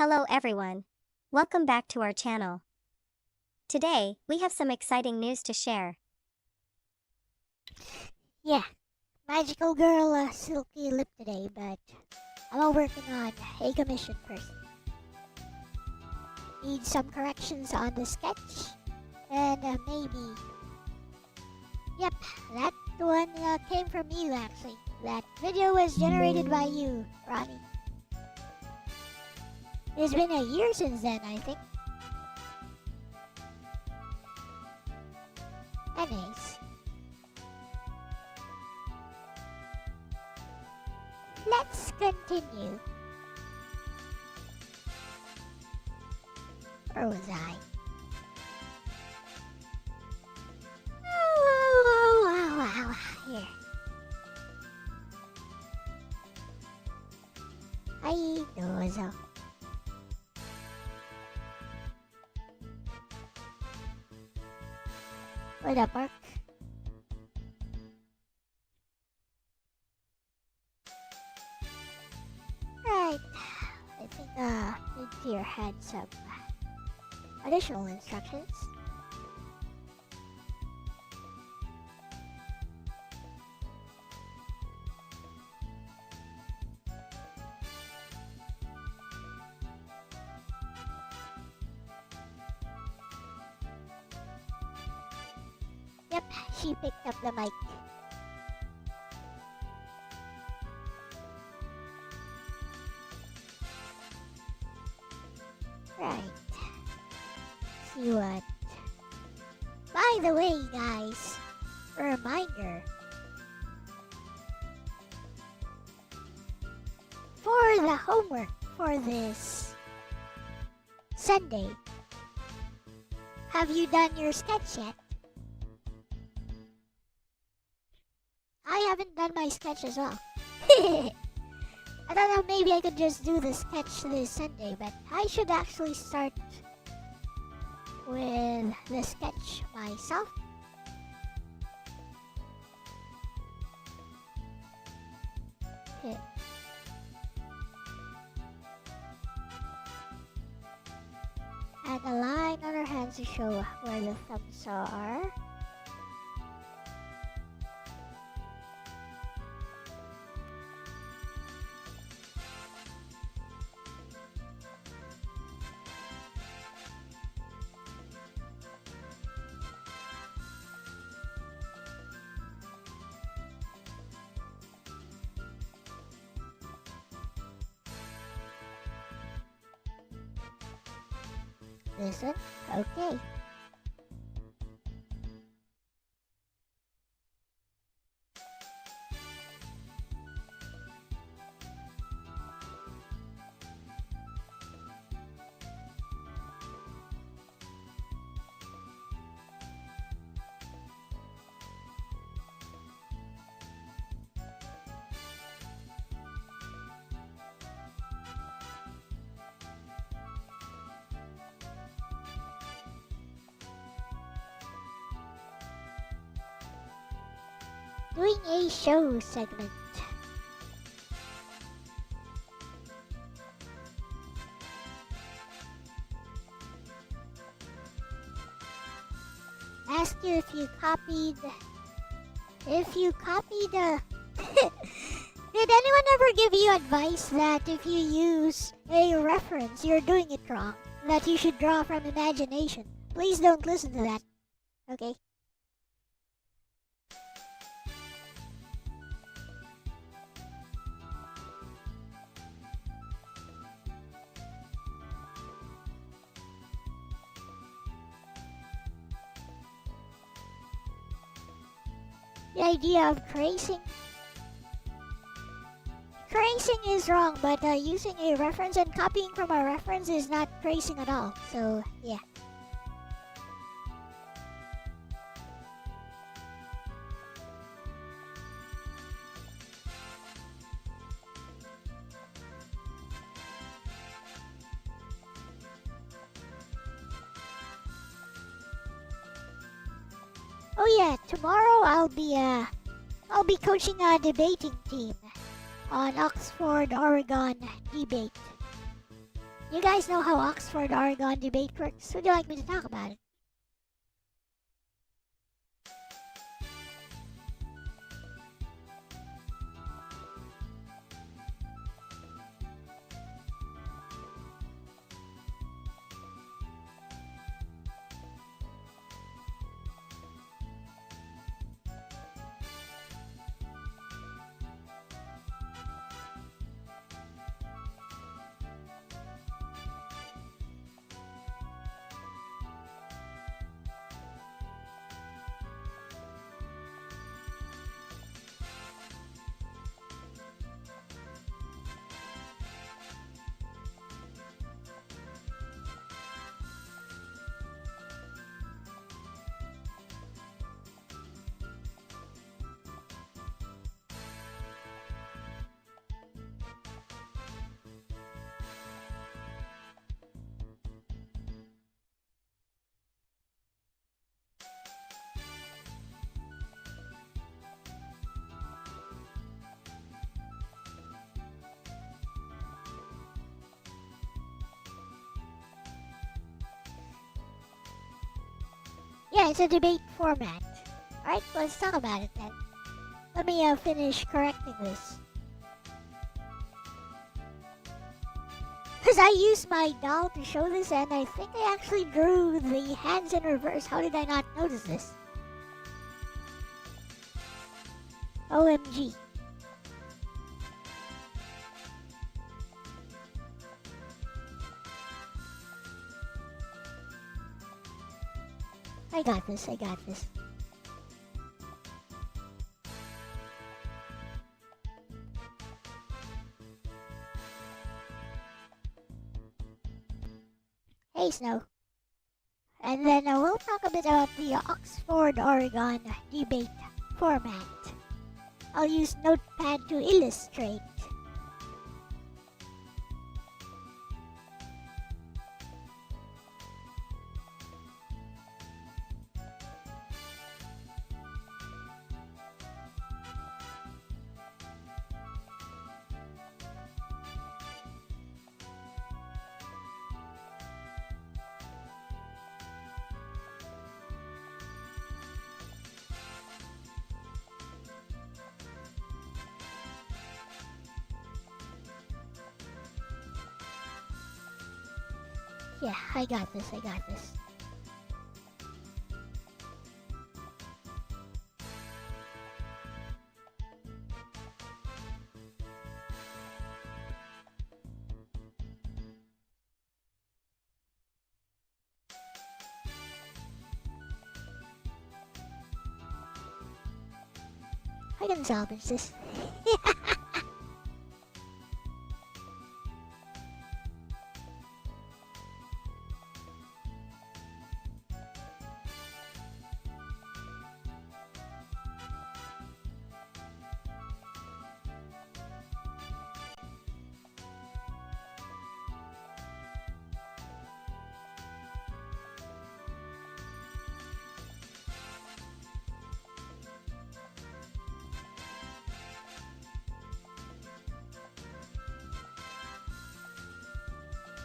Hello everyone. Welcome back to our channel. Today, we have some exciting news to share. Yeah, magical girl Silky lip today, but I'm all working on a commission first. Need some corrections on the sketch, and maybe... Yep, that one came from you actually. That video was generated by you, Ronnie. It's been a year since then, I think. Anyways. Let's continue. Where was I? Oh, here. Hi, dozo. What up, Mark? Right. I think mid-tier had some additional instructions. Yep, she picked up the mic. Right. See what? By the way, guys, a reminder. For the homework for this Sunday, have you done your sketch yet? I haven't done my sketch as well. I don't know, maybe I could just do the sketch this Sunday, but I should actually start with the sketch myself. Okay. And a line on our hands to show where the thumbs are. This one? Okay. Doing a show segment. Ask you if you copied. Did anyone ever give you advice that if you use a reference, you're doing it wrong? That you should draw from imagination? Please don't listen to that. Okay? The idea of tracing is wrong, but using a reference and copying from a reference is not tracing at all. So, yeah. Oh yeah, tomorrow I'll be coaching a debating team on Oxford Oregon debate. You guys know how Oxford Oregon debate works? Would you like me to talk about it? Yeah, it's a debate format. Alright, let's talk about it then. Let me finish correcting this. Because I used my doll to show this and I think I actually drew the hands in reverse. How did I not notice this? OMG. I got this. Hey, Snow. And then we'll talk a bit about the Oxford-Oregon debate format. I'll use Notepad to illustrate. Yeah, I got this. I can salvage this.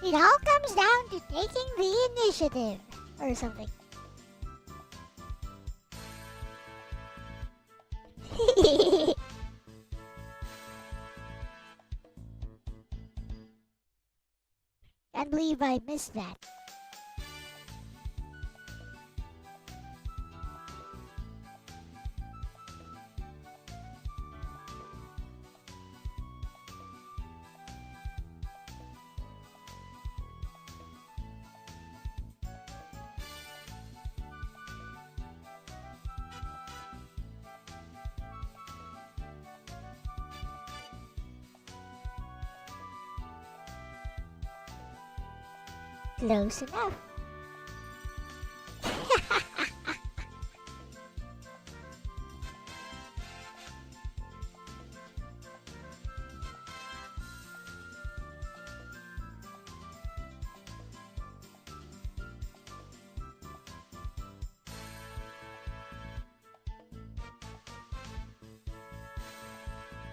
It all comes down to taking the initiative, or something. Can't believe I missed that. Close enough.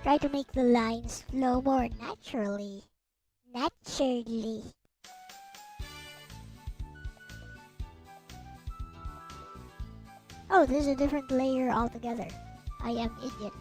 Try to make the lines flow more naturally. Oh, this is a different layer altogether. I am idiot.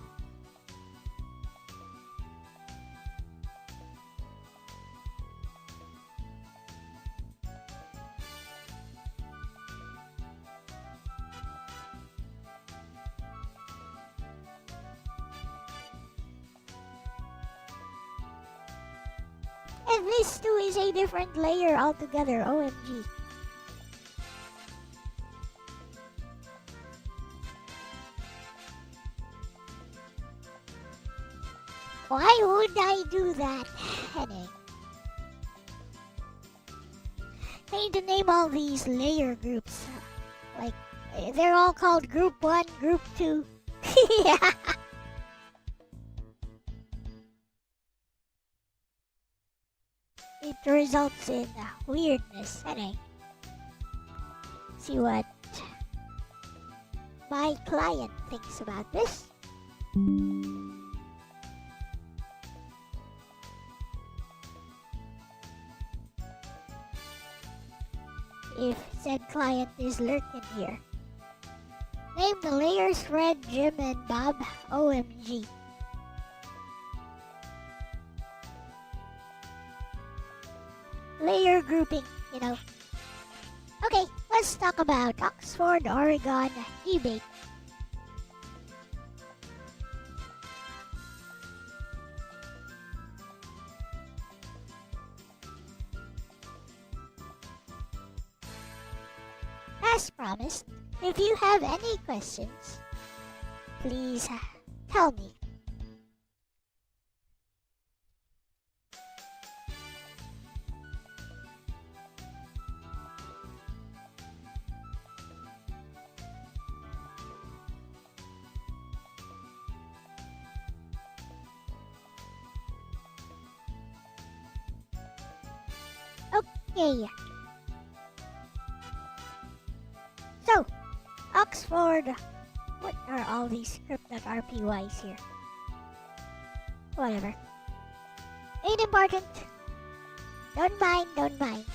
And this too is a different layer altogether, OMG. Why would I do that? Anyway. I need to name all these layer groups. Like, they're all called Group 1, Group 2. Yeah. It results in weirdness. Anyway. See what my client thinks about this. If said client is lurking here. Name the layers Fred, Jim, and Bob. OMG. Layer grouping, you know. Okay, let's talk about Oxford, Oregon debate. As promised, if you have any questions, please tell me. Yay. So, Oxford. What are all these script.rpys here? Whatever. Ain't important. Don't mind, don't mind.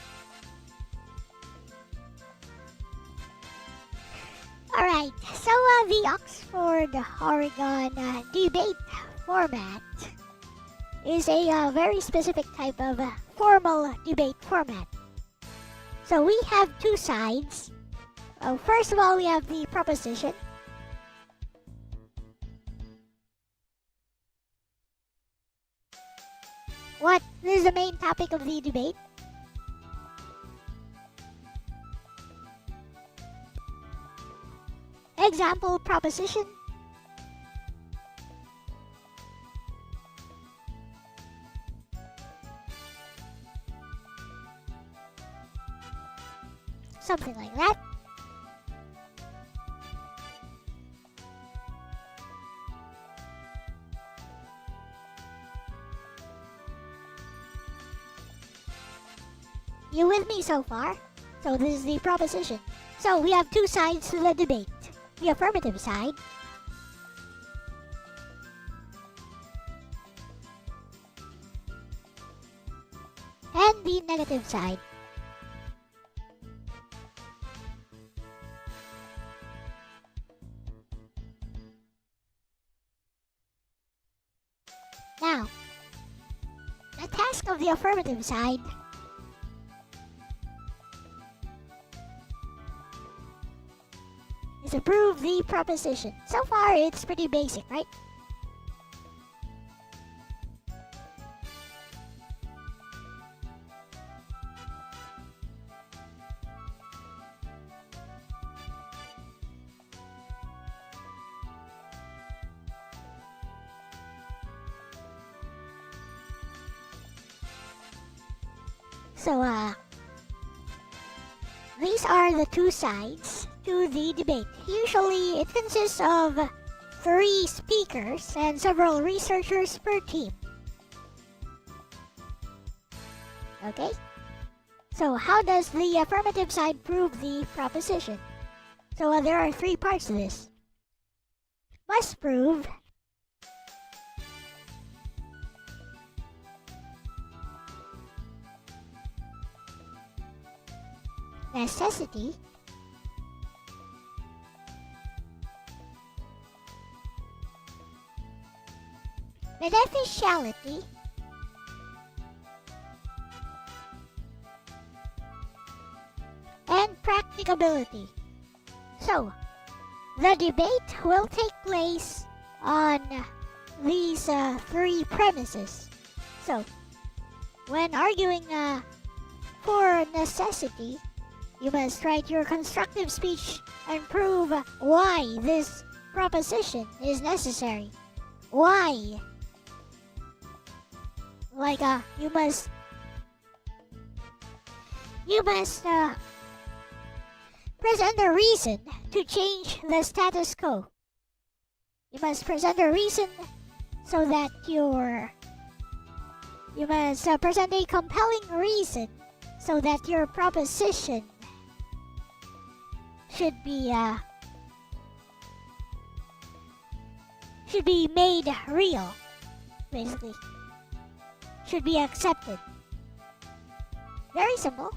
Alright, so the Oxford Oregon debate format is a very specific type of formal debate format. So we have two sides. First of all, we have the proposition. What is the main topic of the debate? Example proposition. Something like that. You with me so far? So this is the proposition. So we have two sides to the debate. The affirmative side and the negative side. Now, the task of the affirmative side is to prove the proposition. So far, it's pretty basic, right? So, these are the two sides to the debate. Usually, it consists of 3 speakers and several researchers per team. Okay? So, how does the affirmative side prove the proposition? So, there are 3 parts to this. Must prove, necessity, beneficiality, and practicability. So, the debate will take place on these 3 premises. So, when arguing for necessity, you must write your constructive speech and prove why this proposition is necessary. Why? Like, you must present a reason to change the status quo. You must present a reason so that you must present a compelling reason so that your proposition should be made real, basically. Should be accepted. Very simple.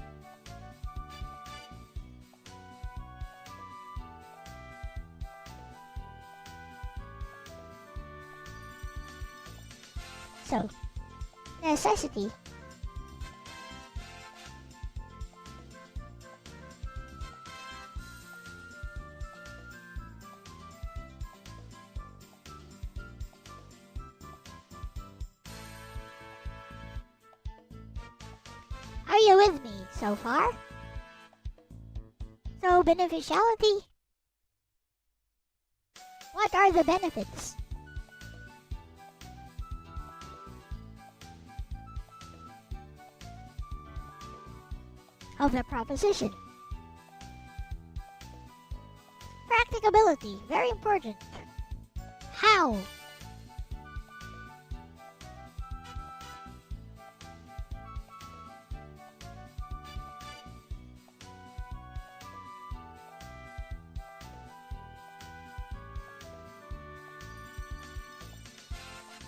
So, necessity. Are you with me so far? So, beneficiality. What are the benefits? Of the proposition. Practicability, very important. How?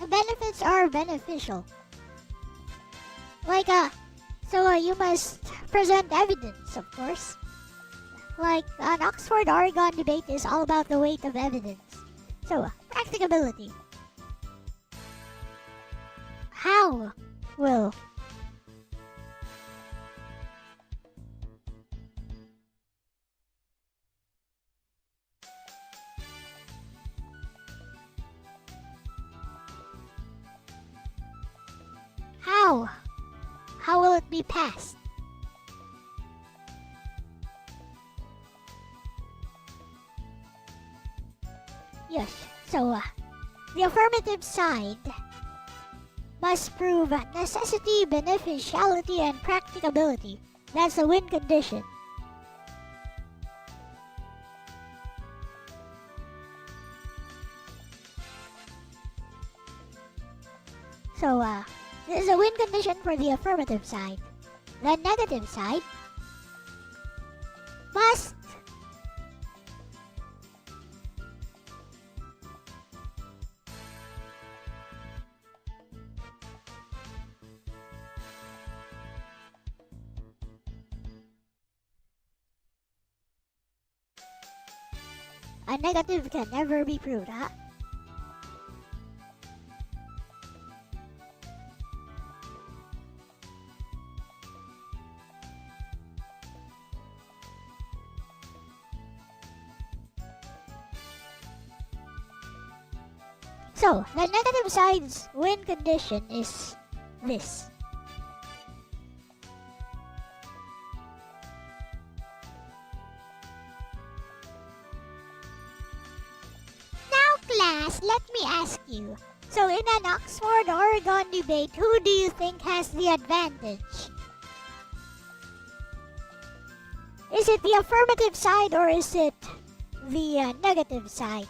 benefits are beneficial. Like, you must present evidence, of course. Like, an Oxford-Oregon debate is all about the weight of evidence. So, practicability. How will How will it be passed? Yes, so the affirmative side must prove necessity, beneficiality, and practicability. That's the win condition. So, this is a win condition for the affirmative side. The negative side must a negative can never be proved, huh? So, the negative side's win condition is this. Now, class, let me ask you. So, in an Oxford-Oregon debate, who do you think has the advantage? Is it the affirmative side or is it the negative side?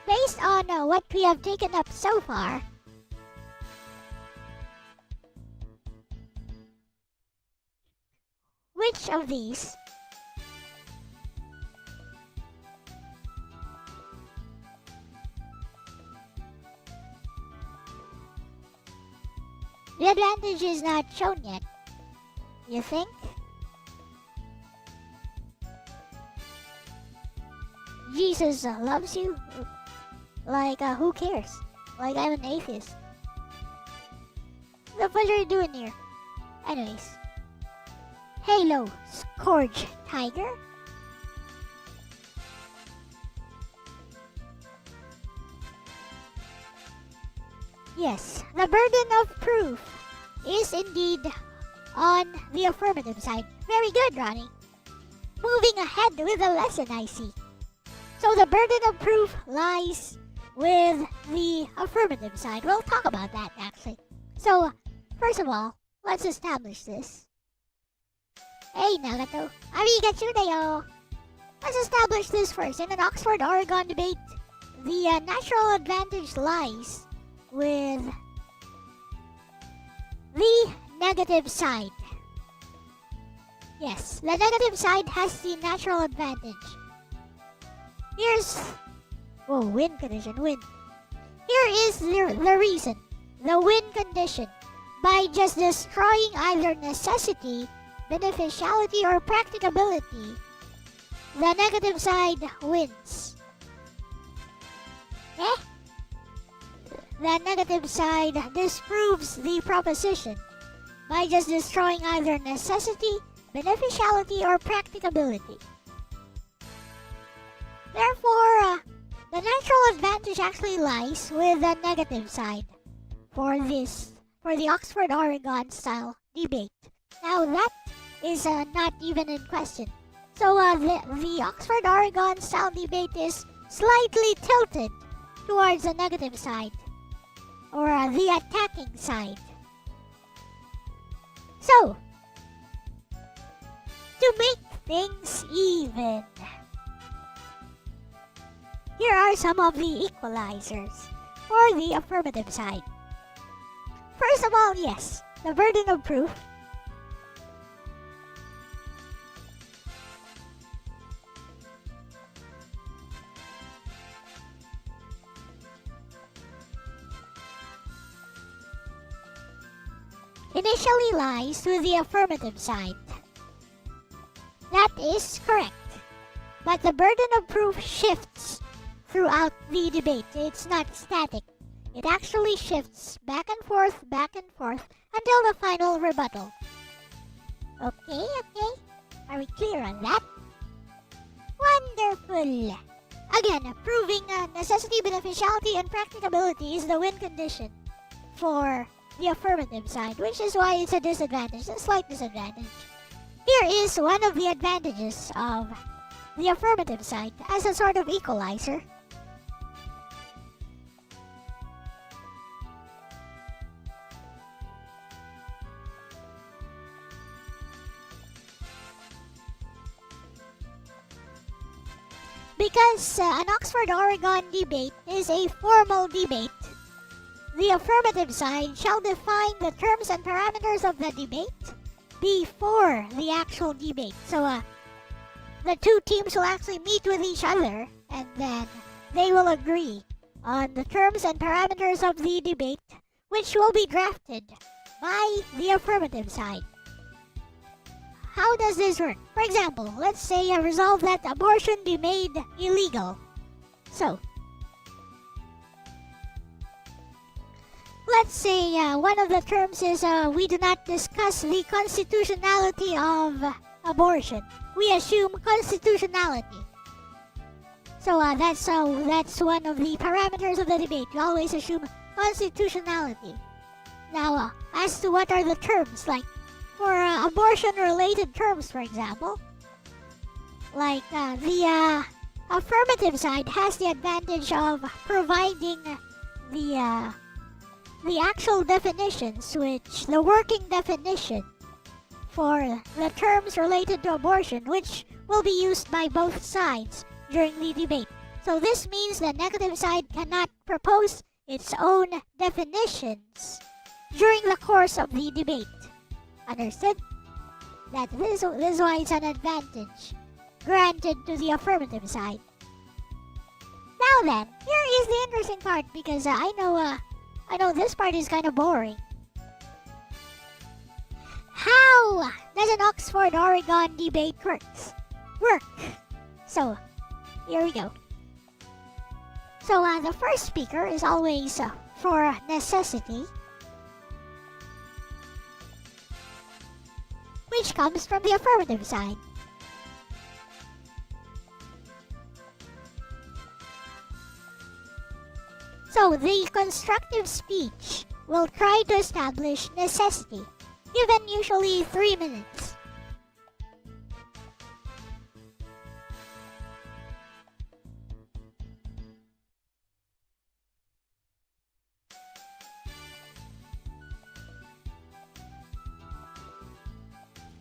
Based on what we have taken up so far, which of these the advantage is not shown yet, you think? Jesus loves you? Like, who cares? Like, I'm an atheist. The fuck are you doing here? Anyways. Halo, Scourge, Tiger? Yes, the burden of proof is indeed on the affirmative side. Very good, Ronnie. Moving ahead with the lesson, I see. So the burden of proof lies with the affirmative side. We'll talk about that, actually. So, first of all, let's establish this. Hey, Nagato. Arigatou dayo. Let's establish this first. In an Oxford-Oregon debate, the natural advantage lies with the negative side. Yes, the negative side has the natural advantage. Here's... Whoa, win condition, win. Here is the reason. The win condition. By just destroying either necessity, beneficiality, or practicability, the negative side wins. Eh? The negative side disproves the proposition by just destroying either necessity, beneficiality, or practicability. Therefore, the natural advantage actually lies with the negative side for the Oxford-Oregon style debate. Now that is not even in question. So the Oxford-Oregon style debate is slightly tilted towards the negative side, or the attacking side. So, to make things even, here are some of the equalizers for the affirmative side. First of all, yes, the burden of proof. initially lies to the affirmative side. That is correct. But the burden of proof shifts throughout the debate. It's not static. It actually shifts back and forth until the final rebuttal. Okay. Are we clear on that? Wonderful! Again, proving necessity, beneficiality, and practicability is the win condition for the affirmative side, which is why it's a disadvantage, a slight disadvantage. Here is one of the advantages of the affirmative side as a sort of equalizer. Because an Oxford-Oregon debate is a formal debate, the affirmative side shall define the terms and parameters of the debate before the actual debate. So the two teams will actually meet with each other and then they will agree on the terms and parameters of the debate, which will be drafted by the affirmative side. How does this work? For example, let's say I resolve that abortion be made illegal. So, let's say one of the terms is we do not discuss the constitutionality of abortion. We assume constitutionality. So that's one of the parameters of the debate. We always assume constitutionality. Now, as to what are the terms, like for abortion-related terms, for example, like the affirmative side has the advantage of providing the actual definitions, which the working definition for the terms related to abortion, which will be used by both sides during the debate. So this means the negative side cannot propose its own definitions during the course of the debate. Understood? That this is why it's an advantage granted to the affirmative side. Now then, here is the interesting part, because I know this part is kind of boring. How does an Oxford-Oregon debate work? So, here we go. So the first speaker is always for necessity, which comes from the affirmative side. So the constructive speech will try to establish necessity, given usually 3 minutes.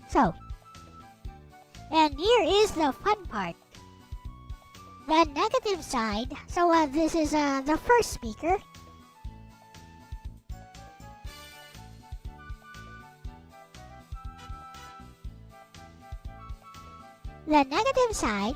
So, and here is the fun part. The negative side, so this is the first speaker. The negative side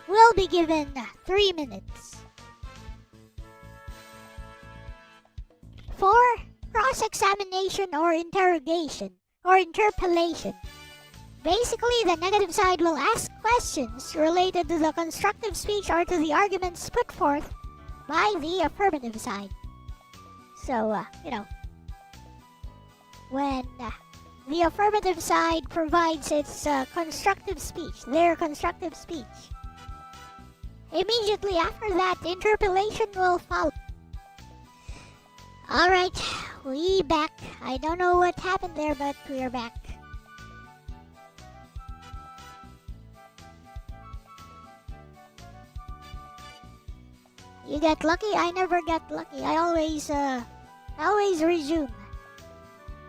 will be given 3 minutes for cross-examination or interrogation or interpellation. Basically, the negative side will ask questions related to the constructive speech or to the arguments put forth by the affirmative side. So, when the affirmative side provides its constructive speech, their constructive speech, immediately after that, interpellation will follow. Alright, we back. I don't know what happened there, but we're back. You got lucky? I never got lucky. I always resume.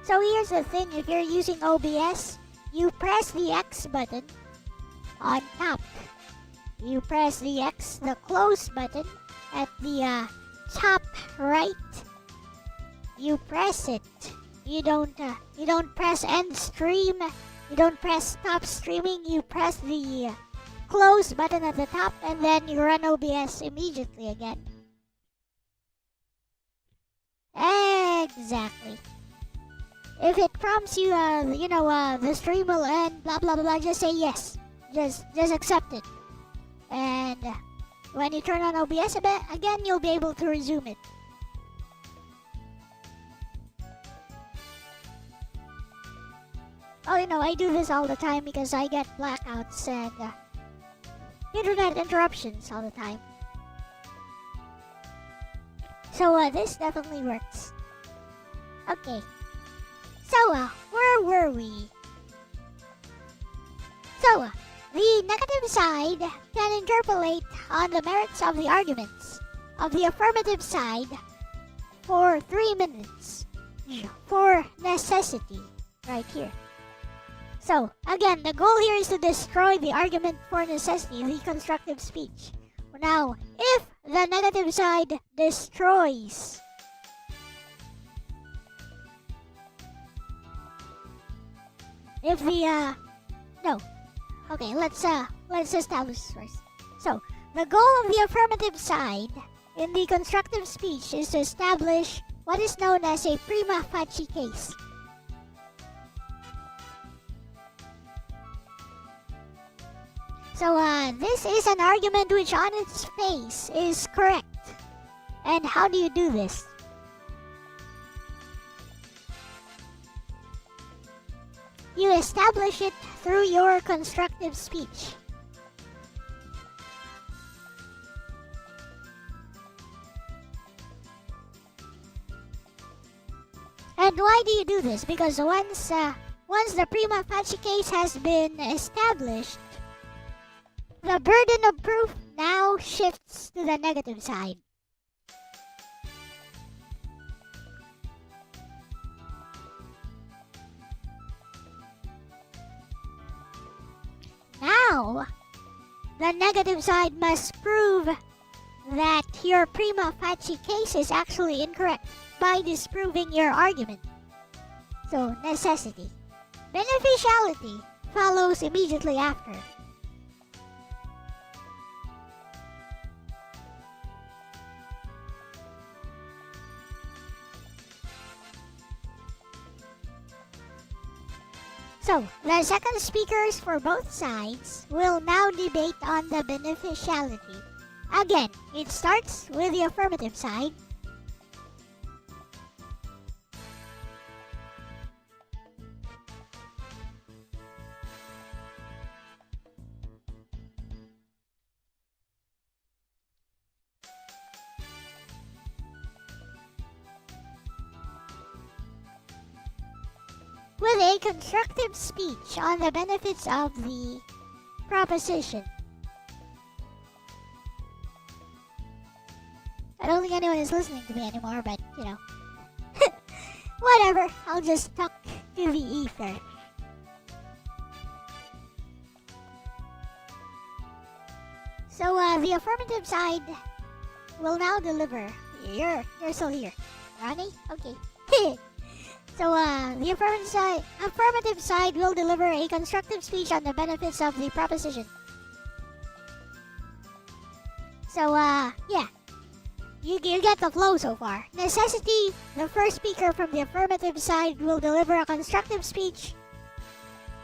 So here's the thing, if you're using OBS, you press the X button on top you press the X, the close button at the top right. You press it. You don't press end stream. You don't press stop streaming. You press the close button at the top, and then you run OBS immediately again. Exactly. If it prompts you, the stream will end, blah blah blah, just say yes. Just accept it. And when you turn on OBS again, you'll be able to resume it. Oh, I do this all the time because I get blackouts and internet interruptions all the time. So this definitely works. Okay. So where were we? So the negative side can interpolate on the merits of the arguments of the affirmative side for 3 minutes for necessity right here. So, again, the goal here is to destroy the argument for necessity, the constructive speech. Now, if the negative side destroys let's establish this first. So, the goal of the affirmative side in the constructive speech is to establish what is known as a prima facie case. So this is an argument which on its face is correct. And how do you do this? You establish it through your constructive speech. And why do you do this? Because once the prima facie case has been established, the burden of proof now shifts to the negative side. Now, the negative side must prove that your prima facie case is actually incorrect by disproving your argument. So, necessity. Beneficiality follows immediately after. So, the second speakers for both sides will now debate on the beneficiality. Again, it starts with the affirmative side. With a constructive speech on the benefits of the proposition. I don't think anyone is listening to me anymore, but, whatever, I'll just talk to the ether. So, the affirmative side will now deliver. You're still here. Ronnie? Okay. So, the affirmative side will deliver a constructive speech on the benefits of the proposition. So, yeah. You get the flow so far. Necessity, the first speaker from the affirmative side will deliver a constructive speech.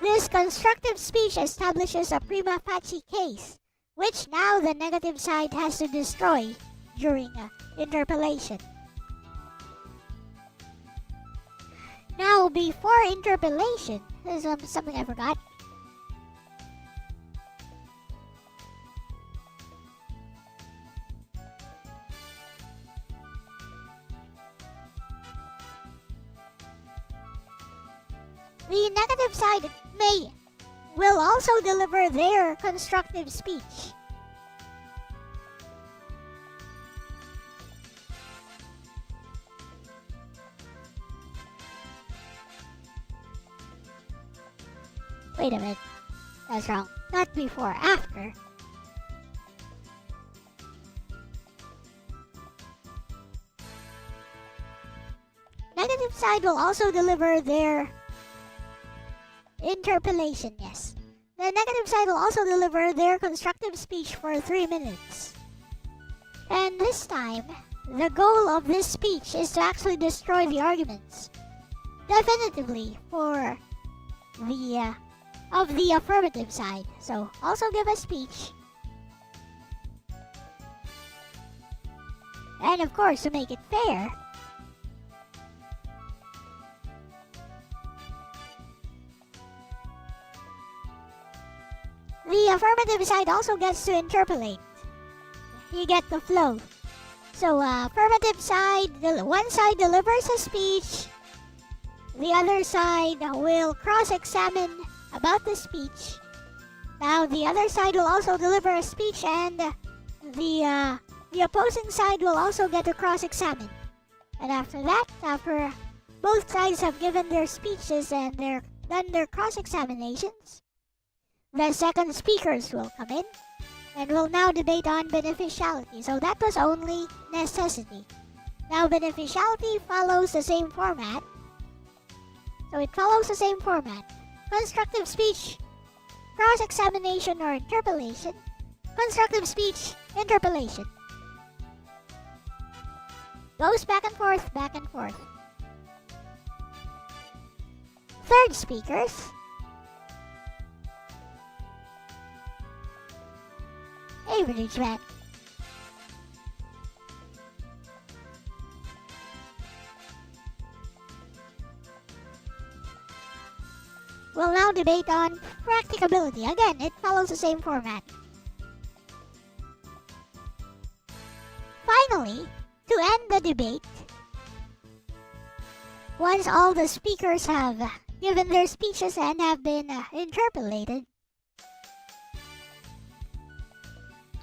This constructive speech establishes a prima facie case, which now the negative side has to destroy during interpellation. Now, before interpellation, there's something I forgot. The negative side will also deliver their constructive speech. Wait a minute. That's wrong. Not before, after. negative side will also deliver their interpellation, yes. The negative side will also deliver their constructive speech for 3 minutes. And this time, the goal of this speech is to actually destroy the arguments. Definitively for the of the affirmative side. So also give a speech. And of course, to make it fair, the affirmative side also gets to interpolate. You get the flow. So affirmative side, one side delivers a speech, the other side will cross-examine about the speech. Now the other side will also deliver a speech, and the opposing side will also get to cross-examine. And after that, after both sides have given their speeches and done their cross-examinations, the second speakers will come in and will now debate on beneficiality. So that was only necessity. Now beneficiality follows the same format. So it follows the same format. Constructive speech, cross-examination or interpellation. Constructive speech, interpellation. Goes back and forth, back and forth. Third speakers. Average man. We'll now debate on practicability. Again, it follows the same format. Finally, to end the debate, once all the speakers have given their speeches and have been interpolated,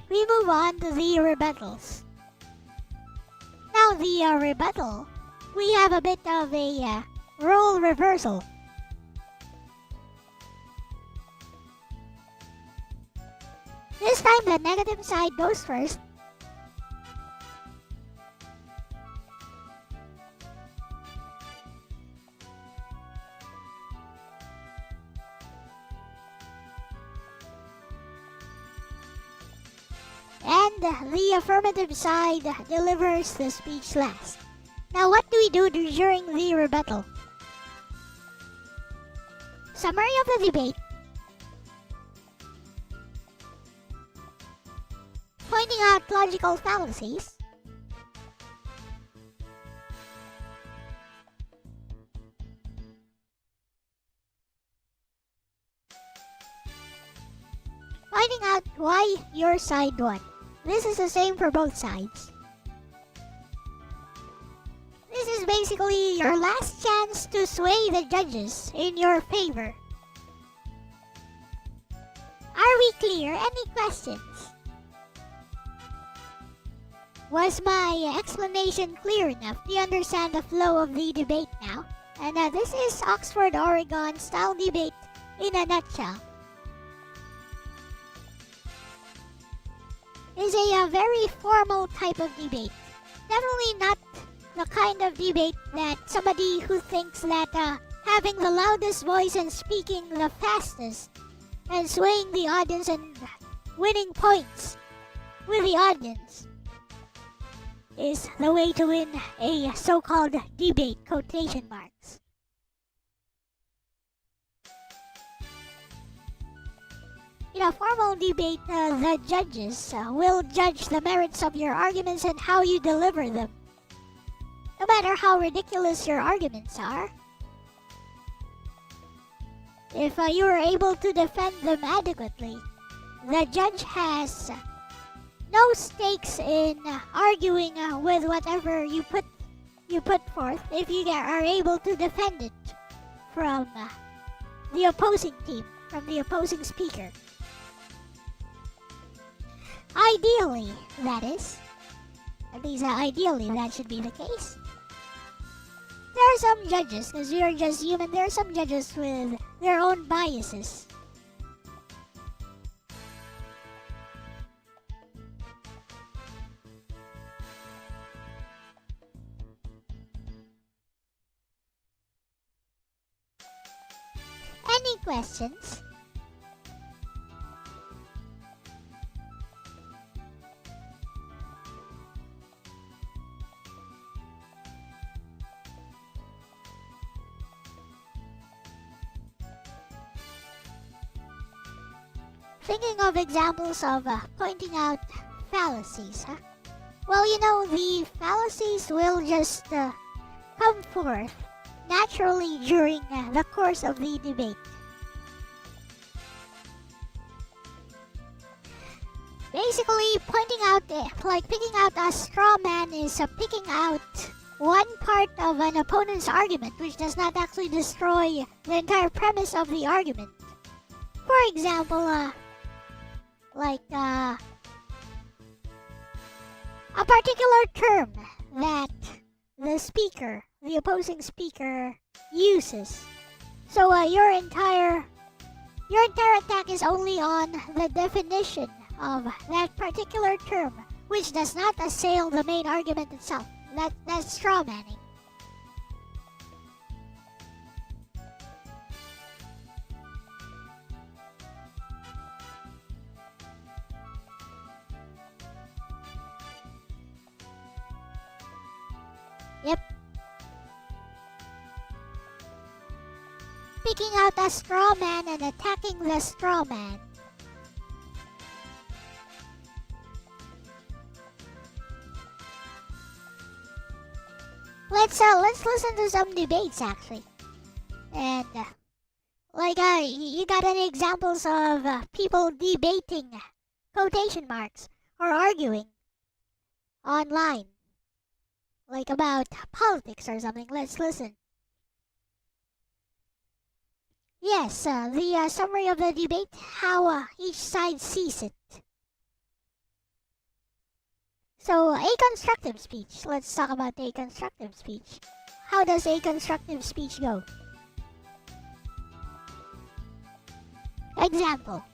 we move on to the rebuttals. Now the rebuttal, we have a bit of a role reversal. This time the negative side goes first. And the affirmative side delivers the speech last. Now what do we do during the rebuttal? Summary of the debate. Pointing out logical fallacies. Pointing out why your side won. This is the same for both sides. This is basically your last chance to sway the judges in your favor. Are we clear? Any questions? Was my explanation clear enough? Do you understand the flow of the debate now? And this is Oxford, Oregon style debate in a nutshell. It's a very formal type of debate. Definitely not the kind of debate that somebody who thinks that having the loudest voice and speaking the fastest and swaying the audience and winning points with the audience is the way to win a so-called debate, quotation marks. In a formal debate, the judges will judge the merits of your arguments and how you deliver them. No matter how ridiculous your arguments are, if you are able to defend them adequately, the judge has no stakes in arguing with whatever you put forth if you are able to defend it from the opposing team, from the opposing speaker. Ideally, that is. At least ideally that should be the case. There are some judges, because we are just human, there are some judges with their own biases. questions. Thinking of examples of pointing out fallacies, huh? Well, you know, the fallacies will just come forth naturally during the course of the debate. Basically, pointing out, like picking out a straw man is picking out one part of an opponent's argument, which does not actually destroy the entire premise of the argument. For example, a particular term that the opposing speaker uses. So your entire attack is only on the definition of that particular term, which does not assail the main argument itself. That's straw manning. Yep. Picking out a straw man and attacking the straw man. Let's listen to some debates actually. And you got any examples of people debating, quotation marks, or arguing online? Like about politics or something. Let's listen. Yes, the summary of the debate, how each side sees it. So, a constructive speech. Let's talk about a constructive speech. How does a constructive speech go? Example.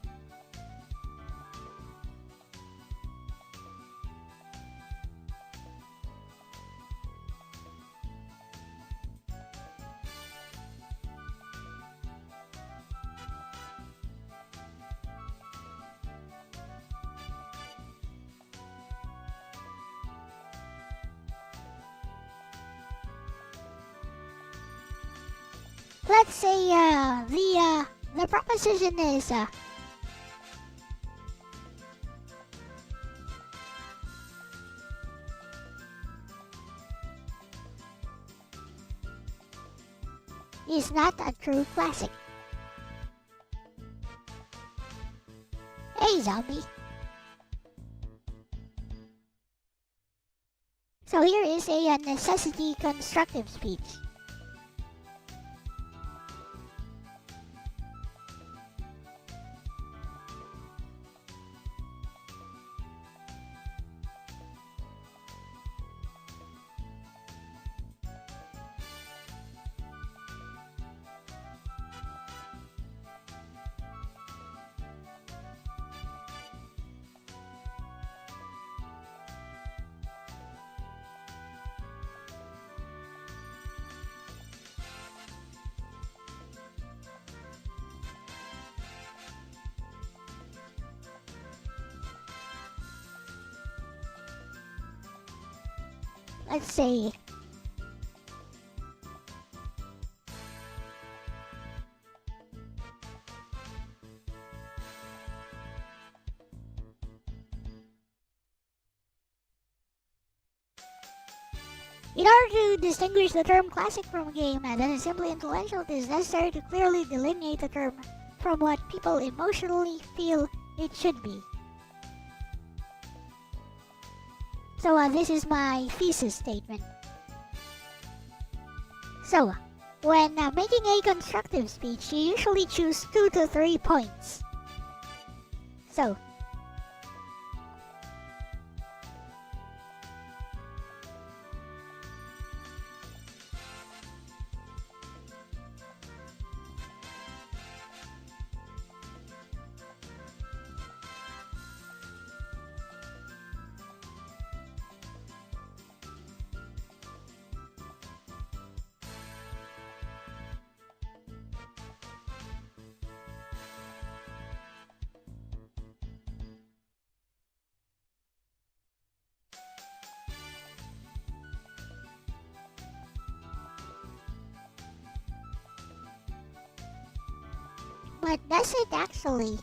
Let's say the proposition is not a true classic. Hey, zombie. So here is a necessity constructive speech. Let's say in order to distinguish the term classic from a game that is simply influential, it is necessary to clearly delineate the term from what people emotionally feel it should be. So this is my thesis statement. So, when making a constructive speech, you usually choose 2 to 3 points. So, But does it actually?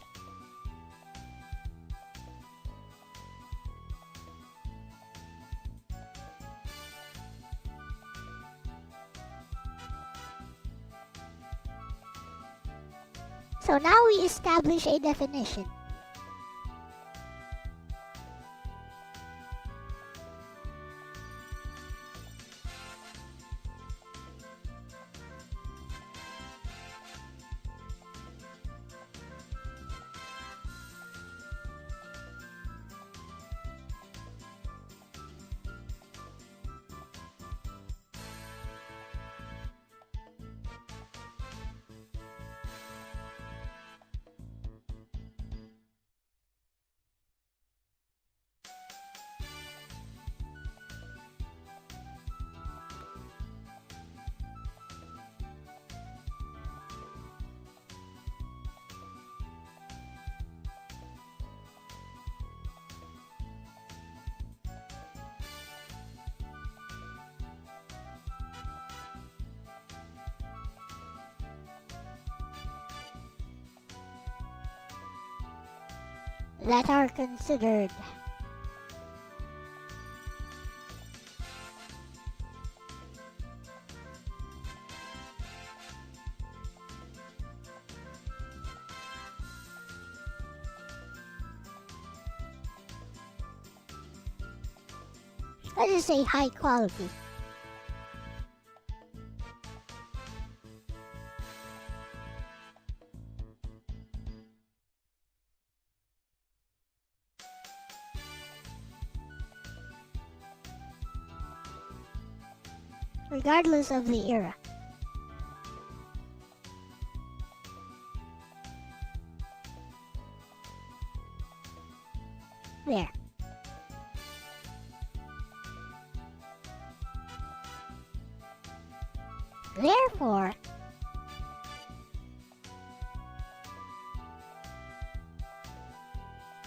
So now we establish a definition. That are considered. Let's just say high quality. Regardless of the era. There. Therefore,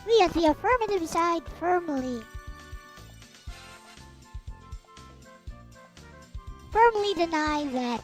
we at the affirmative side firmly deny that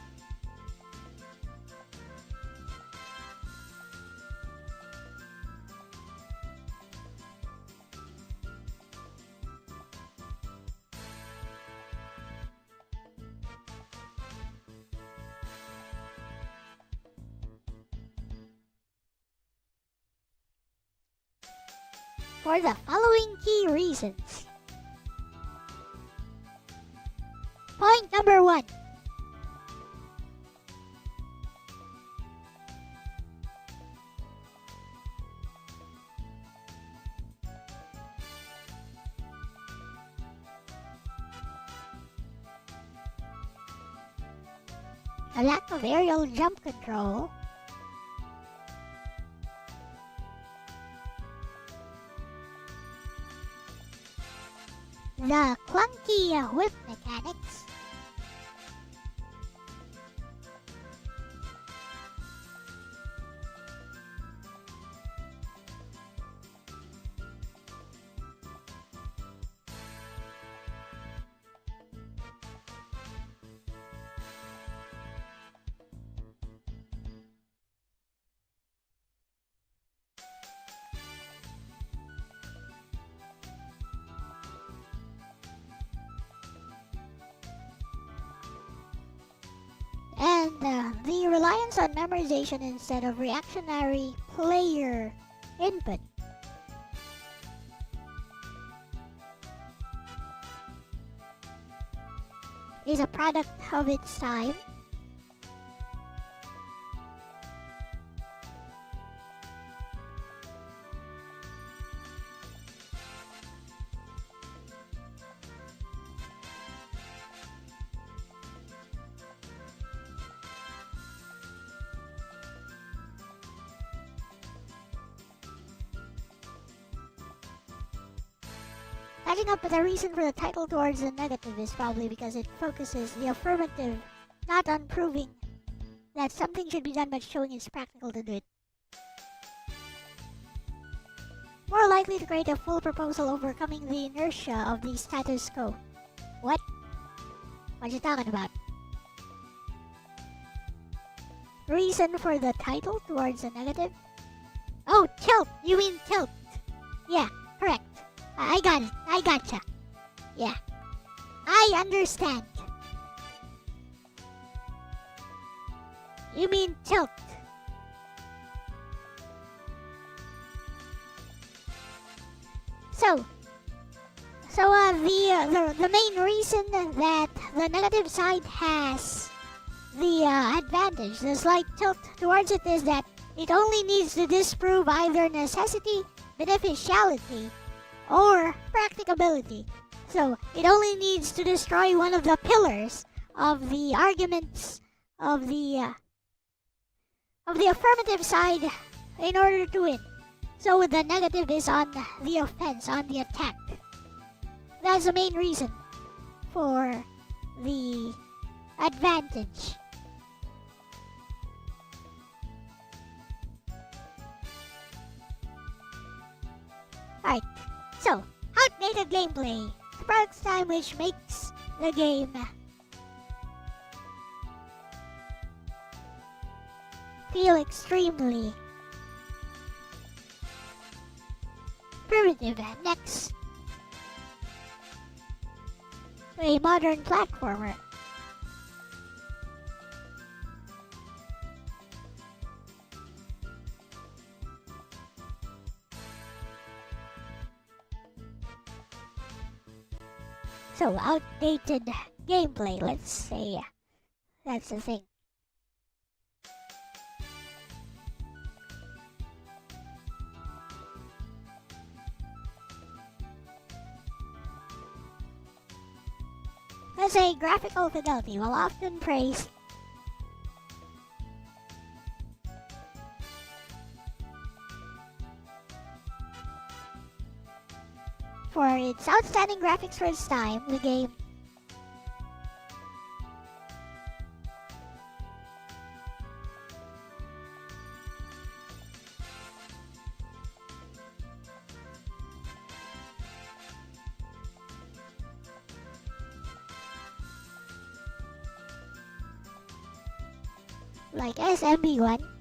for the following key reasons. Point number 1. A lack of aerial jump control. The clunky whip mechanics. And the reliance on memorization instead of reactionary player input. Is a product of its time. Adding up the reason for the title towards the negative is probably because it focuses the affirmative not on proving that something should be done but showing it's practical to do it. More likely to create a full proposal overcoming the inertia of the status quo. What? What you talking about? reason for the title towards a negative? Oh, tilt. You mean tilt. Yeah, correct. I got it. I gotcha. Yeah. I understand. You mean tilt. So, the main reason that the negative side has the advantage, the slight tilt towards it, is that it only needs to disprove either necessity, beneficiality, or practicability. So it only needs to destroy one of the pillars of the arguments of the affirmative side in order to win. So the negative is on the offense, on the attack. That's the main reason for the advantage. Alright, so outdated gameplay sparks time, which makes the game feel extremely primitive. Next, a modern platformer. So, outdated gameplay, let's say. That's the thing. Let's say graphical fidelity, while often praised, for its outstanding graphics for its time, the game like SMB1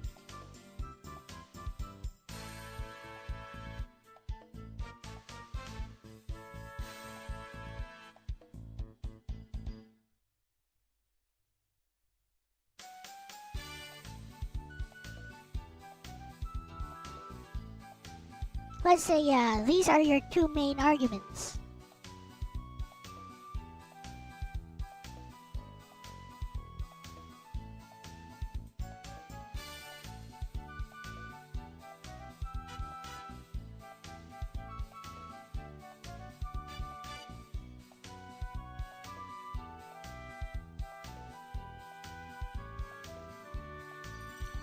let's say these are your two main arguments.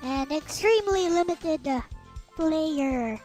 And extremely limited player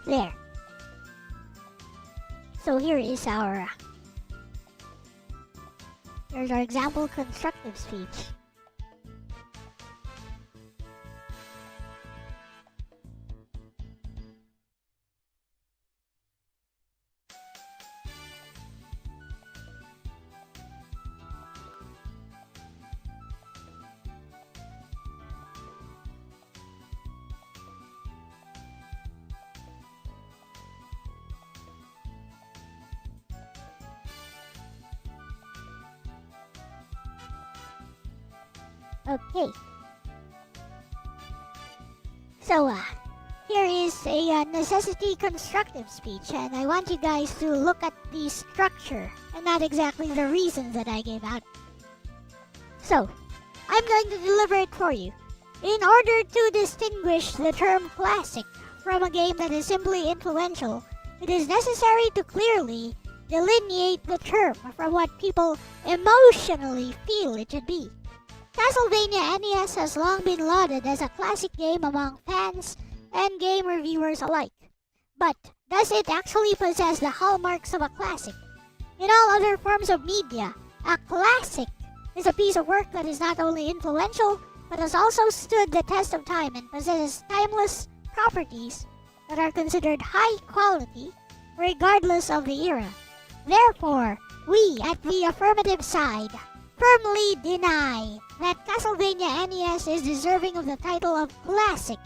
there. So here's our example constructive speech. Okay. So, here is a necessity constructive speech, and I want you guys to look at the structure and not exactly the reasons that I gave out. So, I'm going to deliver it for you. In order to distinguish the term classic from a game that is simply influential, it is necessary to clearly delineate the term from what people emotionally feel it should be. Castlevania NES has long been lauded as a classic game among fans and game reviewers alike. But does it actually possess the hallmarks of a classic? In all other forms of media, a classic is a piece of work that is not only influential, but has also stood the test of time and possesses timeless properties that are considered high quality regardless of the era. Therefore, we at the affirmative side firmly deny that Castlevania NES is deserving of the title of classic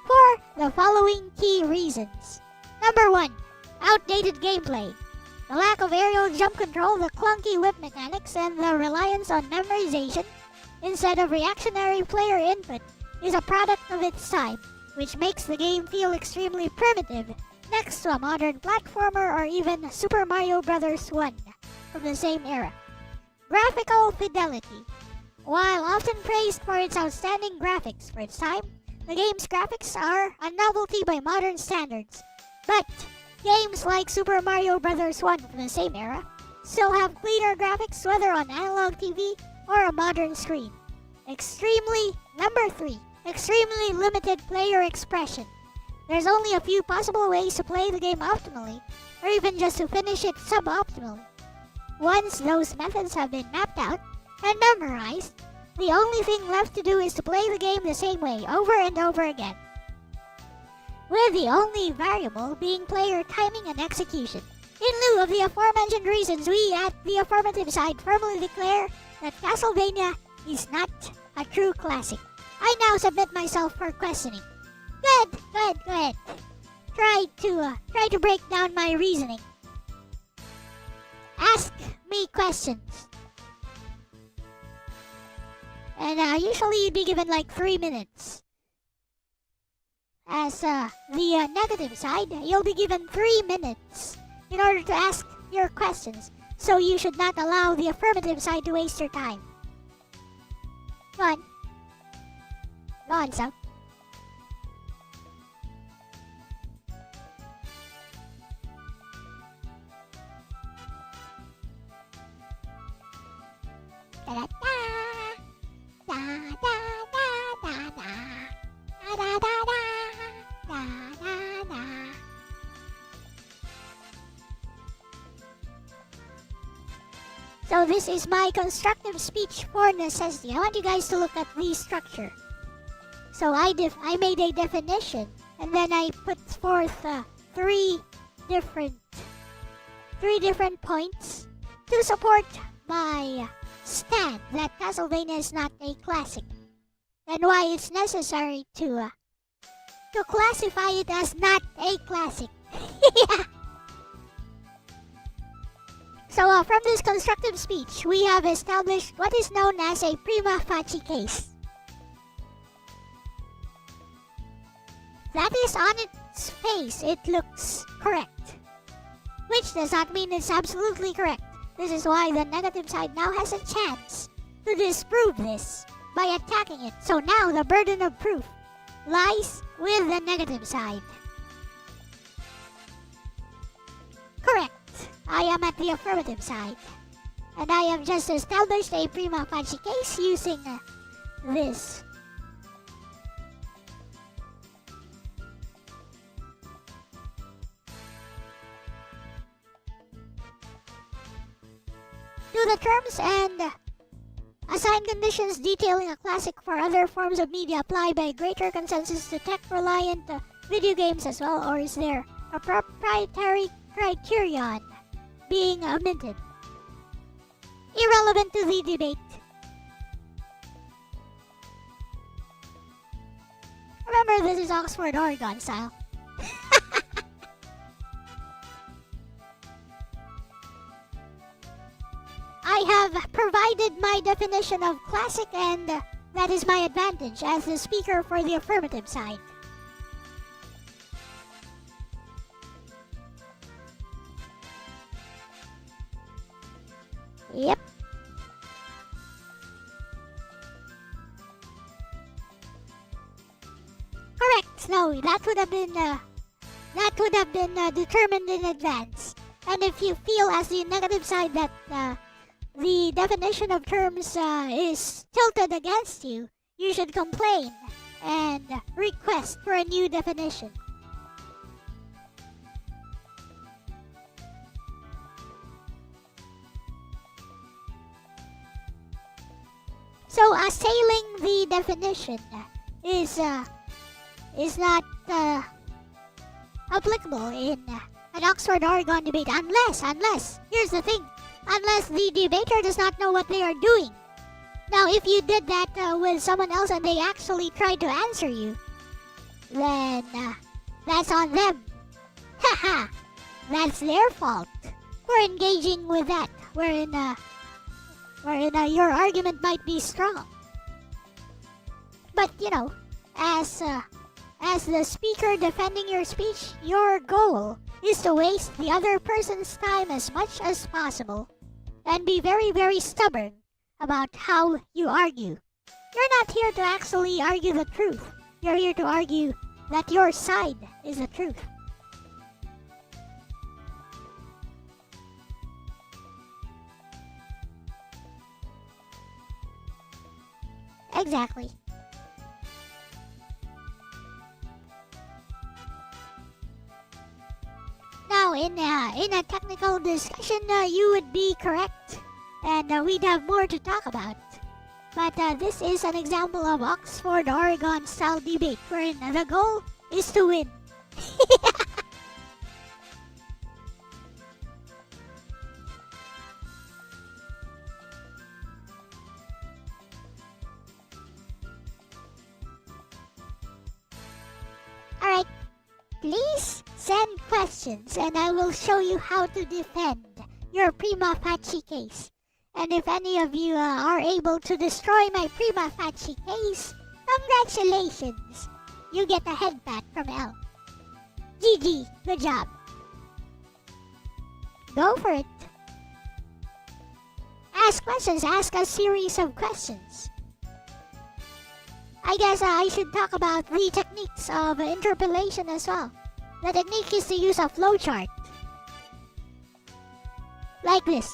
for the following key reasons. Number 1. Outdated gameplay. The lack of aerial jump control, the clunky whip mechanics, and the reliance on memorization instead of reactionary player input is a product of its time, which makes the game feel extremely primitive next to a modern platformer or even Super Mario Bros. 1 from the same era. Graphical fidelity. While often praised for its outstanding graphics for its time, the game's graphics are a novelty by modern standards. But games like Super Mario Bros. 1 from the same era still have cleaner graphics whether on analog TV or a modern screen. Number 3. Extremely limited player expression. There's only a few possible ways to play the game optimally, or even just to finish it suboptimally. Once those methods have been mapped out and memorized, the only thing left to do is to play the game the same way over and over again, with the only variable being player timing and execution. In lieu of the aforementioned reasons, we at the affirmative side firmly declare that Castlevania is not a true classic. I now submit myself for questioning. Good. Try to break down my reasoning. Ask me questions. And usually you'd be given like 3 minutes. As the negative side, you'll be given 3 minutes in order to ask your questions. So you should not allow the affirmative side to waste your time. Go on, Sam. So this is my constructive speech for necessity. I want you guys to look at the structure. So I made a definition, and then I put forth three different points to support my stand that Castlevania is not a classic, and why it's necessary to classify it as not a classic. So from this constructive speech, we have established what is known as a prima facie case. That is, on its face, it looks correct, which does not mean it's absolutely correct. This is why the negative side now has a chance to disprove this by attacking it. So now the burden of proof lies with the negative side. Correct. I am at the affirmative side. And I have just established a prima facie case using this. Do the terms and assigned conditions detailing a classic for other forms of media apply by greater consensus to tech-reliant video games as well, or is there a proprietary criterion being omitted? Irrelevant to the debate. Remember, this is Oxford, Oregon style. I have provided my definition of classic, and that is my advantage as the speaker for the affirmative side. Yep. Correct. No, that would have been determined in advance. And if you feel as the negative side that the definition of terms is tilted against you, you should complain and request for a new definition. So assailing the definition is not applicable in an Oxford-Oregon debate unless, here's the thing, unless the debater does not know what they are doing. Now, if you did that with someone else and they actually tried to answer you, then that's on them. Haha, that's their fault for engaging with that, wherein your argument might be strong. But, you know, as the speaker defending your speech, your goal is to waste the other person's time as much as possible and be very, very stubborn about how you argue. You're not here to actually argue the truth. You're here to argue that your side is the truth. Exactly. Now, in a technical discussion, you would be correct, and we'd have more to talk about. But this is an example of Oxford-Oregon style debate, wherein the goal is to win. Alright, please send questions and I will show you how to defend your prima facie case. And if any of you are able to destroy my prima facie case, congratulations! You get a head pat from Elle. GG, good job. Go for it. Ask questions, ask a series of questions. I guess I should talk about the techniques of interpolation as well. The technique is to use a flowchart. Like this.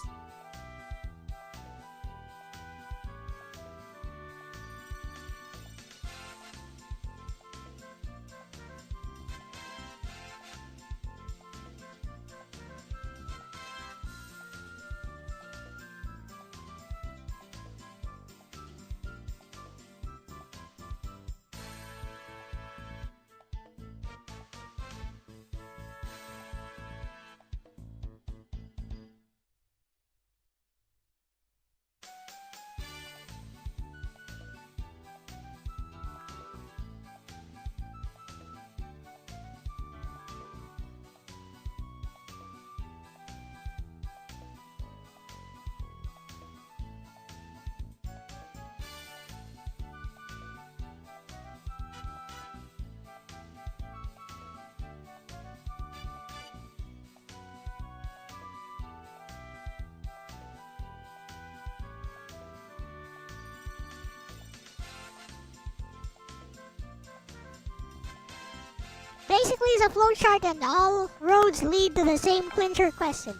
Basically, it's a flowchart and all roads lead to the same clincher question.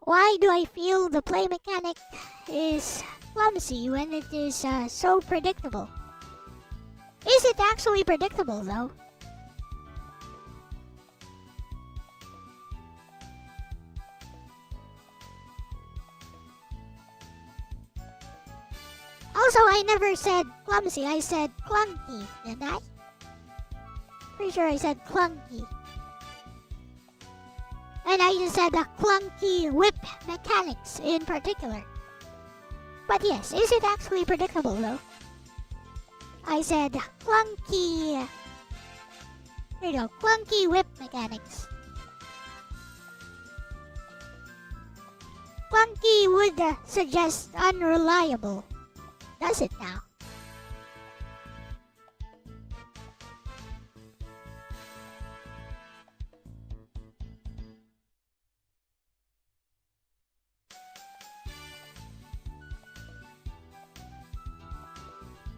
Why do I feel the play mechanic is clumsy when it is so predictable? Is it actually predictable though? Also, I never said clumsy, I said clunky, didn't I? Pretty sure I said clunky. And I just said the clunky whip mechanics in particular. But yes, is it actually predictable though? I said clunky. There you go, clunky whip mechanics. Clunky would suggest unreliable. Does it now?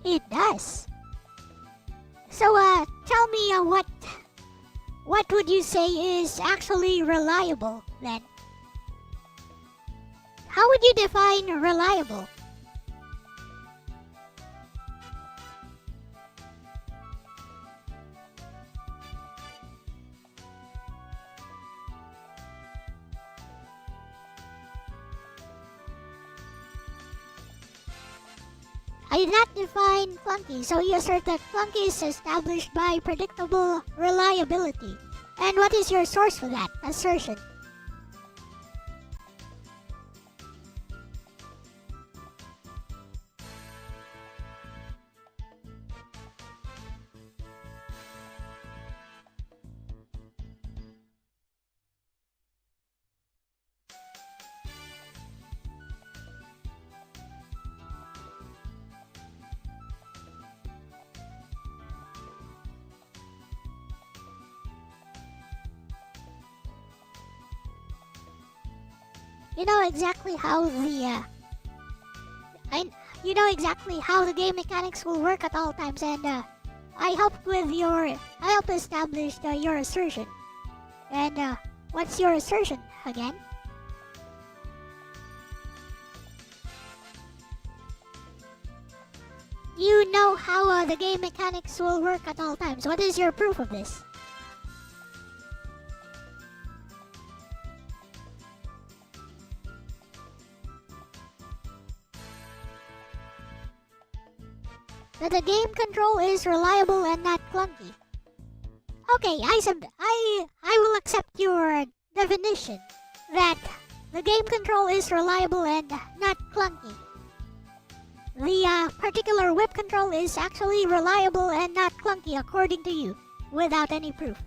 It does. So, tell me what would you say is actually reliable then? How would you define reliable? I did not define clunky, so you assert that clunky is established by predictable reliability. And what is your source for that assertion? You know exactly how the game mechanics will work at all times, and I helped establish your assertion. And what's your assertion again? You know how the game mechanics will work at all times. What is your proof of this? That the game control is reliable and not clunky. Okay, I will accept your definition that the game control is reliable and not clunky. The particular whip control is actually reliable and not clunky according to you, without any proof.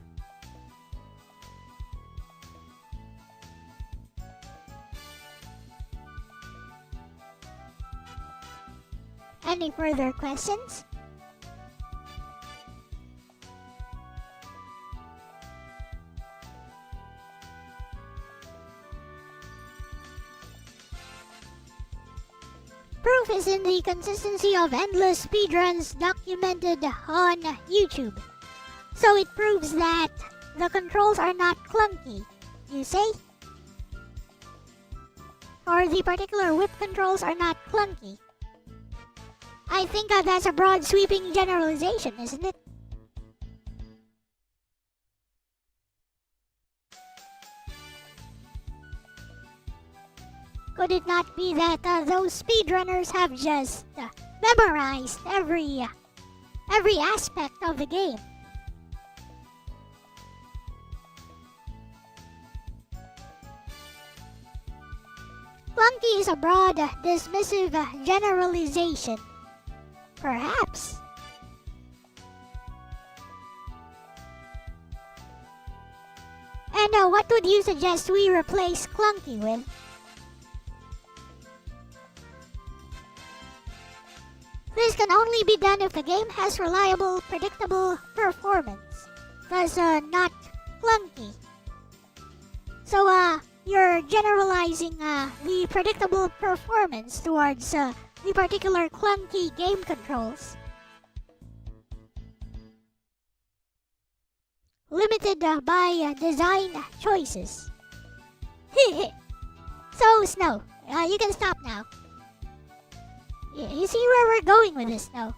Any further questions? Proof is in the consistency of endless speedruns documented on YouTube. So it proves that the controls are not clunky, you say? Or the particular whip controls are not clunky. I think that's a broad sweeping generalization, isn't it? Could it not be that those speedrunners have just memorized every aspect of the game? Clunky is a broad, dismissive generalization. Perhaps. And what would you suggest we replace clunky with? This can only be done if the game has reliable, predictable performance. Thus, not clunky. So, you're generalizing the predictable performance towards the particular clunky game controls. Limited by design choices. So, Snow, you can stop now. You see where we're going with this, Snow?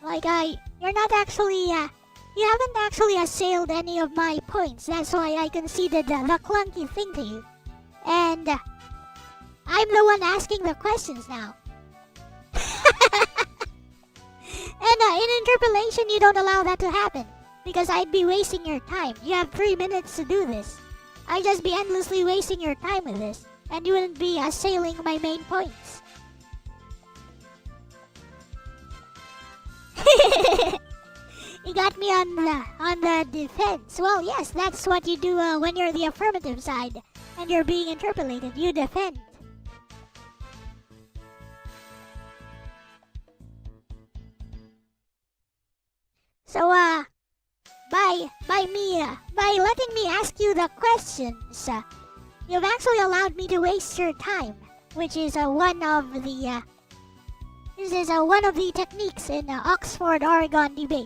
Like, you're not actually, you haven't actually assailed any of my points. That's why I conceded the clunky thing to you. And I'm the one asking the questions now. And in interpolation, you don't allow that to happen. Because I'd be wasting your time. You have 3 minutes to do this. I'd just be endlessly wasting your time with this. And you wouldn't be assailing my main points. You got me on the defense. Well, yes, that's what you do when you're the affirmative side and you're being interpolated. You defend. So, by letting me ask you the questions, you've actually allowed me to waste your time, which is one of the techniques in Oxford Oregon debate.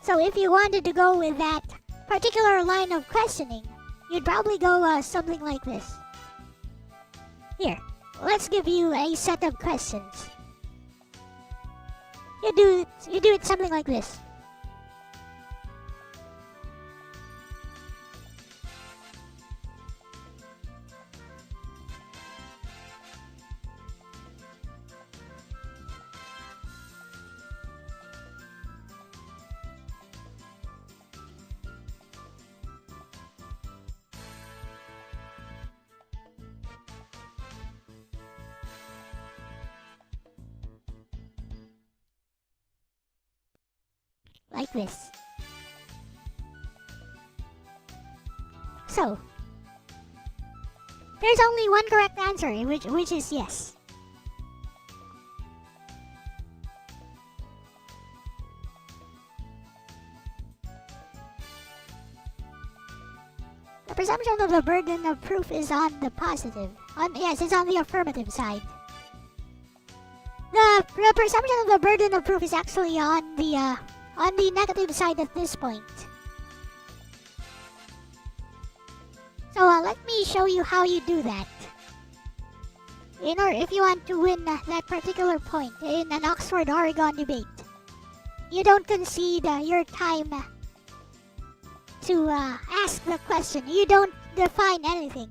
So if you wanted to go with that particular line of questioning, you'd probably go something like this. Here, let's give you a set of questions. You do it something like this. Like this. So, there's only one correct answer, which is yes. The presumption of the burden of proof is on the positive. Yes, it's on the affirmative side. The presumption of the burden of proof is actually on the negative side at this point. So let me show you how you do that. If you want to win that particular point in an Oxford Oregon debate, you don't concede your time to ask the question. You don't define anything.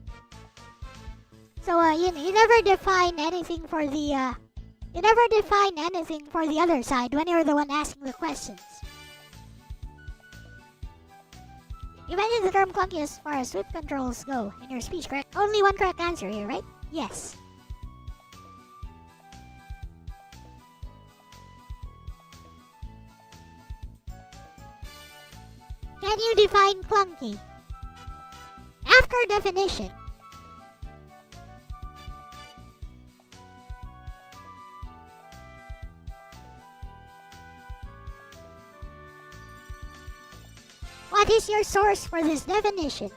So you never define anything for the other side when you're the one asking the questions. You mentioned the term clunky as far as swift controls go in your speech, correct? Only one correct answer here, right? Yes. Can you define clunky? After definition. What is your source for this definition?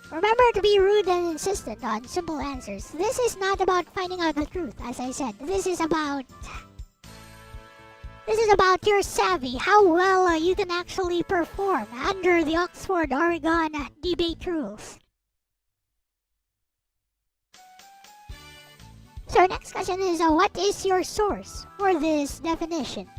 Remember to be rude and insistent on simple answers. This is not about finding out the truth, as I said. This is about your savvy, how well you can actually perform under the Oxford Oregon debate rules. So our next question is, what is your source for this definition?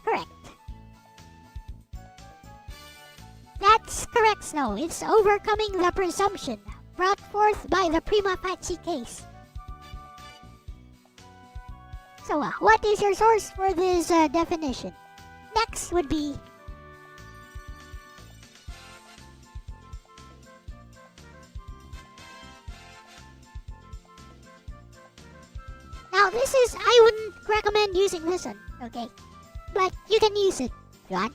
Correct. That's correct, Snow. It's overcoming the presumption brought forth by the prima facie case. So what is your source for this definition? Next would be now this is, I wouldn't recommend using this one, okay? But you can use it, John.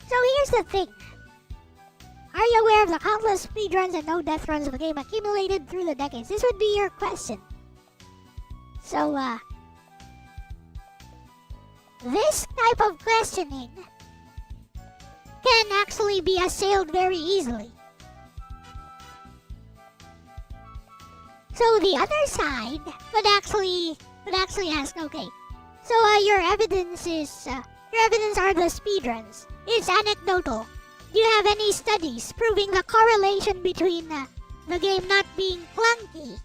So here's the thing. Are you aware of the countless speedruns and no death runs of the game accumulated through the decades? This would be your question. So, this type of questioning can actually be assailed very easily. So the other side would actually ask, okay, so your evidence are the speedruns. It's anecdotal. Do you have any studies proving the correlation between the game not being clunky,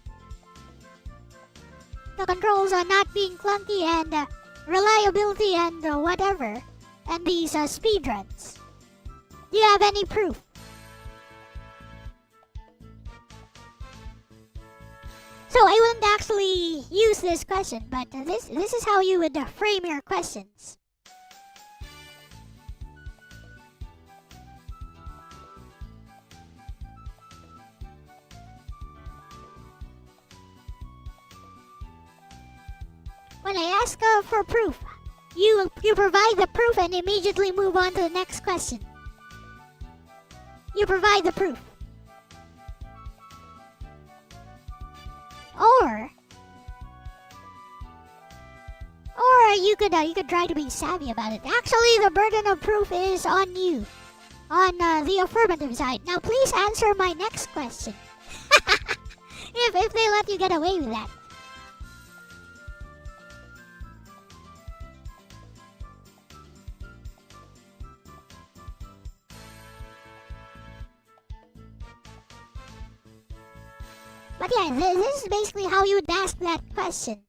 the controls are not being clunky, and reliability and whatever, and these speedruns? Do you have any proof? So I wouldn't actually use this question, but this is how you would frame your questions. When I ask for proof, you provide the proof and immediately move on to the next question. You provide the proof. Or you could try to be savvy about it. Actually, the burden of proof is on you, on the affirmative side. Now, please answer my next question. if they let you get away with that. But yeah, this is basically how you would ask that question.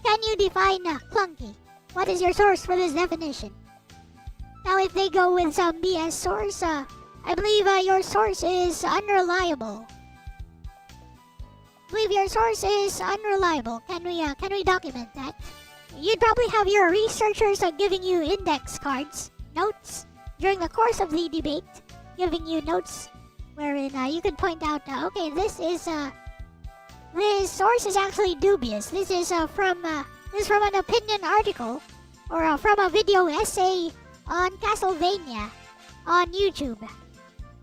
Can you define clunky? What is your source for this definition? Now, if they go with some BS source, I believe your source is unreliable. Can we document that? You'd probably have your researchers giving you index cards, notes, during the course of the debate, giving you notes wherein you could point out, okay, this source is actually dubious. This is from an opinion article or from a video essay on Castlevania on YouTube,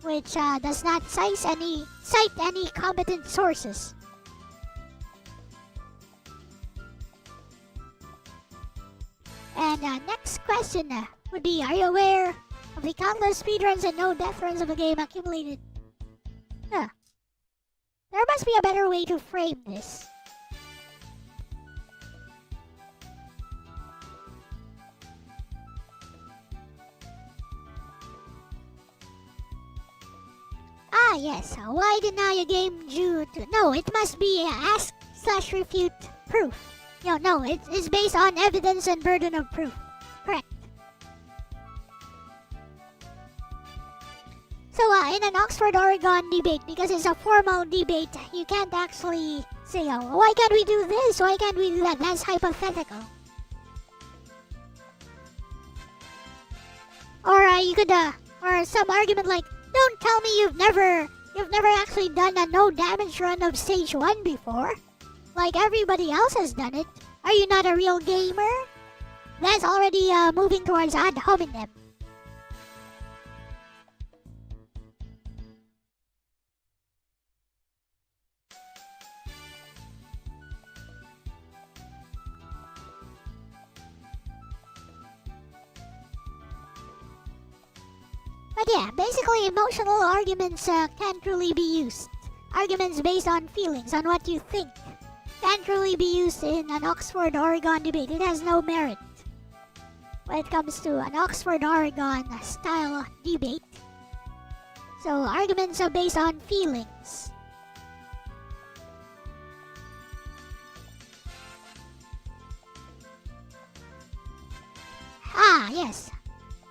which does not cite any competent sources. And next question would be, are you aware of the countless speedruns and no death runs of the game accumulated? There must be a better way to frame this. Ah yes, why deny a game due to... No, it must be ask/refute proof. No, it's based on evidence and burden of proof. Correct. So in an Oxford, Oregon debate, because it's a formal debate, you can't actually say, why can't we do this? Why can't we do that? That's hypothetical. Or you could, or some argument like, don't tell me you've never actually done a no damage run of stage 1 before. Like everybody else has done it. Are you not a real gamer? That's already moving towards ad hominem. But yeah, basically emotional arguments can't truly be used. Arguments based on feelings, on what you think, can't truly be used in an Oxford, Oregon debate. It has no merit when it comes to an Oxford, Oregon style debate. So arguments are based on feelings. Ah, yes.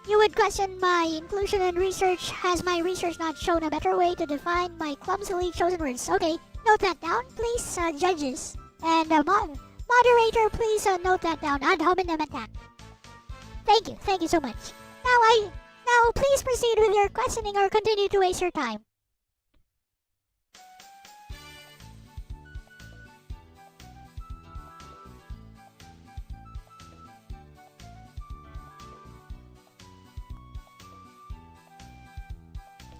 You would question my inclusion in research. Has my research not shown a better way to define my clumsily chosen words? Okay, note that down, please, judges. And moderator, please note that down. Ad hominem attack. Thank you so much. Now please proceed with your questioning or continue to waste your time.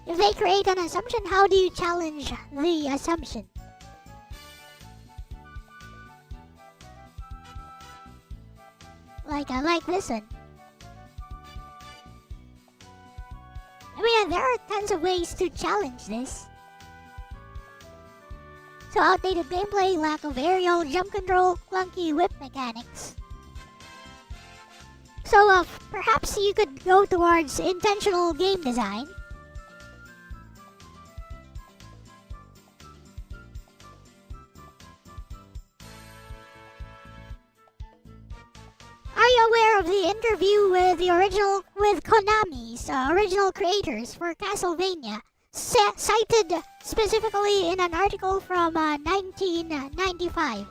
If they create an assumption, how do you challenge the assumption? Like this one. I mean, there are tons of ways to challenge this. So outdated gameplay, lack of aerial jump control, clunky whip mechanics. So perhaps you could go towards intentional game design. Are you aware of the interview with Konami's original creators for Castlevania, cited specifically in an article from 1995.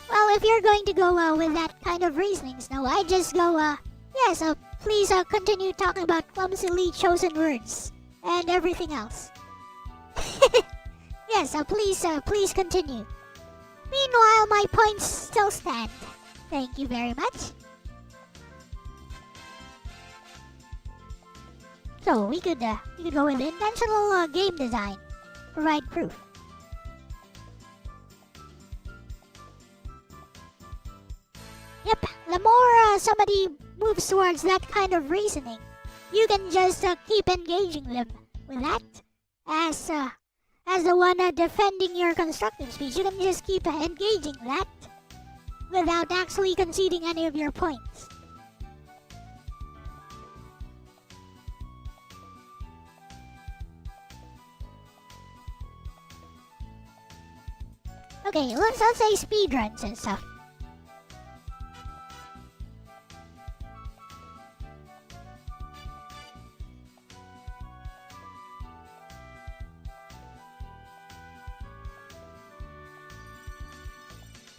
Well, if you're going to go with that kind of reasonings, no, I just go, yes, please continue talking about clumsily chosen words and everything else. Yes, please continue. Meanwhile, my points still stand. Thank you very much. So we could go with intentional game design. Provide proof. Yep, the more somebody moves towards that kind of reasoning, you can just keep engaging them with that. As the one defending your constructive speech, you can just keep engaging that without actually conceding any of your points. Okay, let's say speedruns and stuff.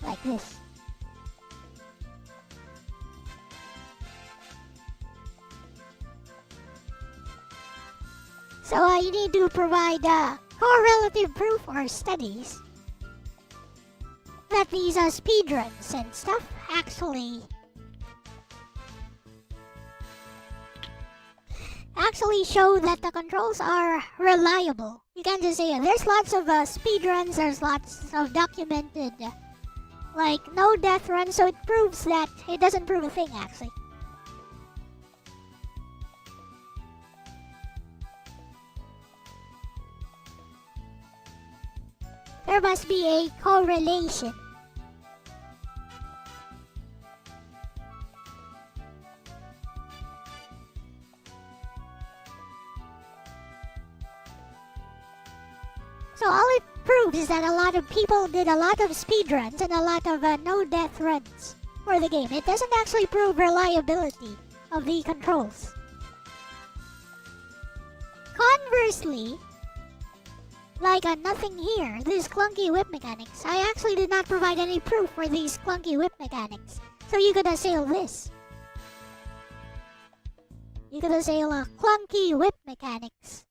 Like this. So you need to provide correlative proof or studies that these speedruns and stuff actually show that the controls are reliable. You can't just say there's lots of speedruns, there's lots of documented like no death run, so it proves that it doesn't prove a thing actually. There must be a correlation. So all it proves is that a lot of people did a lot of speedruns and a lot of no-death runs for the game. It doesn't actually prove reliability of the controls. Conversely, like nothing here, these clunky whip mechanics, I actually did not provide any proof for these clunky whip mechanics. So you could assail this. You could assail clunky whip mechanics.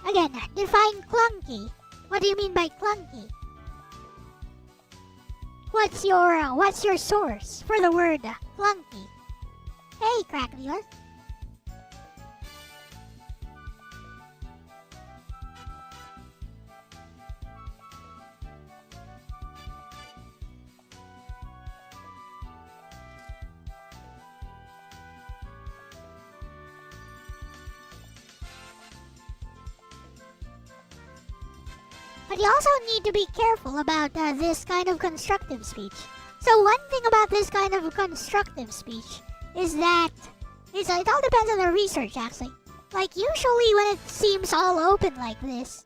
Again, define clunky. What do you mean by clunky? What's your source for the word clunky? Hey, crack dealer. But you also need to be careful about this kind of constructive speech. So one thing about this kind of constructive speech is that it all depends on the research actually. Like usually when it seems all open like this,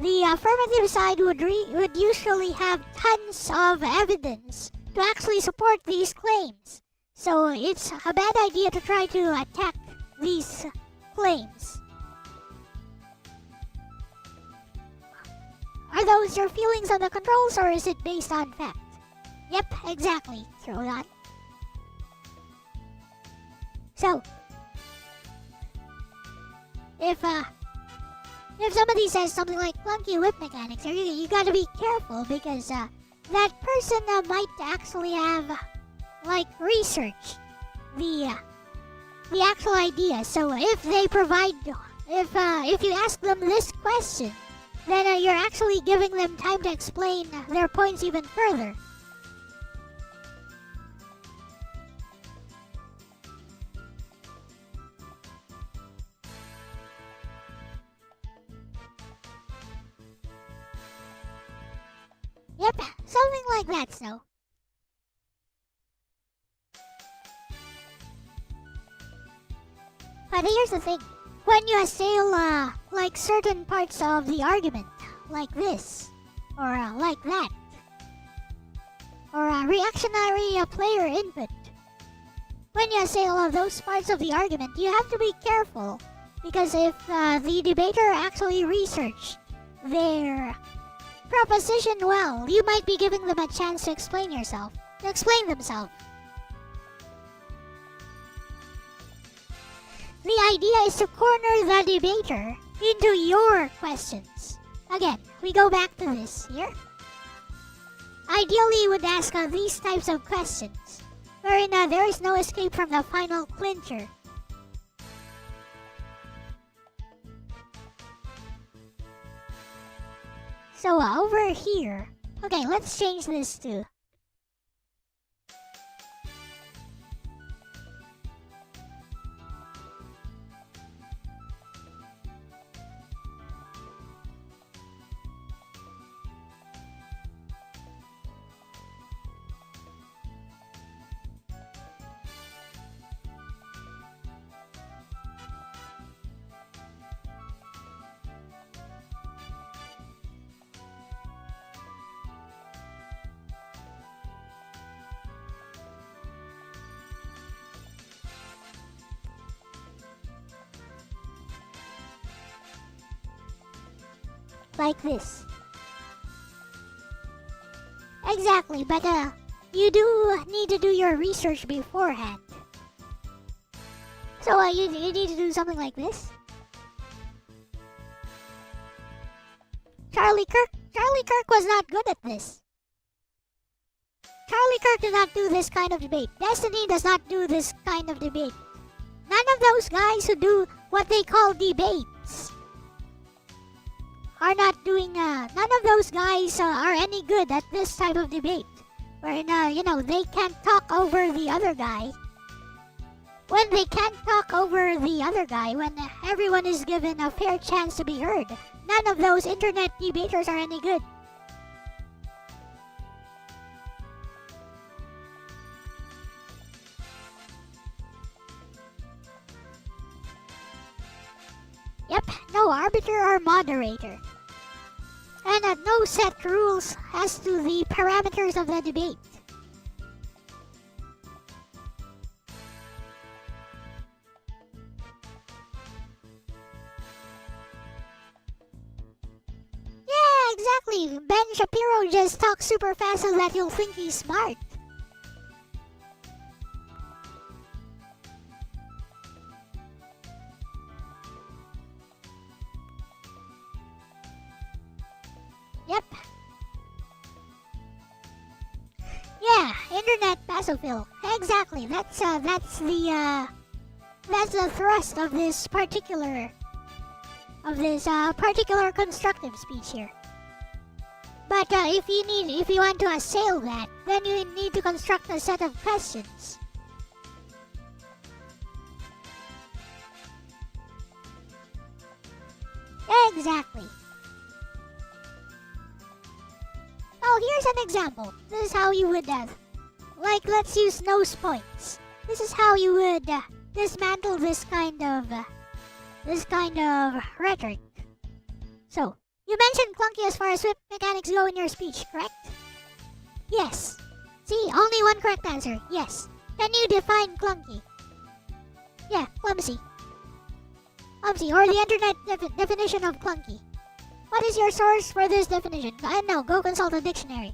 the affirmative side would usually have tons of evidence to actually support these claims. So it's a bad idea to try to attack these claims. Are those your feelings on the controls or is it based on fact? Yep, exactly, throw it on. So, if somebody says something like clunky whip mechanics, you gotta be careful because that person might actually have like researched the actual idea. So if they provide, if you ask them this question, then you're actually giving them time to explain their points even further. Yep, something like that, so. But here's the thing. When you assail, like certain parts of the argument, like this, or like that, or reactionary player input, when you assail those parts of the argument, you have to be careful. Because if the debater actually researched their proposition well, you might be giving them a chance to explain themselves. The idea is to corner the debater into your questions. Again, we go back to this here. Ideally, you would ask these types of questions, wherein there is no escape from the final clincher. So over here, okay, let's change this to like this. Exactly, but you do need to do your research beforehand. So you need to do something like this. Charlie Kirk was not good at this. Charlie Kirk did not do this kind of debate. Destiny does not do this kind of debate. None of those guys who do what they call debates are not doing, none of those guys are any good at this type of debate. Wherein, they can't talk over the other guy. When they can't talk over the other guy, when everyone is given a fair chance to be heard, none of those internet debaters are any good. Yep, no arbiter or moderator. And no set rules as to the parameters of the debate. Yeah, exactly. Ben Shapiro just talks super fast so that you'll think he's smart. Yep. Yeah, internet basophil. Exactly. That's the thrust of this particular constructive speech here. But if you want to assail that, then you need to construct a set of questions. Exactly. Oh, here's an example. This is how you would, let's use nose points. This is how you would dismantle this kind of rhetoric. So, you mentioned clunky as far as whip mechanics go in your speech, correct? Yes. See, only one correct answer. Yes. Can you define clunky? Yeah, clumsy. Clumsy, or the internet definition of clunky. What is your source for this definition? No, go consult a dictionary.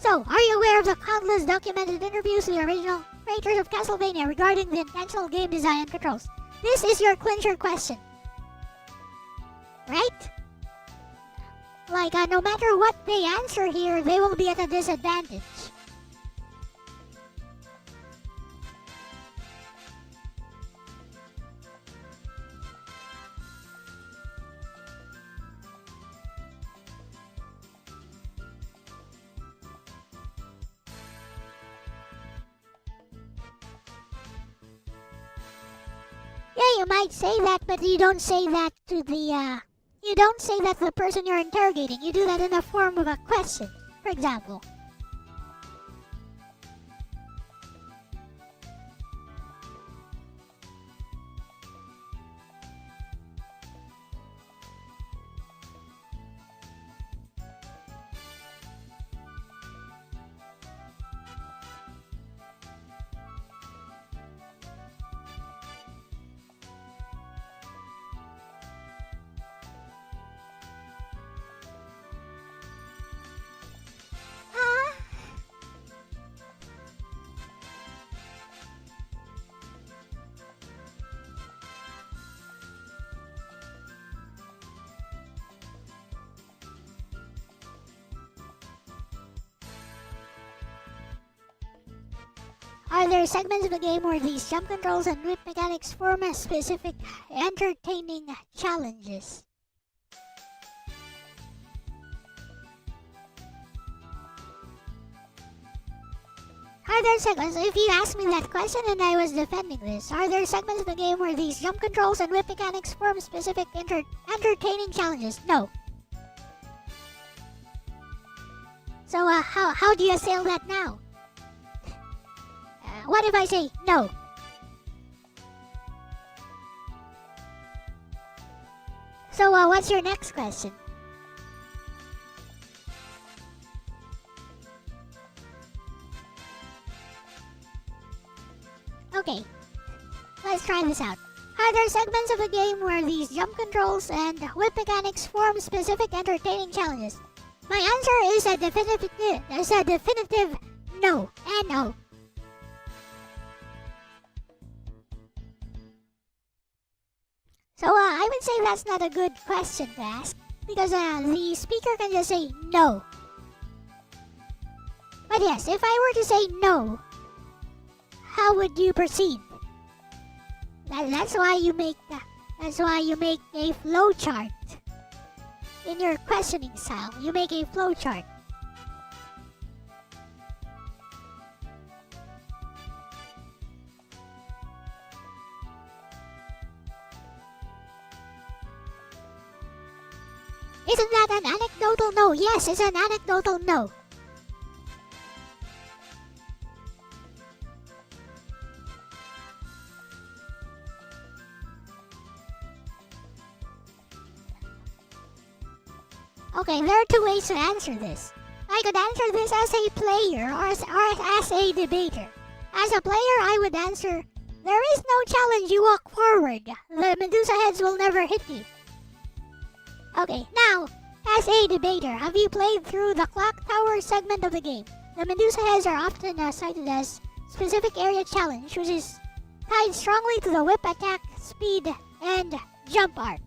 So, are you aware of the countless documented interviews with the original creators of Castlevania regarding the intentional game design and controls? This is your clincher question. Right? No matter what they answer here, they will be at a disadvantage. Yeah, you might say that, but you don't say that to the, you don't say that to the person you're interrogating. You do that in the form of a question, for example. Are there segments of the game where these jump controls and whip mechanics form a specific entertaining challenges? Are there segments, if you asked me that question and I was defending this, are there segments of the game where these jump controls and whip mechanics form specific entertaining challenges? No. So how do you assail that now? What if I say no? So what's your next question? Okay, let's try this out. Are there segments of the game where these jump controls and whip mechanics form specific entertaining challenges? My answer is a definitive no and no. So I would say that's not a good question to ask because the speaker can just say no. But yes, if I were to say no, how would you proceed? That's why you make a flow chart. In your questioning style, you make a flow chart. Isn't that an anecdotal no? Yes, it's an anecdotal no. Okay, there are two ways to answer this. I could answer this as a player or as a debater. As a player, I would answer, there is no challenge, you walk forward. The Medusa heads will never hit you. Okay, now, as a debater, have you played through the clock tower segment of the game? The Medusa heads are often cited as specific area challenge, which is tied strongly to the whip attack, speed, and jump arc.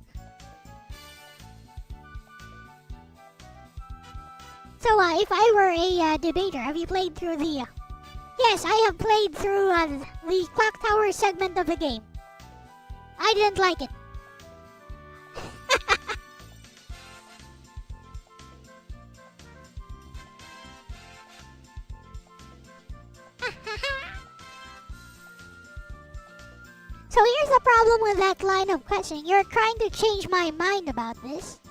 So if I were a debater, have you played through the... Yes, I have played through the clock tower segment of the game. I didn't like it. So here's the problem with that line of questioning. You're trying to change my mind about this.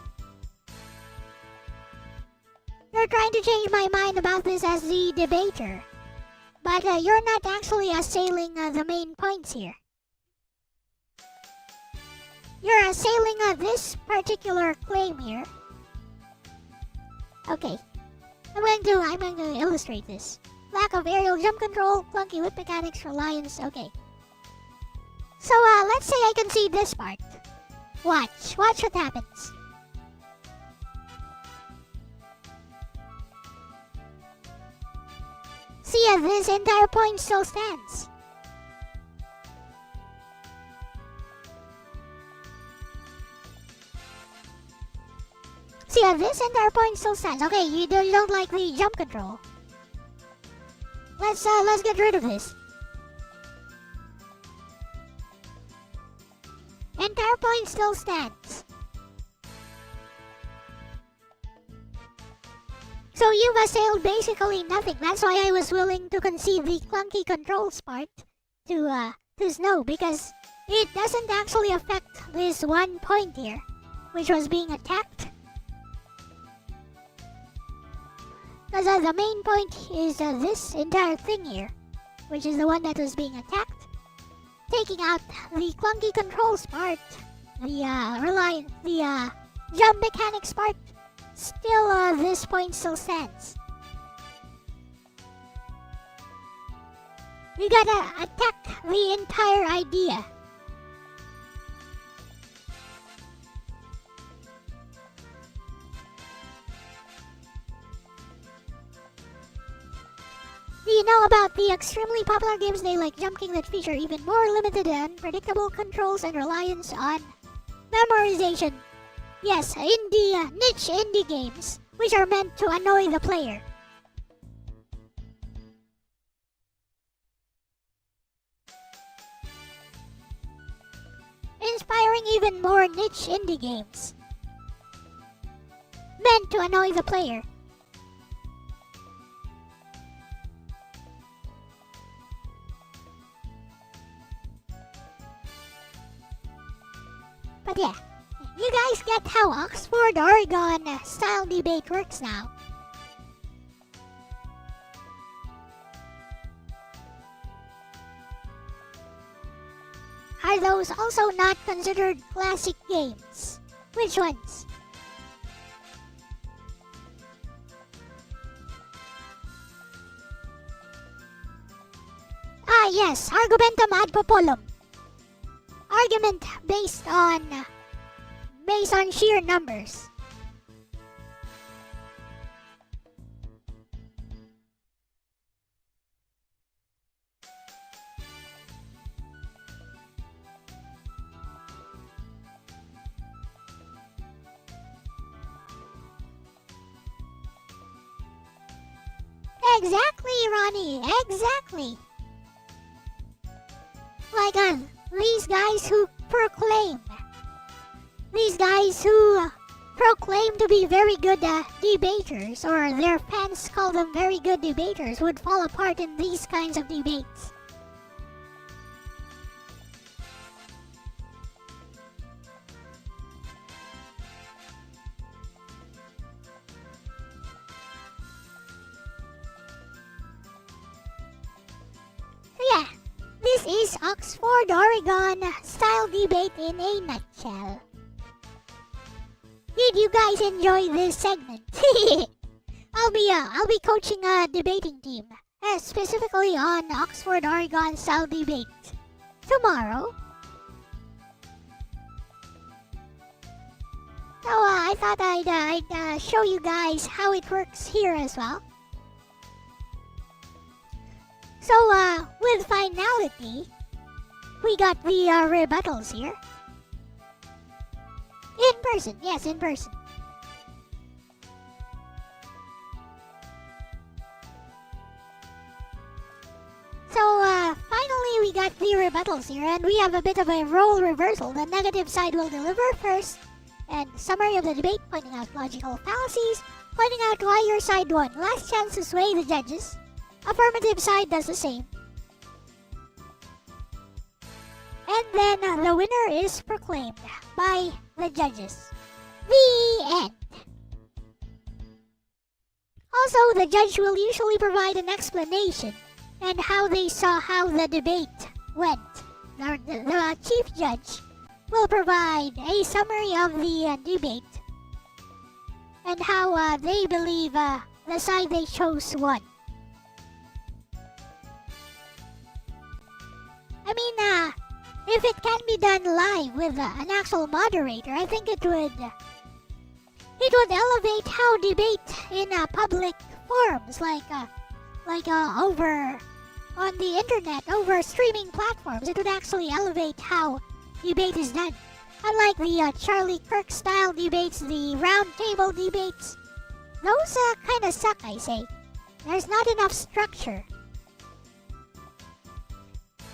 You're trying to change my mind about this as the debater. But you're not actually assailing the main points here. You're assailing this particular claim here. Okay. I'm going to illustrate this. Lack of aerial jump control, clunky whip mechanics, reliance, okay. So let's say I concede this part. Watch what happens. See, this entire point still stands. See, this entire point still stands. Okay, you don't like the jump control. Let's get rid of this. Entire point still stands. So you've assailed basically nothing. That's why I was willing to concede the clunky controls part to Snow, because it doesn't actually affect this one point here, which was being attacked. Because the main point is this entire thing here, which is the one that was being attacked. Taking out the clunky controls part, the jump mechanics part, still this point still stands. We gotta attack the entire idea. Do you know about the extremely popular games they like jumping that feature even more limited and unpredictable controls and reliance on memorization? Yes, niche indie games, which are meant to annoy the player. inspiring even more niche indie games meant to annoy the player. But yeah, you guys get how Oxford, Oregon style debate works now. Are those also not considered classic games? Which ones? Ah yes, argumentum ad populum. Argument based on sheer numbers. Exactly, Ronnie, exactly. Like these guys who proclaim to be very good debaters, or their fans call them very good debaters, would fall apart in these kinds of debates. Yeah, this is Oxford, Oregon style debate in a nutshell. Did you guys enjoy this segment? I'll be coaching a debating team, specifically on Oxford, Oregon style debate tomorrow. So I thought I'd show you guys how it works here as well. So with finality, we got the rebuttals here. In person, yes, in person. So finally we got the rebuttals here, and we have a bit of a role reversal. The negative side will deliver first, and summary of the debate, pointing out logical fallacies, pointing out why your side won. Last chance to sway the judges. Affirmative side does the same. And then the winner is proclaimed by the judges. The end. Also, the judge will usually provide an explanation and how they saw how the debate went. The chief judge will provide a summary of the debate and how they believe the side they chose won. I mean, if it can be done live with an actual moderator, I think it would elevate how debate in public forums, like over on the internet, over streaming platforms. It would actually elevate how debate is done. Unlike the Charlie Kirk style debates, the round table debates, those kind of suck, I say. There's not enough structure.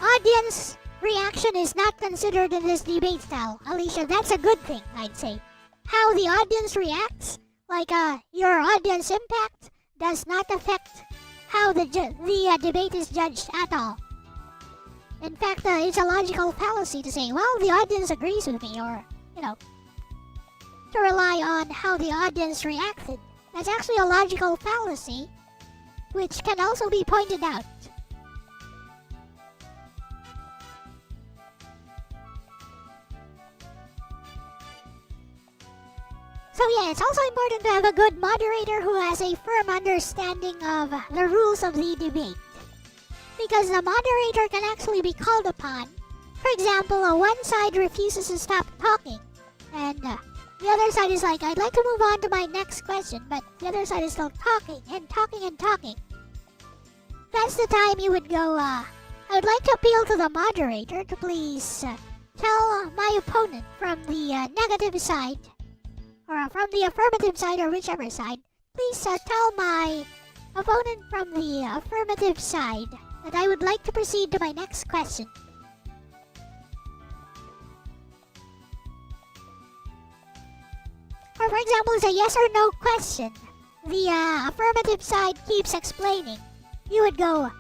Audience reaction is not considered in this debate style. Alicia, that's a good thing, I'd say. How the audience reacts, like your audience impact, does not affect how the debate is judged at all. In fact, it's a logical fallacy to say, well, the audience agrees with me, or, to rely on how the audience reacted. That's actually a logical fallacy, which can also be pointed out. So yeah, it's also important to have a good moderator who has a firm understanding of the rules of the debate. Because the moderator can actually be called upon. For example, one side refuses to stop talking, and the other side is like, I'd like to move on to my next question, but the other side is still talking and talking and talking. That's the time you would go, I would like to appeal to the moderator to please tell my opponent from the negative side, or from the affirmative side, or whichever side, please tell my opponent from the affirmative side that I would like to proceed to my next question. Or for example, it's a yes or no question. The affirmative side keeps explaining. You would go,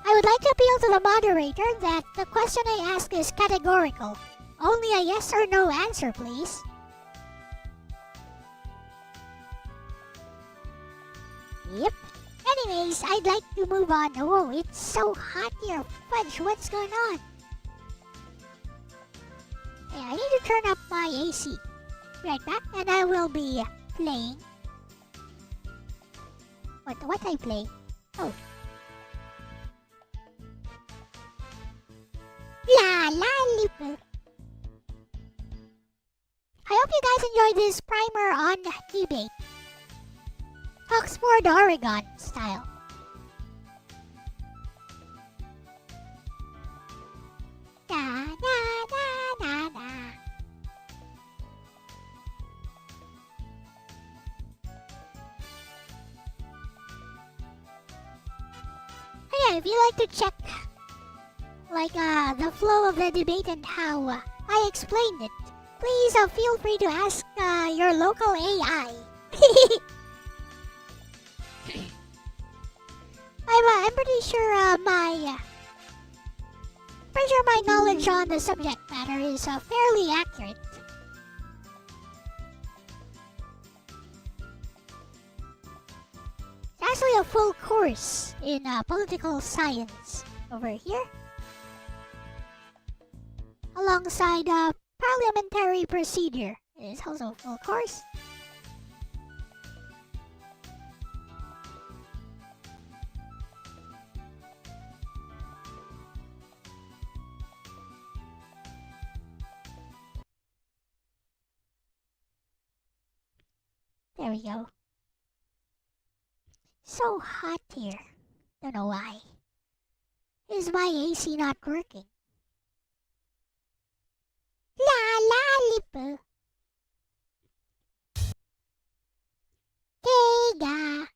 I would like to appeal to the moderator that the question I ask is categorical. Only a yes or no answer, please. Yep. Anyways, I'd like to move on. Whoa, it's so hot here. Fudge, what's going on? Yeah, I need to turn up my AC. Right back, and I will be playing. What I play? Oh. La la. I hope you guys enjoyed this primer on debate. Oxford, Oregon style. Da da da da da. Yeah, if you like to check the flow of the debate and how I explained it, please feel free to ask your local AI. I'm pretty sure my knowledge on the subject matter is fairly accurate. It's actually a full course in political science over here, alongside parliamentary procedure. It is also a full course. There we go. So hot here. Don't know why. Is my AC not working? La la lipo. Sega.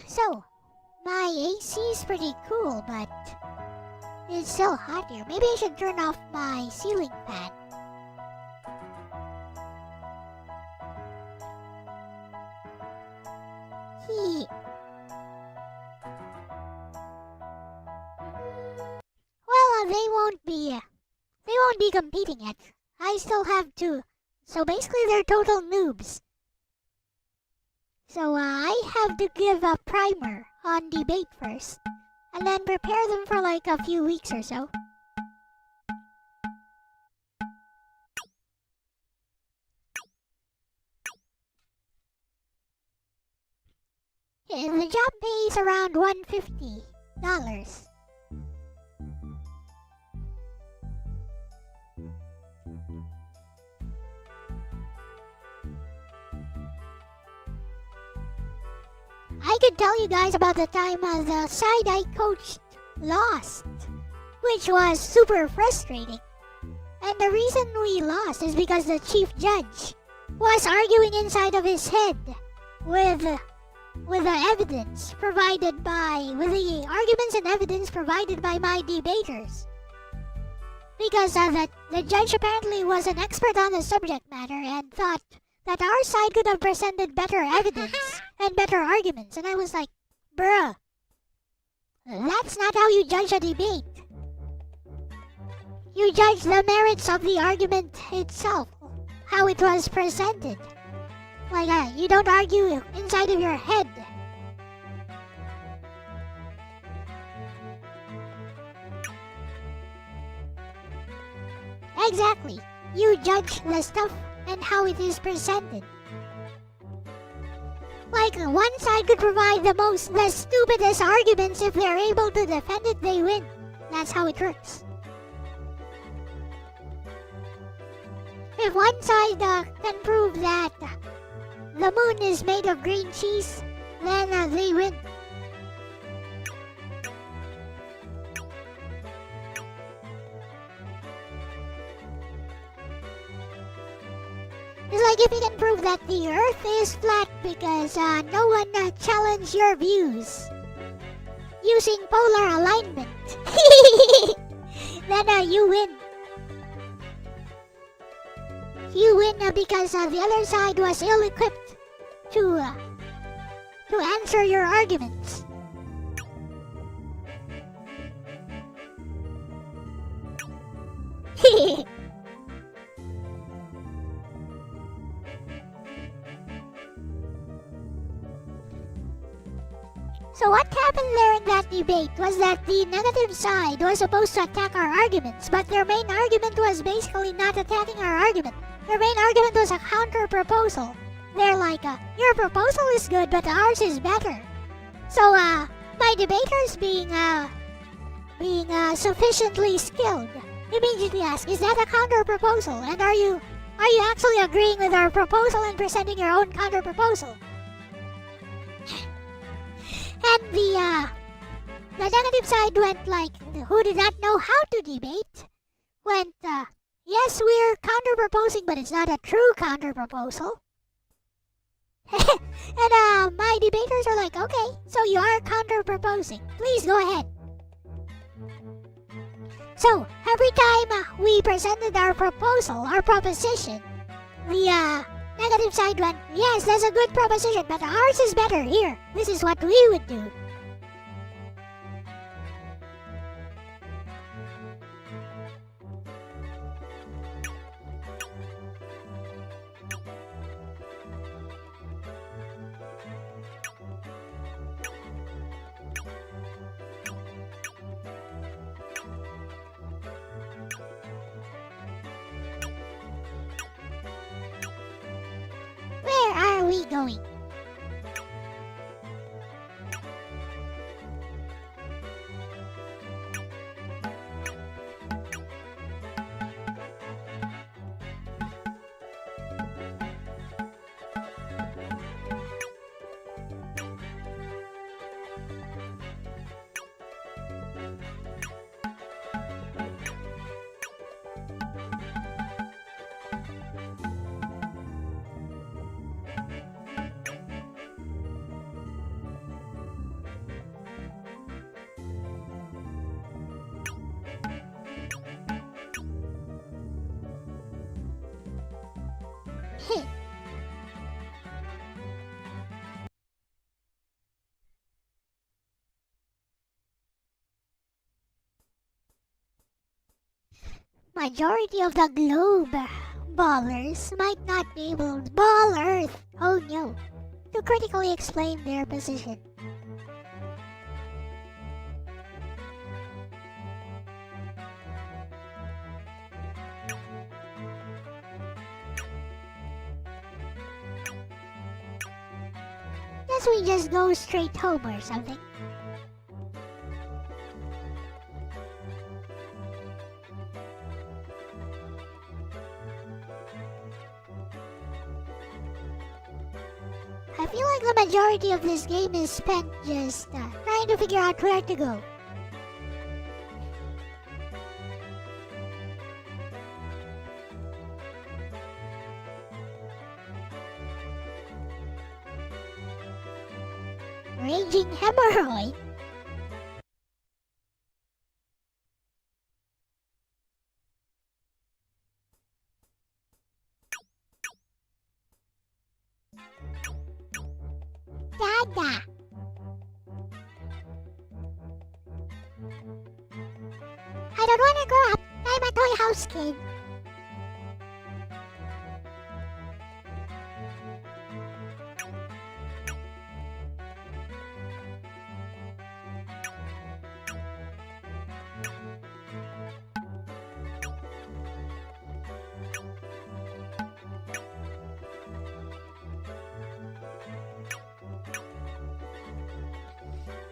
So, my AC is pretty cool, but it's still hot here. Maybe I should turn off my ceiling fan. Well, they won't be competing yet. I still have to. So basically, they're total noobs. So I have to give a primer on debate first, and then prepare them for like a few weeks or so. The job pays around $150. I could tell you guys about the time the side I coached lost, which was super frustrating. And the reason we lost is because the chief judge was arguing inside of his head with the arguments and evidence provided by my debaters. Because the judge apparently was an expert on the subject matter and thought that our side could have presented better evidence and better arguments. And I was like, bruh, that's not how you judge a debate. You judge the merits of the argument itself, how it was presented. Like, you don't argue inside of your head. Exactly. You judge the stuff and how it is presented. Like, one side could provide the stupidest arguments. If they're able to defend it, they win. That's how it works. If one side can prove that the moon is made of green cheese, then they win. It's like if you can prove that the earth is flat because no one challenged your views using polar alignment, then you win. You win because the other side was ill-equipped to answer your arguments. So what happened there in that debate was that the negative side was supposed to attack our arguments, but their main argument was basically not attacking our argument. Their main argument was a counter-proposal. They're like, your proposal is good, but ours is better. So, my debaters being sufficiently skilled, immediately ask, is that a counter-proposal? And are you actually agreeing with our proposal and presenting your own counter-proposal? And the negative side went like, who did not know how to debate, went, yes, we're counter-proposing, but it's not a true counter-proposal. And my debaters are like, okay, so you are counter-proposing. Please go ahead. So, every time we presented our proposal, our proposition, the negative side went, yes, that's a good proposition, but ours is better. Here, this is what we would do. Where are we going? Majority of the globe ballers might not be able to ball Earth, oh no, to critically explain their position. Guess we just go straight home or something. I feel like the majority of this game is spent just trying to figure out where to go. Raging hemorrhoid? Dada! I don't wanna grow up. I'm a toy house kid.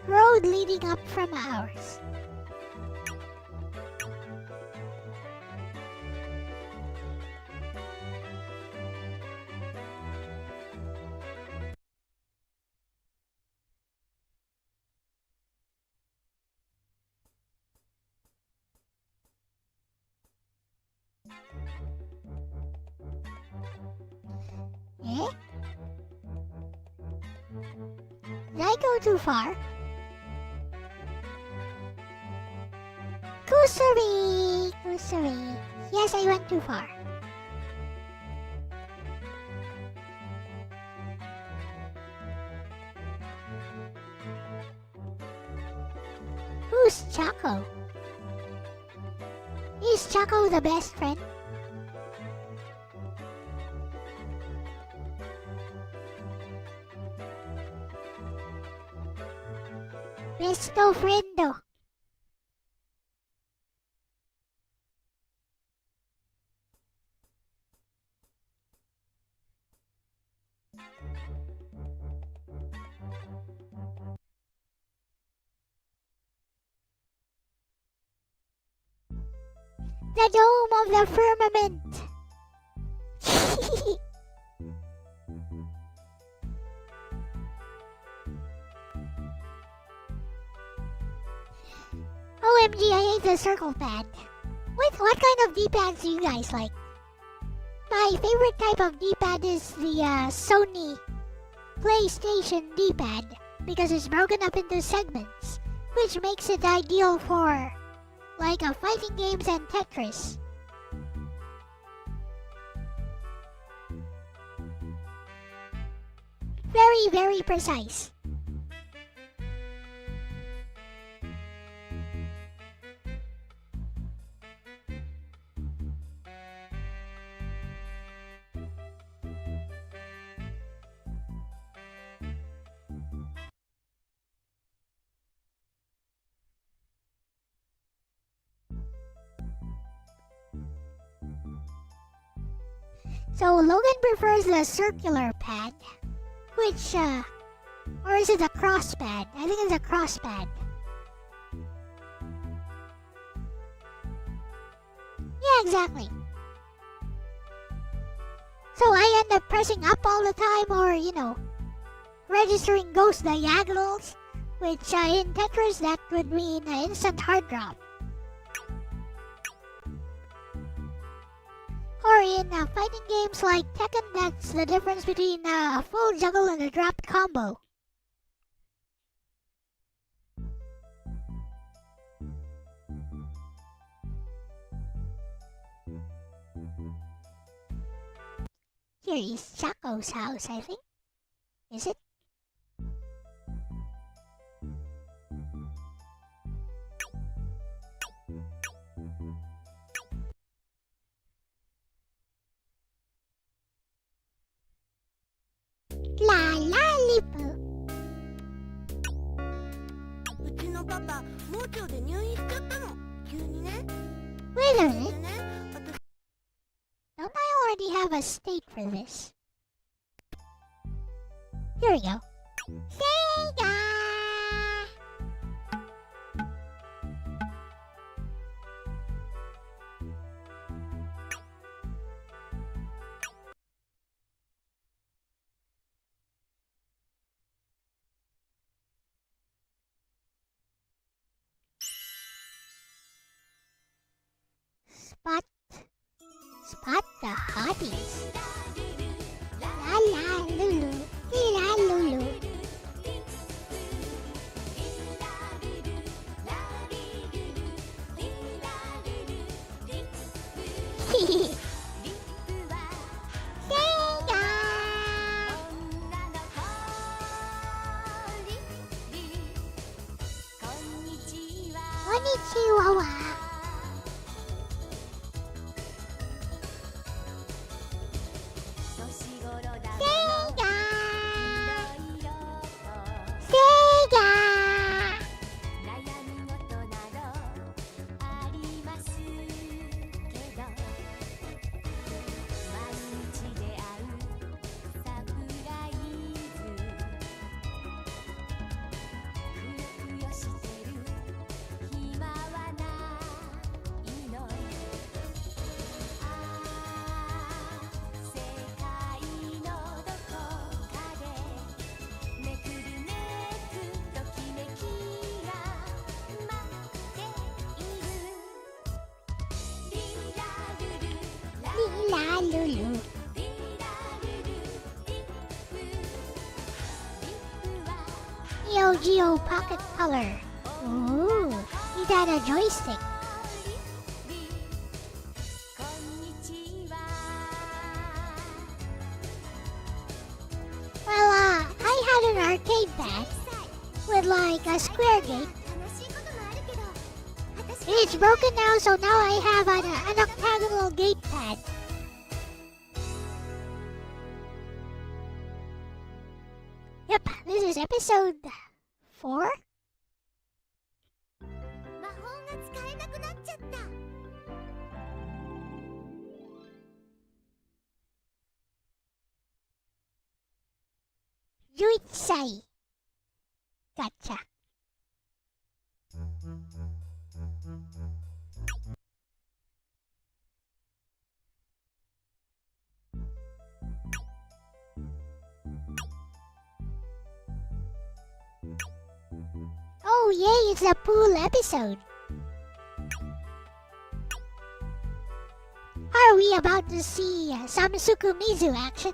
Road leading up from ours. Eh? Did I go too far? Kusuri! Kusuri. Yes, I went too far. Who's Choco? Is Choco the best friend? Besto friendo. The dome of the firmament. OMG, I hate the circle pad. What kind of D-pads do you guys like? My favorite type of D-pad is the Sony PlayStation D-pad because it's broken up into segments, which makes it ideal for like fighting games and Tetris. Very, very precise. So Logan prefers the circular pad, which, or is it a cross pad? I think it's a cross pad. Yeah, exactly. So I end up pressing up all the time or, registering ghost diagonals, which in Tetris that would mean instant hard drop. Or in fighting games like Tekken, that's the difference between a full juggle and a dropped combo. Here is Chaco's house, I think. Is it? La Lollipop. うちのパパ、盲腸で入院しちゃったの。急にね。 Wait a で minute. ね、Don't I already have a state for this? Here we go. Sega! Spot the hotties. La la lulu, la lulu. Sega! Konnichiwa. Lulu. Neo Geo Pocket Color. Ooh, he got a joystick. Well, I had an arcade pad with like a square gate. It's broken now, so now I have an octagonal gate pad. Yep, this is episode 4? 魔法が使えなくなっちゃった。11歳. Gotcha. Oh yay, it's a pool episode. Are we about to see some Sukumizu action?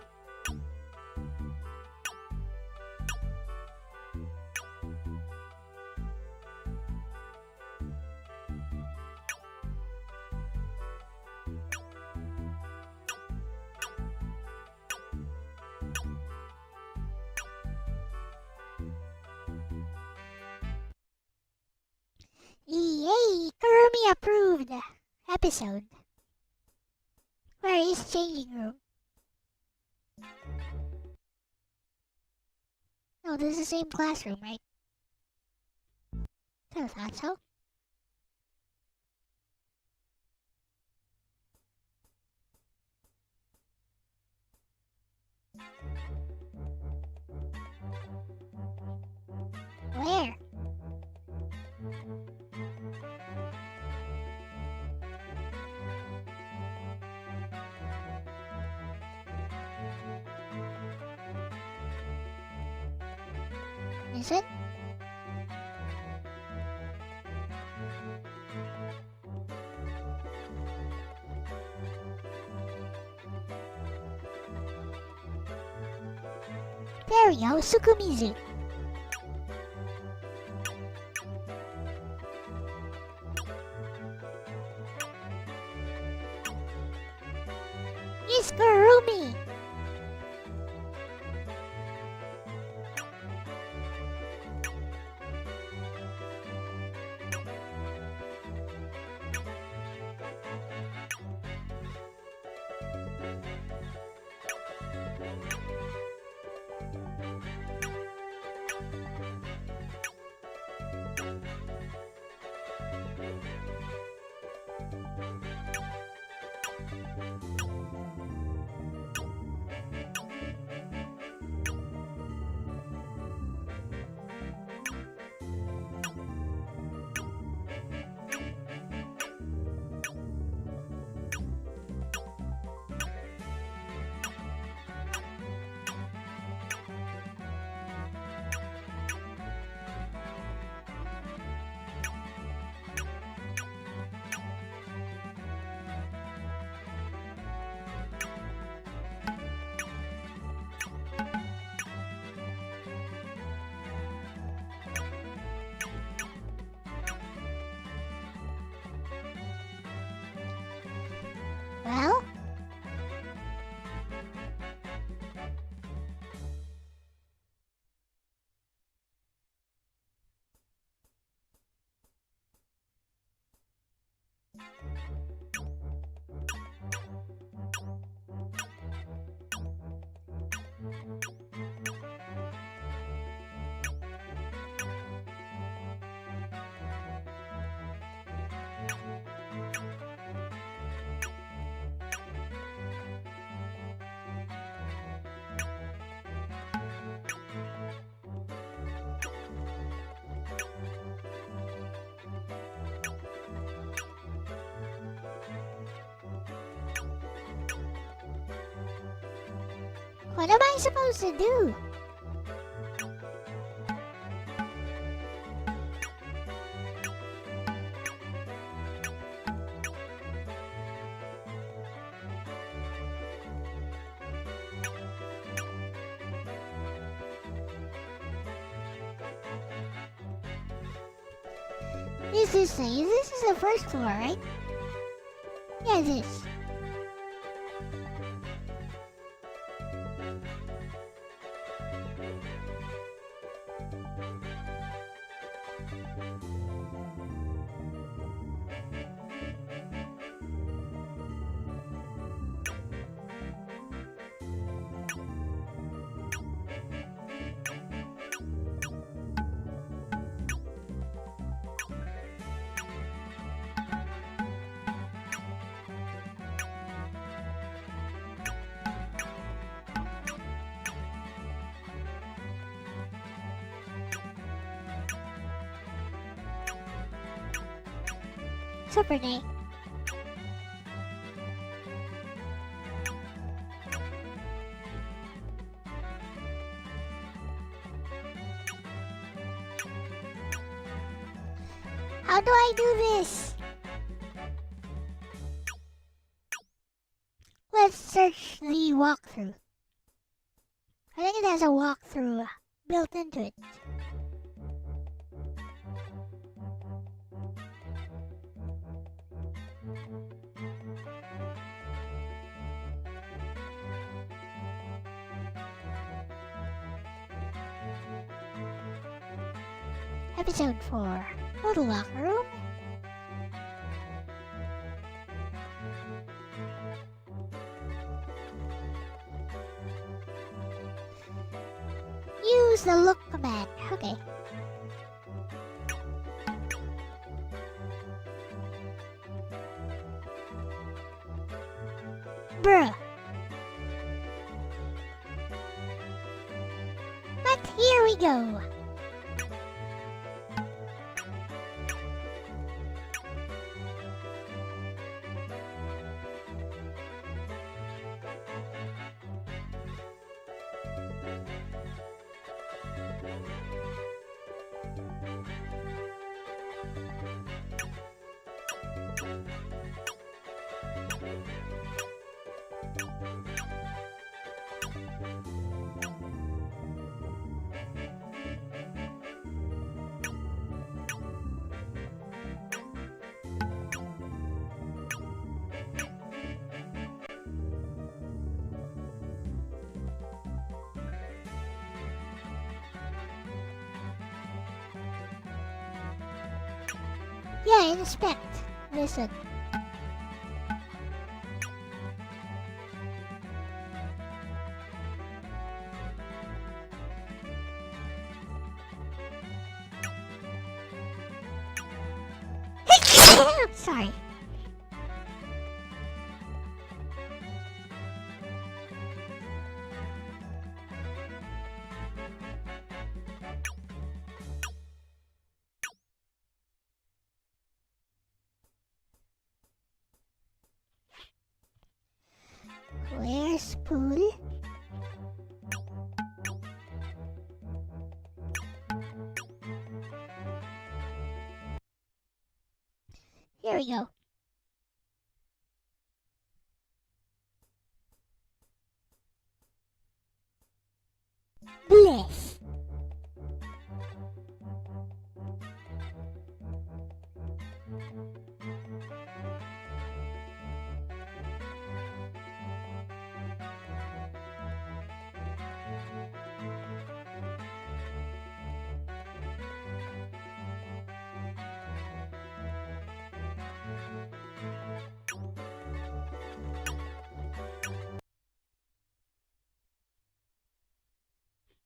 Yay! Kurumi approved episode. Where is changing room? No, this is the same classroom, right? I thought so. Where? Is it? There we go, Sukumizu. It's Kurumi! Well? What am I supposed to do? This is the first floor, right? Yeah, it is. Super day. How do I do this? Let's search the walkthrough. I think it has a walkthrough built into it. Episode 4. Go to locker room. Use the look command. Okay. Bruh. But here we go. Yeah, inspect. Listen. Sorry. Where's pool? Here we go. Bliss.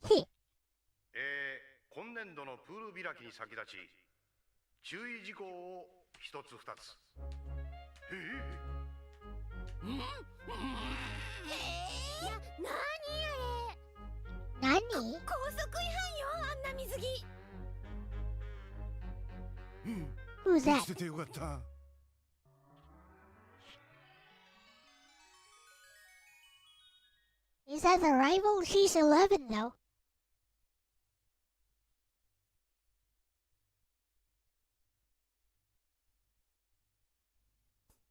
Heh. 今年度のプール開きに先立ち注意事項を一つ二つ。なにあれ何？高速違反よあんな水着。Who's that? 捨ててよかった。Is that the rival? She's 11 though.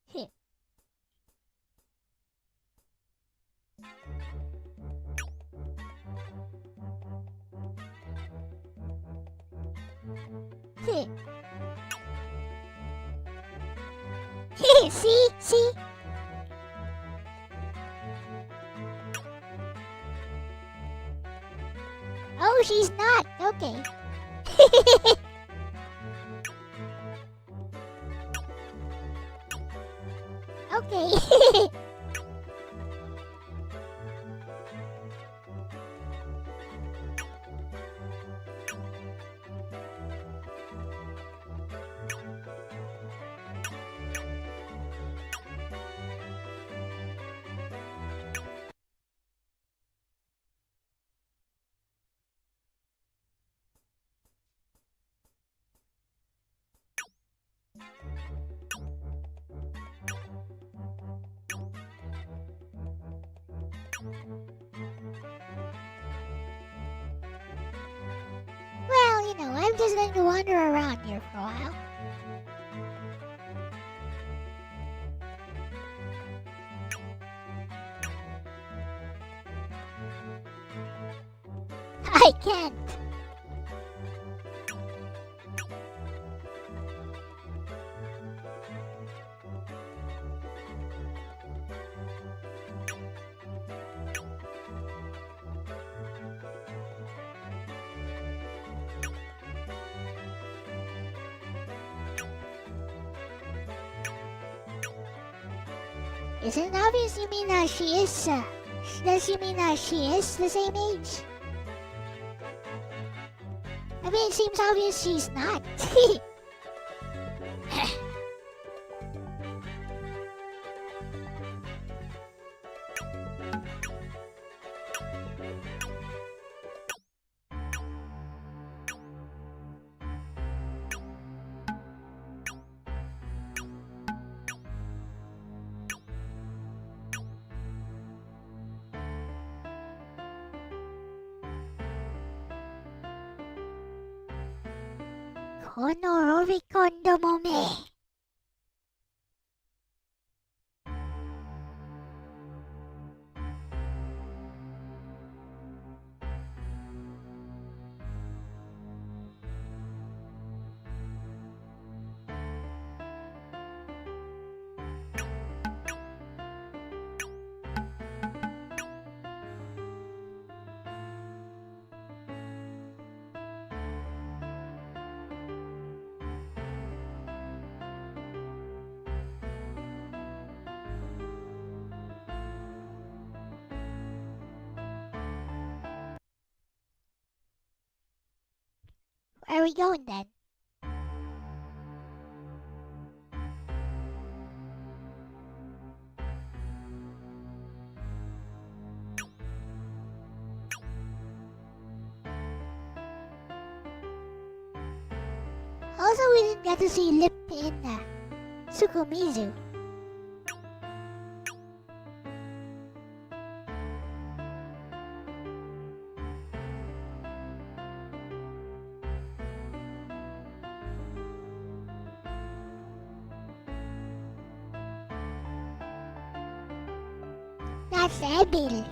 Heh. Heh. See? See? Oh, she's not. Okay. Okay. Well, you know, I'm just going to wander around here for a while. I can't. Isn't it obvious you mean she is, does she mean she is the same age? I mean, it seems obvious she's not. Konorori kondo mo me. Where are we going then? Also, we didn't get to see Lip in Sukumizu. That's Emil.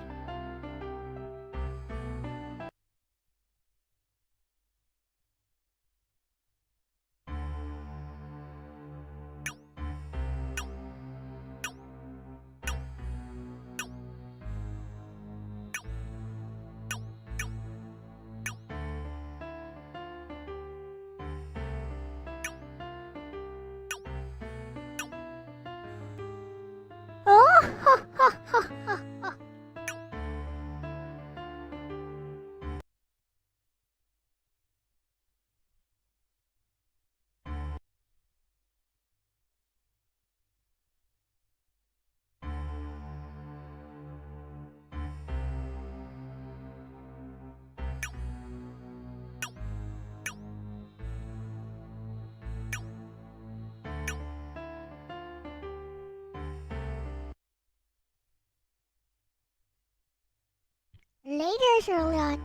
Oh, later, Sherlock.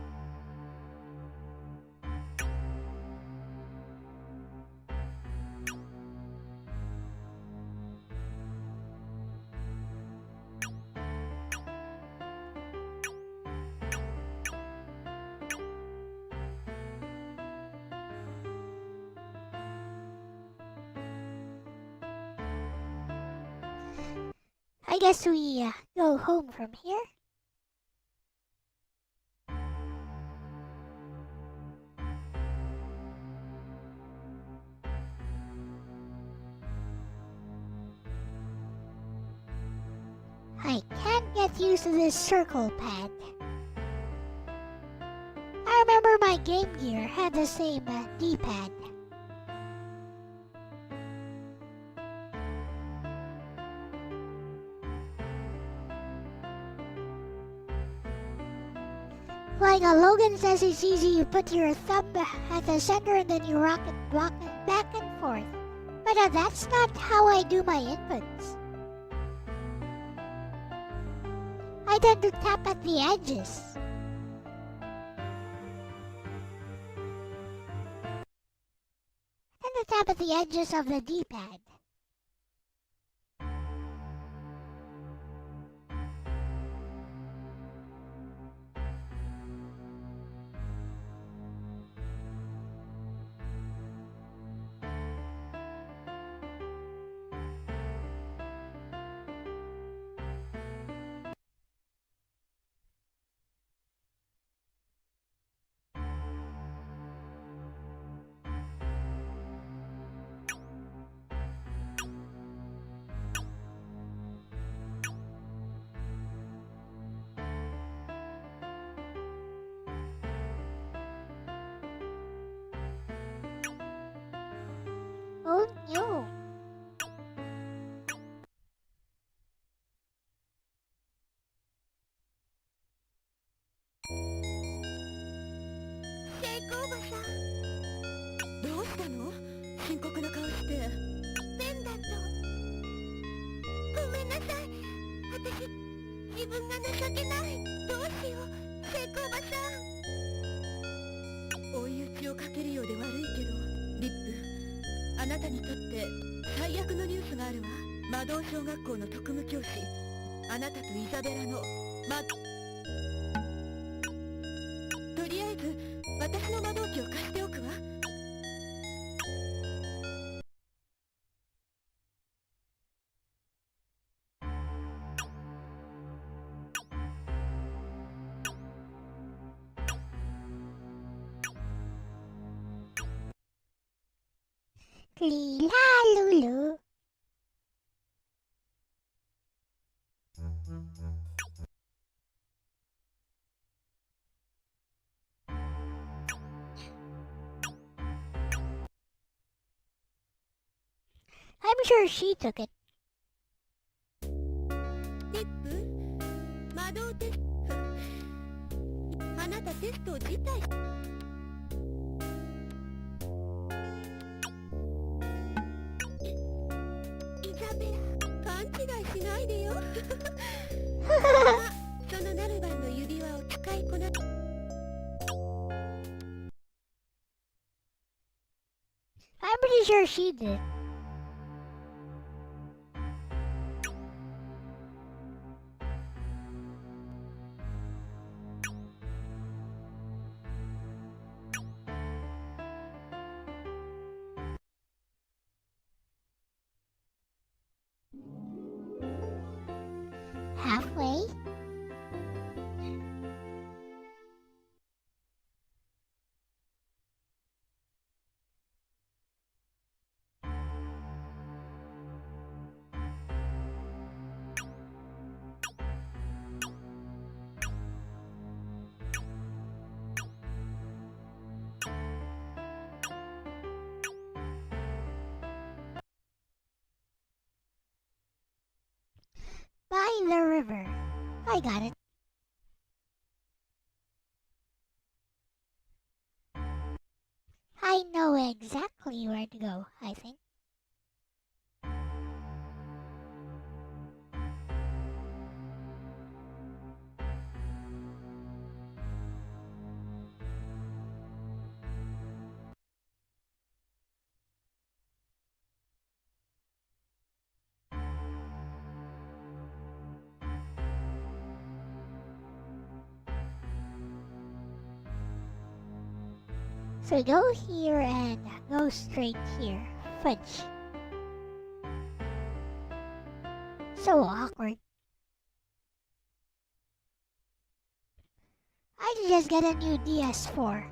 I guess we go home from here. I can't get used to this circle pad. I remember my Game Gear had the same D-pad. Like Logan says, it's easy. You put your thumb at the center and then you rock it back and forth. But that's not how I do my inputs. I tend to tap at the edges. And to tap at the edges of the D-pad. Oh no! Lila-lulu. I'm sure she took it. I'm pretty sure she did. Halfway? By the river. I got it. I know exactly where to go, I think. So go here and go straight here. Fudge. So awkward. to just get a new DS4.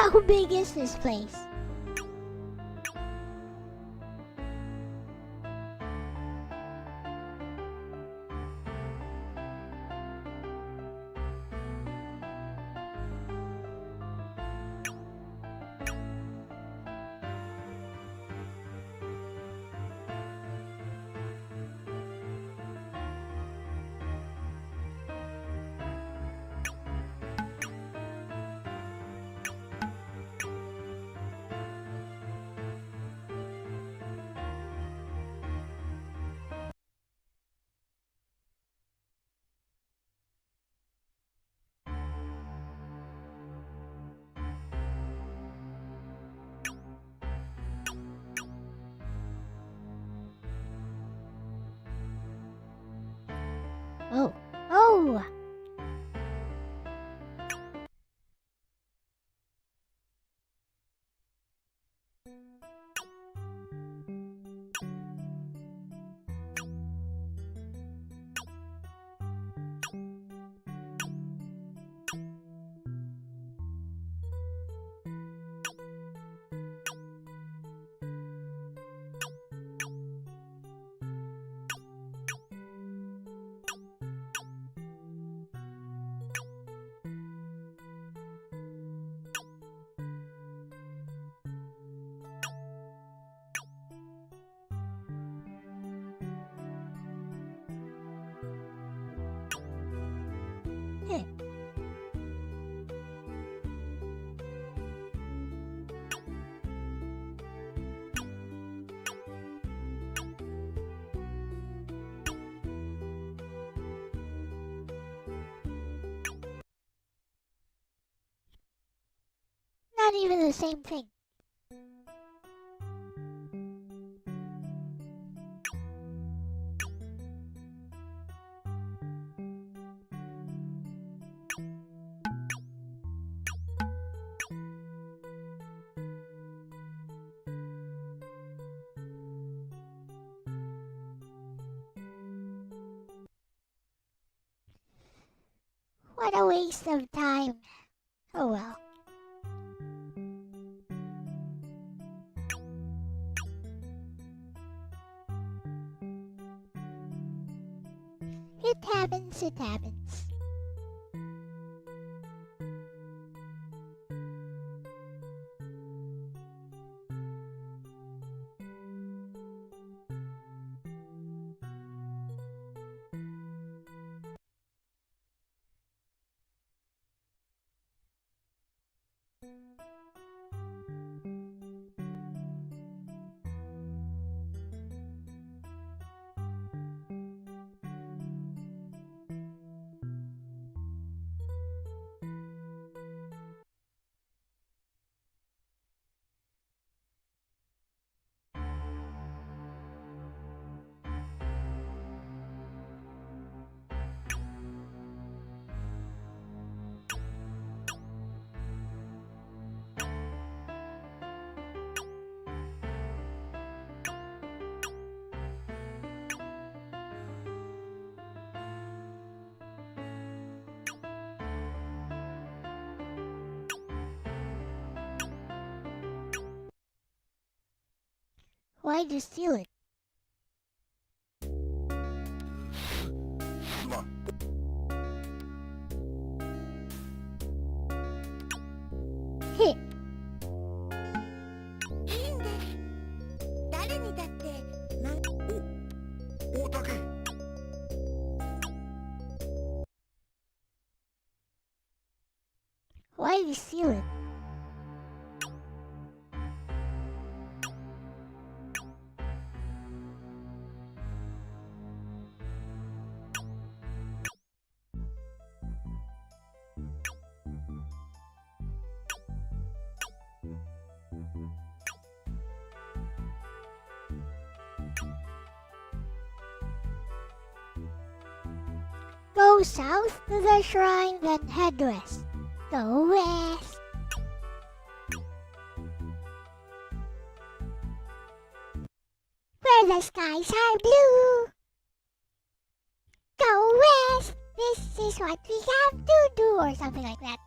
How big is this place? Oh. Oh! Heh. Not even the same thing. What a waste of time. Oh well. It happens, it happens. Why'd you steal it? Heh. いいんです誰にだってお大竹 Why did he steal it? Go south to the shrine, then head west. Go west. Where the skies are blue. Go west. This is what we have to do, or something like that.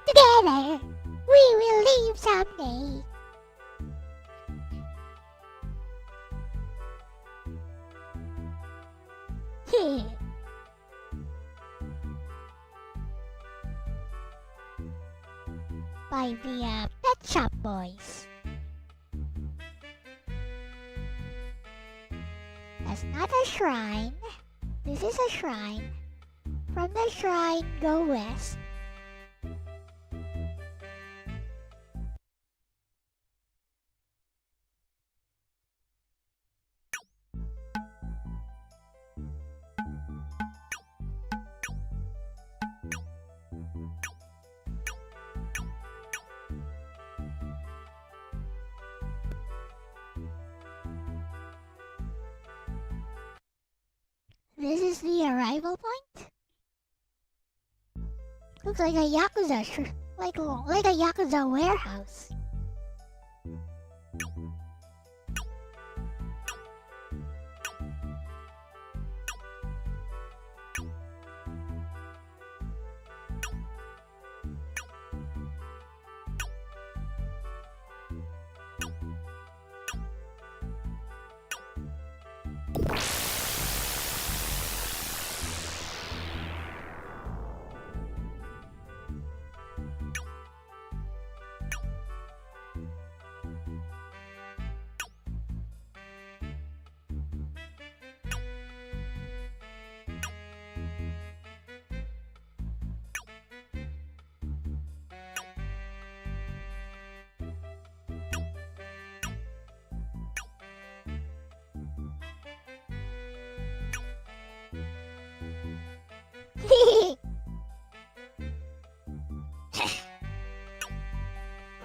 Together, we will leave someday. By the Pet Shop Boys. That's not a shrine. This is a shrine. From the shrine, go west. This is the arrival point? Looks like a Yakuza like a Yakuza warehouse.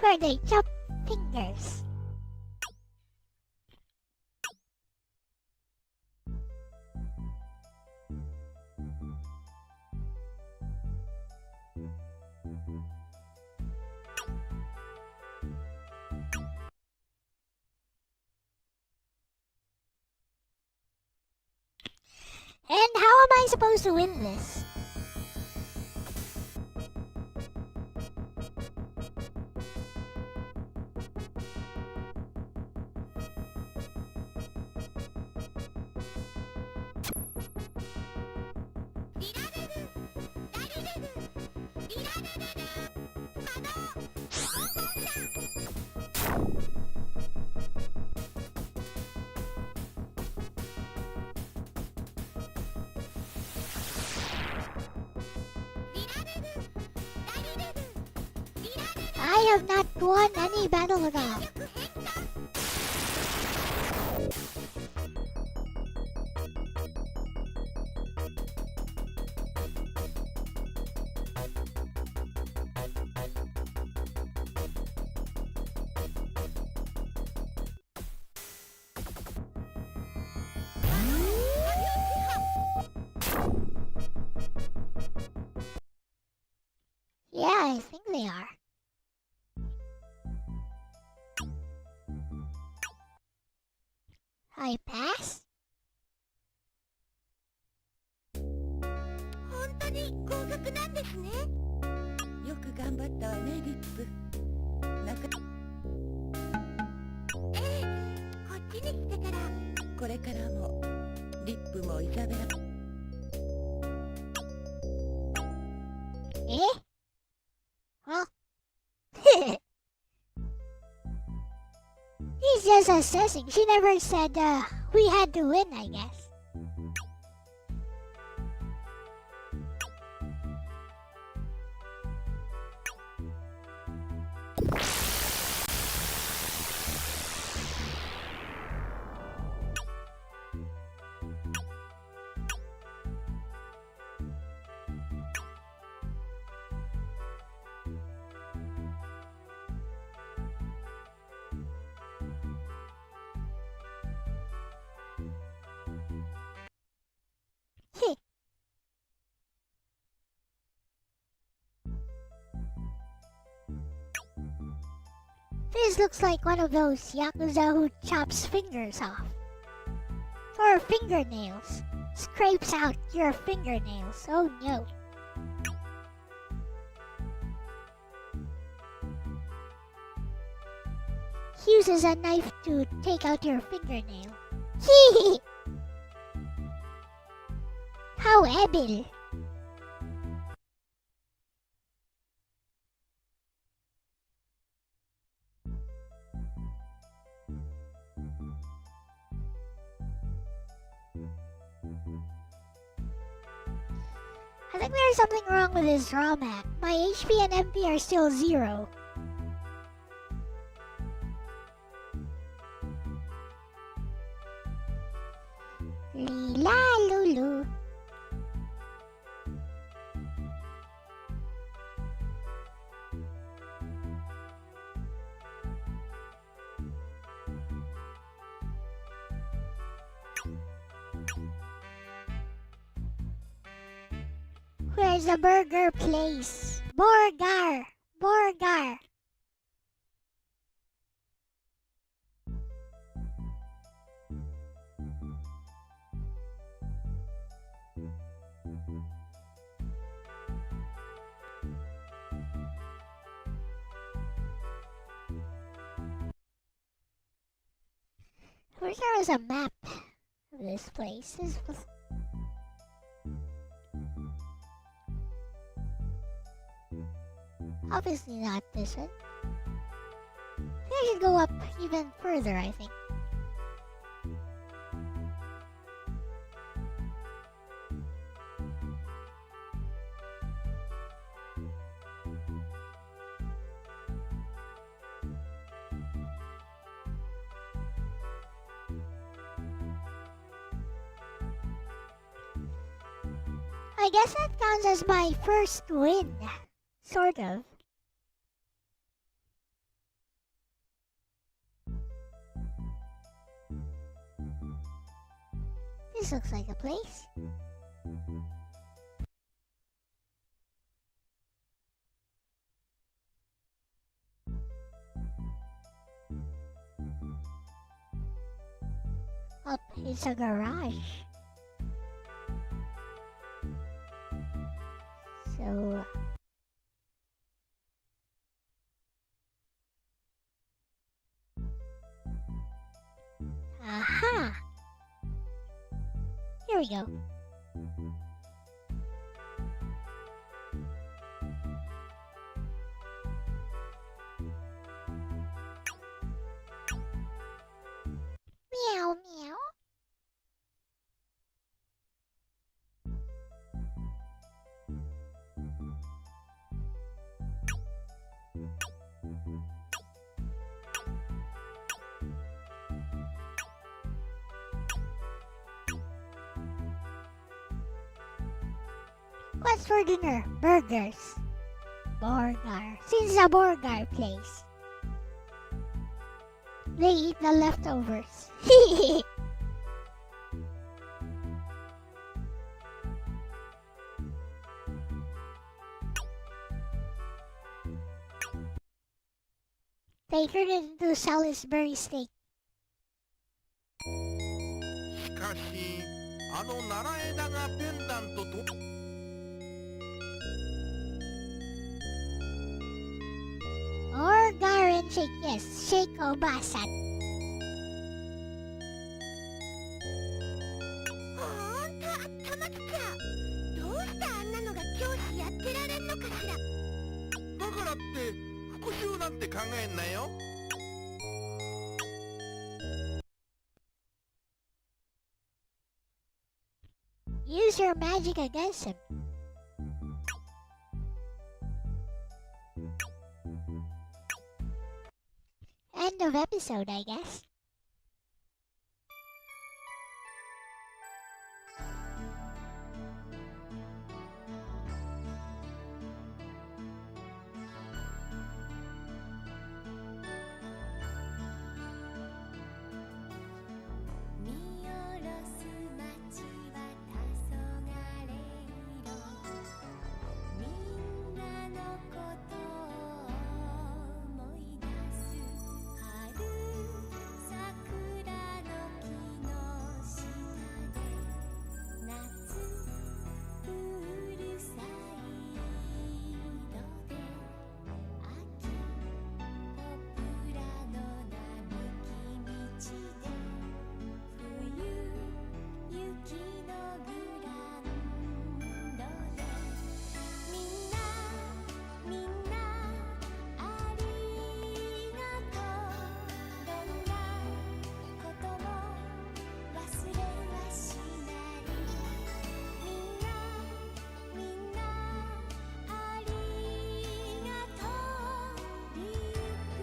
Where they chop fingers. And how am I supposed to win this? I have not won any battle at all. Yeah, I think they are. I pass? 本当に合格なんですね。よく頑張ったわね、リップ。できたから。これからもリップもイザベラ。Eh? Well, he's just assessing. She never said we had to win, I guess. This looks like one of those Yakuza who chops fingers off. For fingernails. Scrapes out your fingernails. Oh no. Uses a knife to take out your fingernail. Hee. How able. I think there's something wrong with this ROM hack. My HP and MP are still 0. Lila Lulu. Where's the burger place? Borgar! Borgar! I wish there was a map of this place. This was... Obviously not this one. I should go up even further, I think. I guess that counts as my first win. Sort of. This looks like a place. Oh, it's a garage. So... Aha! Here we go. Meow meow. What's for dinner? Burgers. Borgar. Since it's a Borgar place, they eat the leftovers. They turn it into Salisbury steak. しかし、あの奈良枝がペンダントと。Borgar and shake, yes, shake Obasan. けられんのかしら。だからって復讐なんて考えんなよ。Use your magic against him. End of episode, I guess.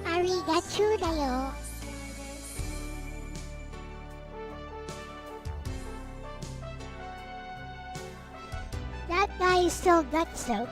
Arigatou da yo. That guy is still guts though.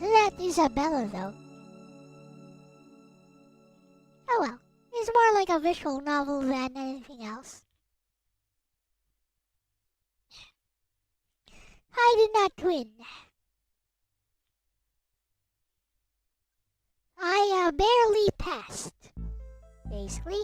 That Isabella though. Oh well, it's more like a visual novel than anything else. I did not win. I barely passed, basically.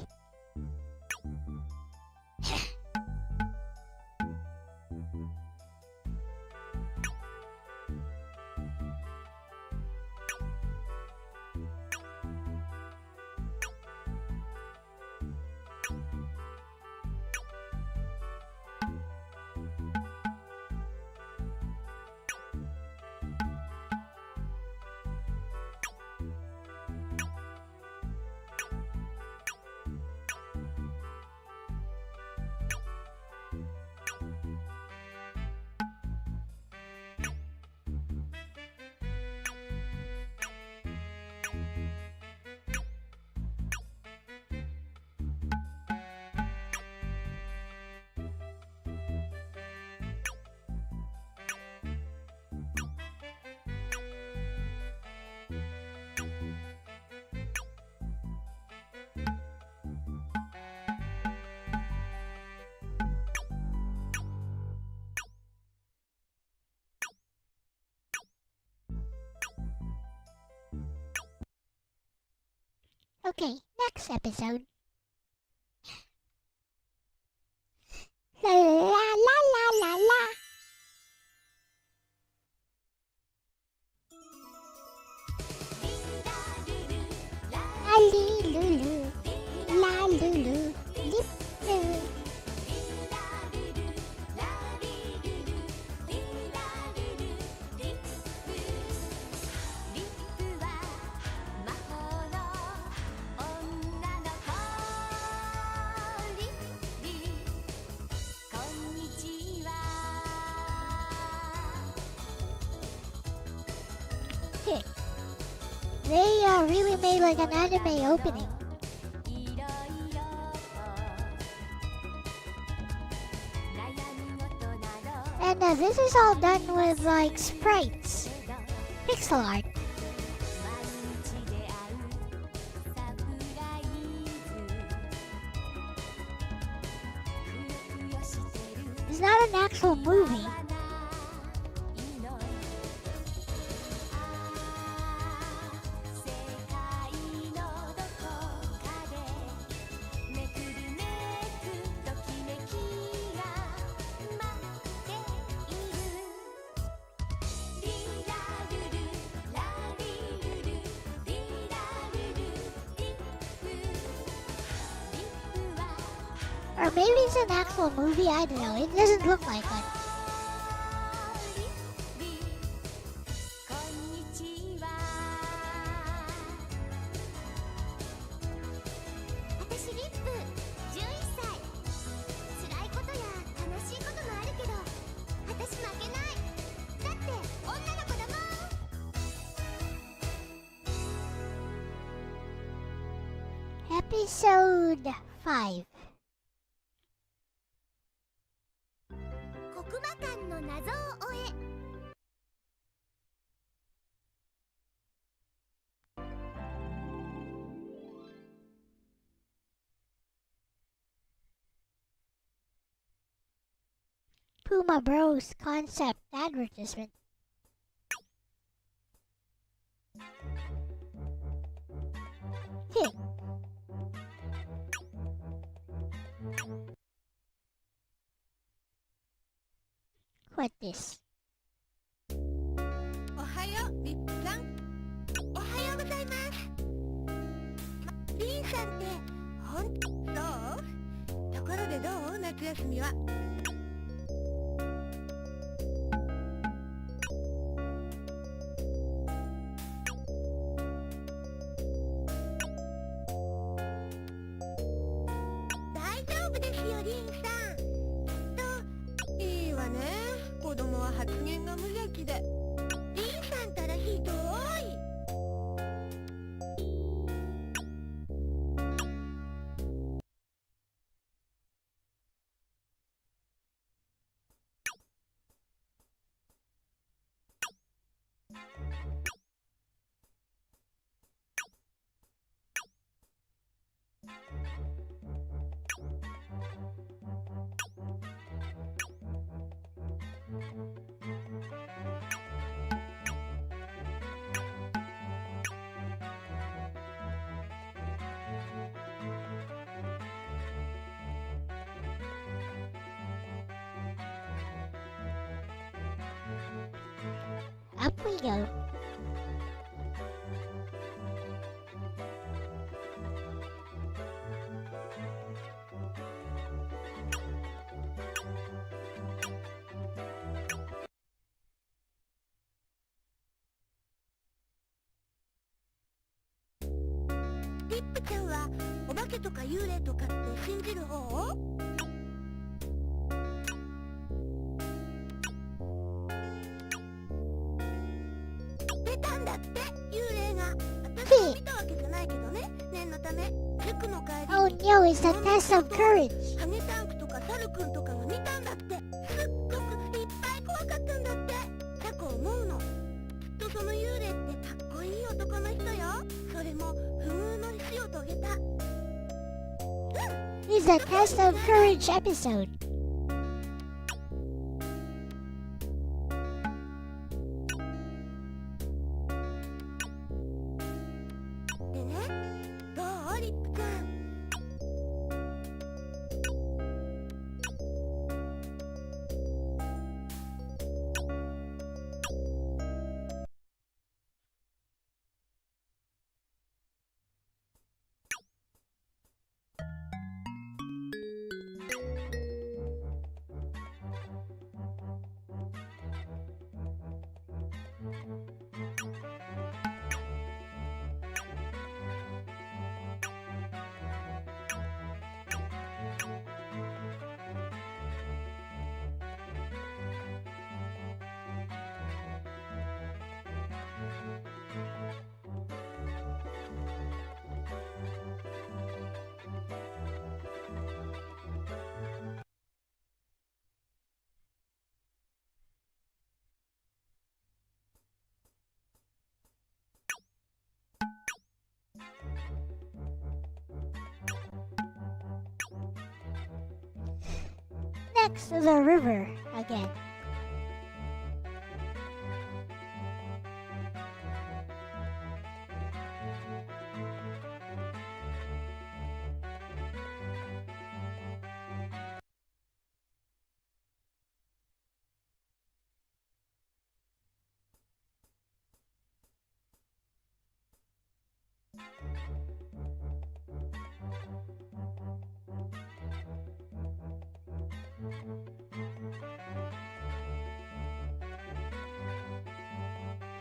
Okay, next episode. La la la la la la. Ali lulu, la lulu, lip lulu. They really made like an anime opening. And this is all done with like sprites, pixel art. actual movie. Or maybe it's an actual movie, I don't know. It doesn't look like one. Episode 5. 黒魔館の謎を終え Puma Bros concept advertisement. Hey. What this? おはようリップさん。おはようございます。リンさんってほんそう？ところでどう？夏休みは。大丈夫ですよリンさん。きっといいわね。子供は発言が無邪気で。リンさんたらひどい。Up we go.リップちゃんはお化けとか幽霊とかって信じる方？出たんだって幽霊が。私は見たわけじゃないけどね。念のため塾の帰りに Oh no, it's a test of courage. ハゲタンクとかサルくんとかが見たんだって。すっごくいっぱい怖かったんだって。タコ思うの。きっとその幽霊ってかっこいい男の人よ。それも不遇の死を遂げた。It's a test of courage episode. でね、どうリップちゃん。next to the river again.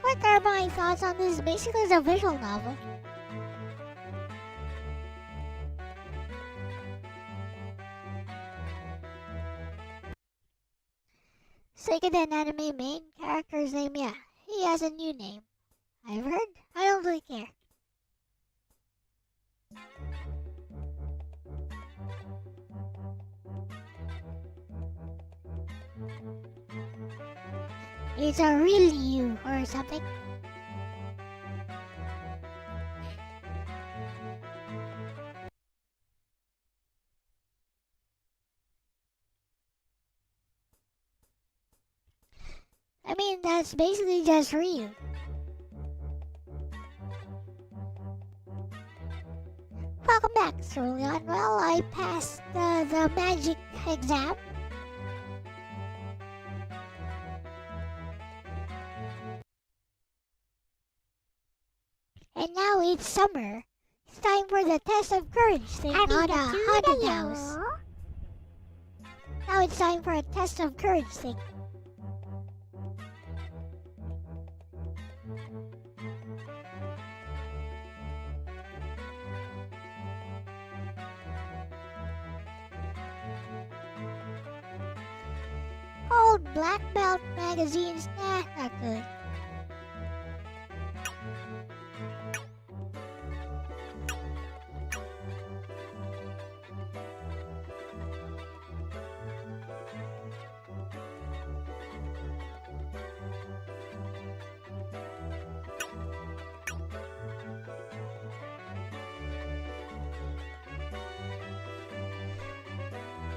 What are my thoughts on this? Basically, it's a visual novel. Sega the anime main character's name, yeah, he has a new name. I've heard. I don't really care. It's a real you or something. I mean, that's basically just Ryu. Welcome back, Cerulean. Well, I passed the magic exam. And now it's summer. It's time for the test of courage thing on a haunted house. Now it's time for a test of courage thing. Old black belt magazines, nah, not good.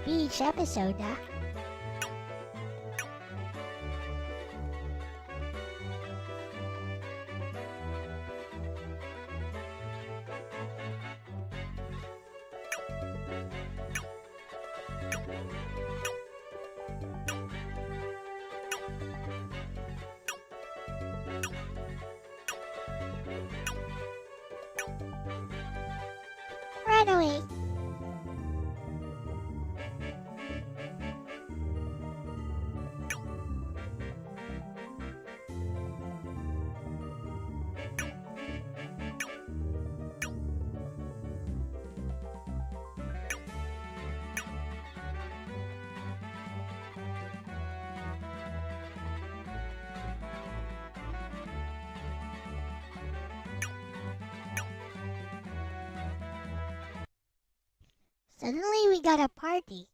Beach episode, huh? Run away. Suddenly we got a party.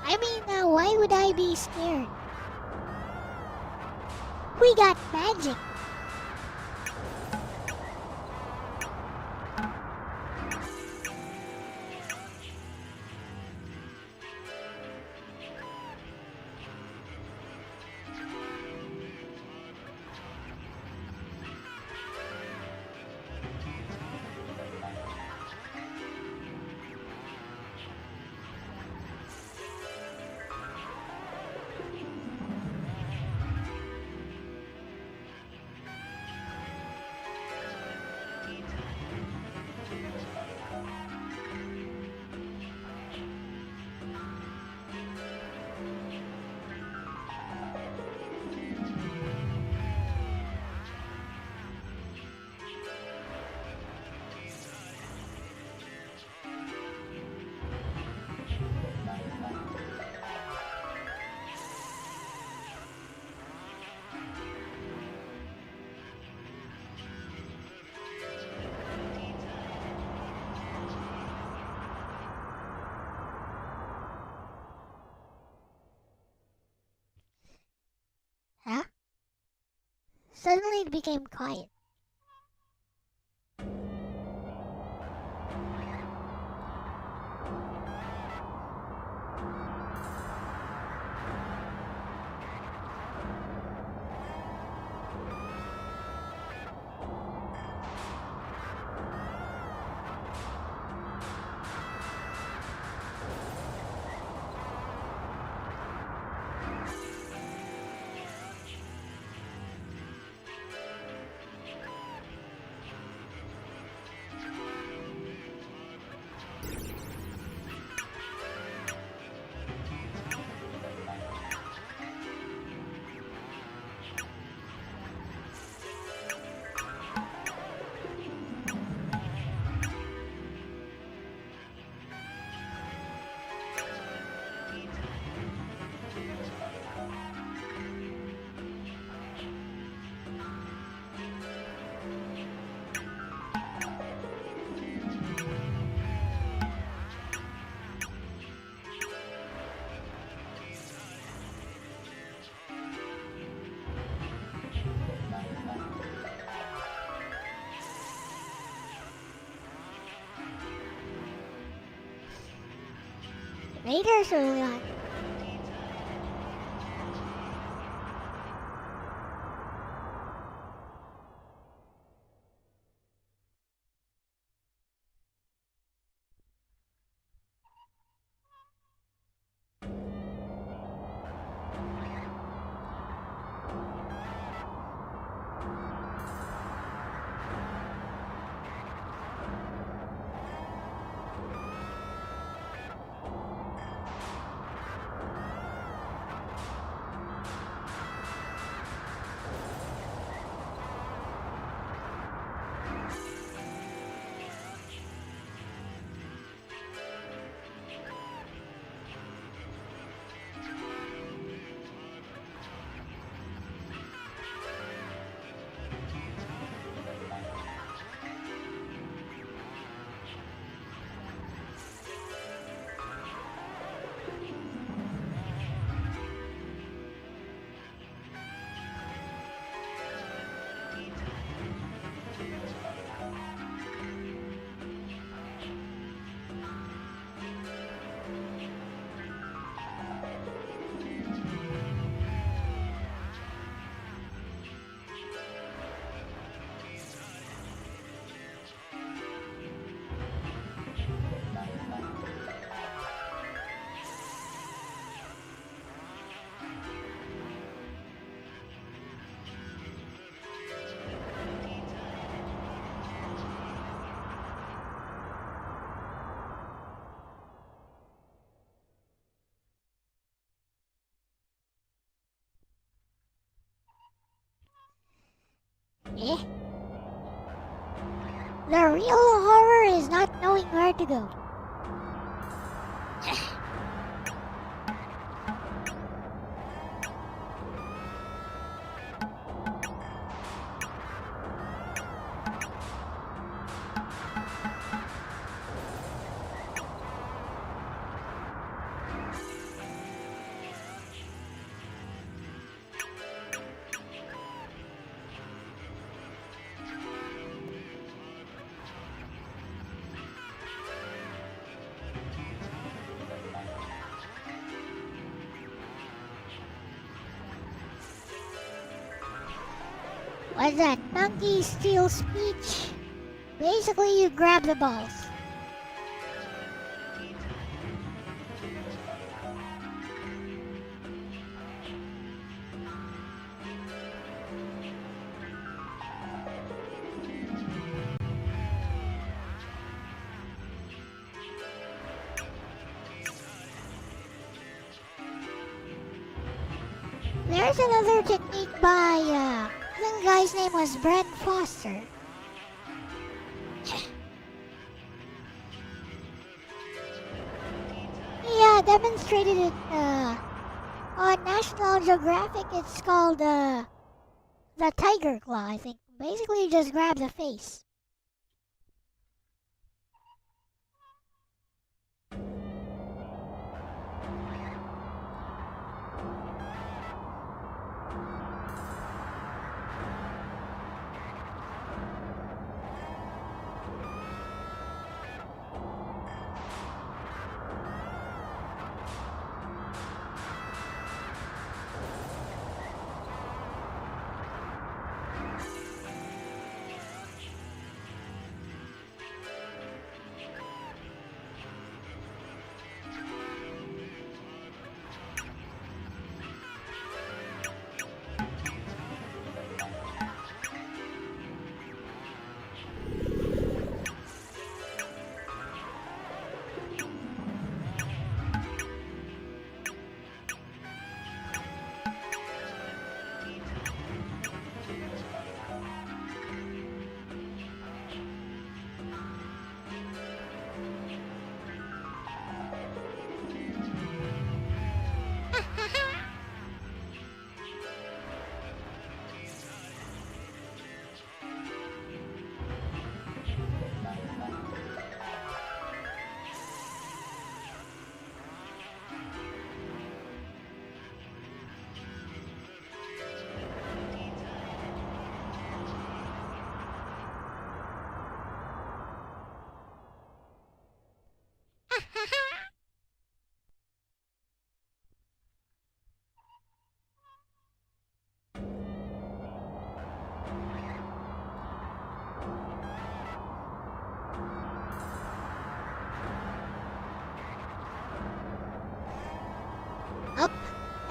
I mean, why would I be scared? We got magic. suddenly it became quiet. Raiders early on. Eh? The real horror is not knowing where to go. Was that monkey steal speech? Basically, you grab the balls. There's another technique by, I think the guy's name was Brent Foster. He demonstrated it on National Geographic. It's called the tiger claw, I think. Basically, you just grab the face.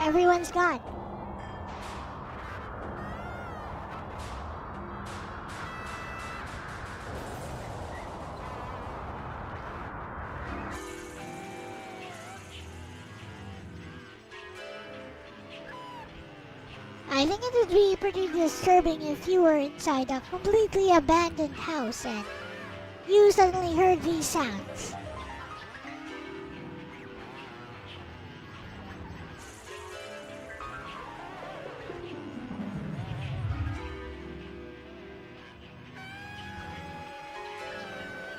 everyone's gone. I think it would be pretty disturbing if you were inside a completely abandoned house and you suddenly heard these sounds.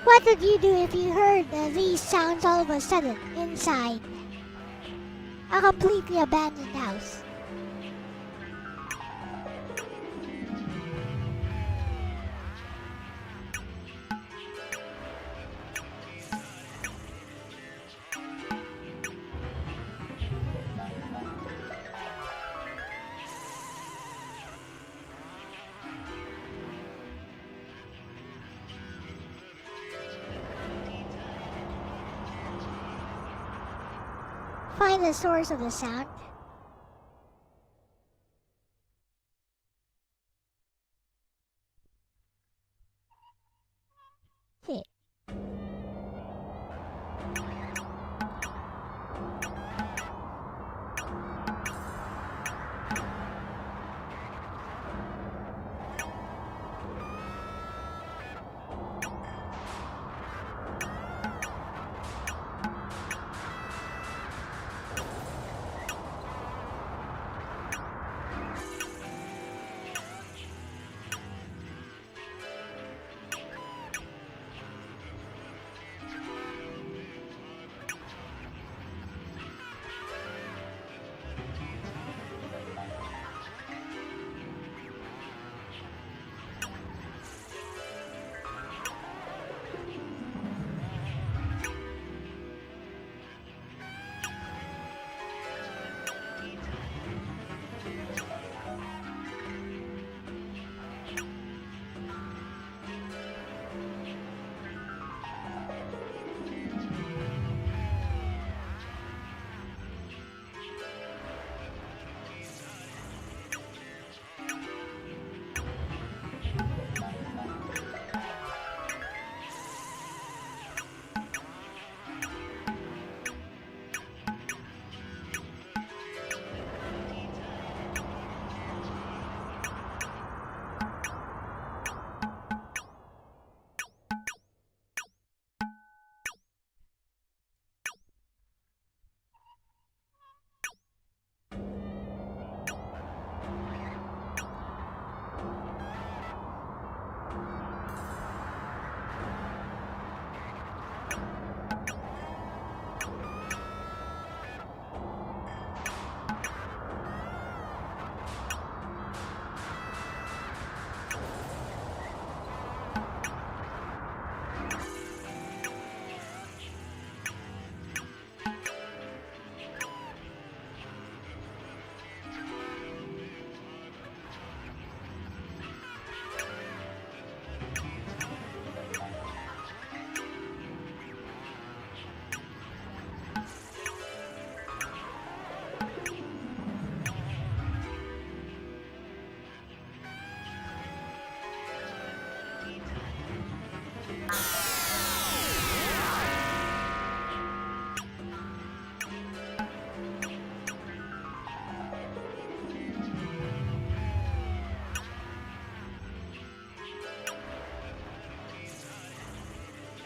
What would you do if you heard these sounds all of a sudden inside a completely abandoned house? Find the source of the sound. See.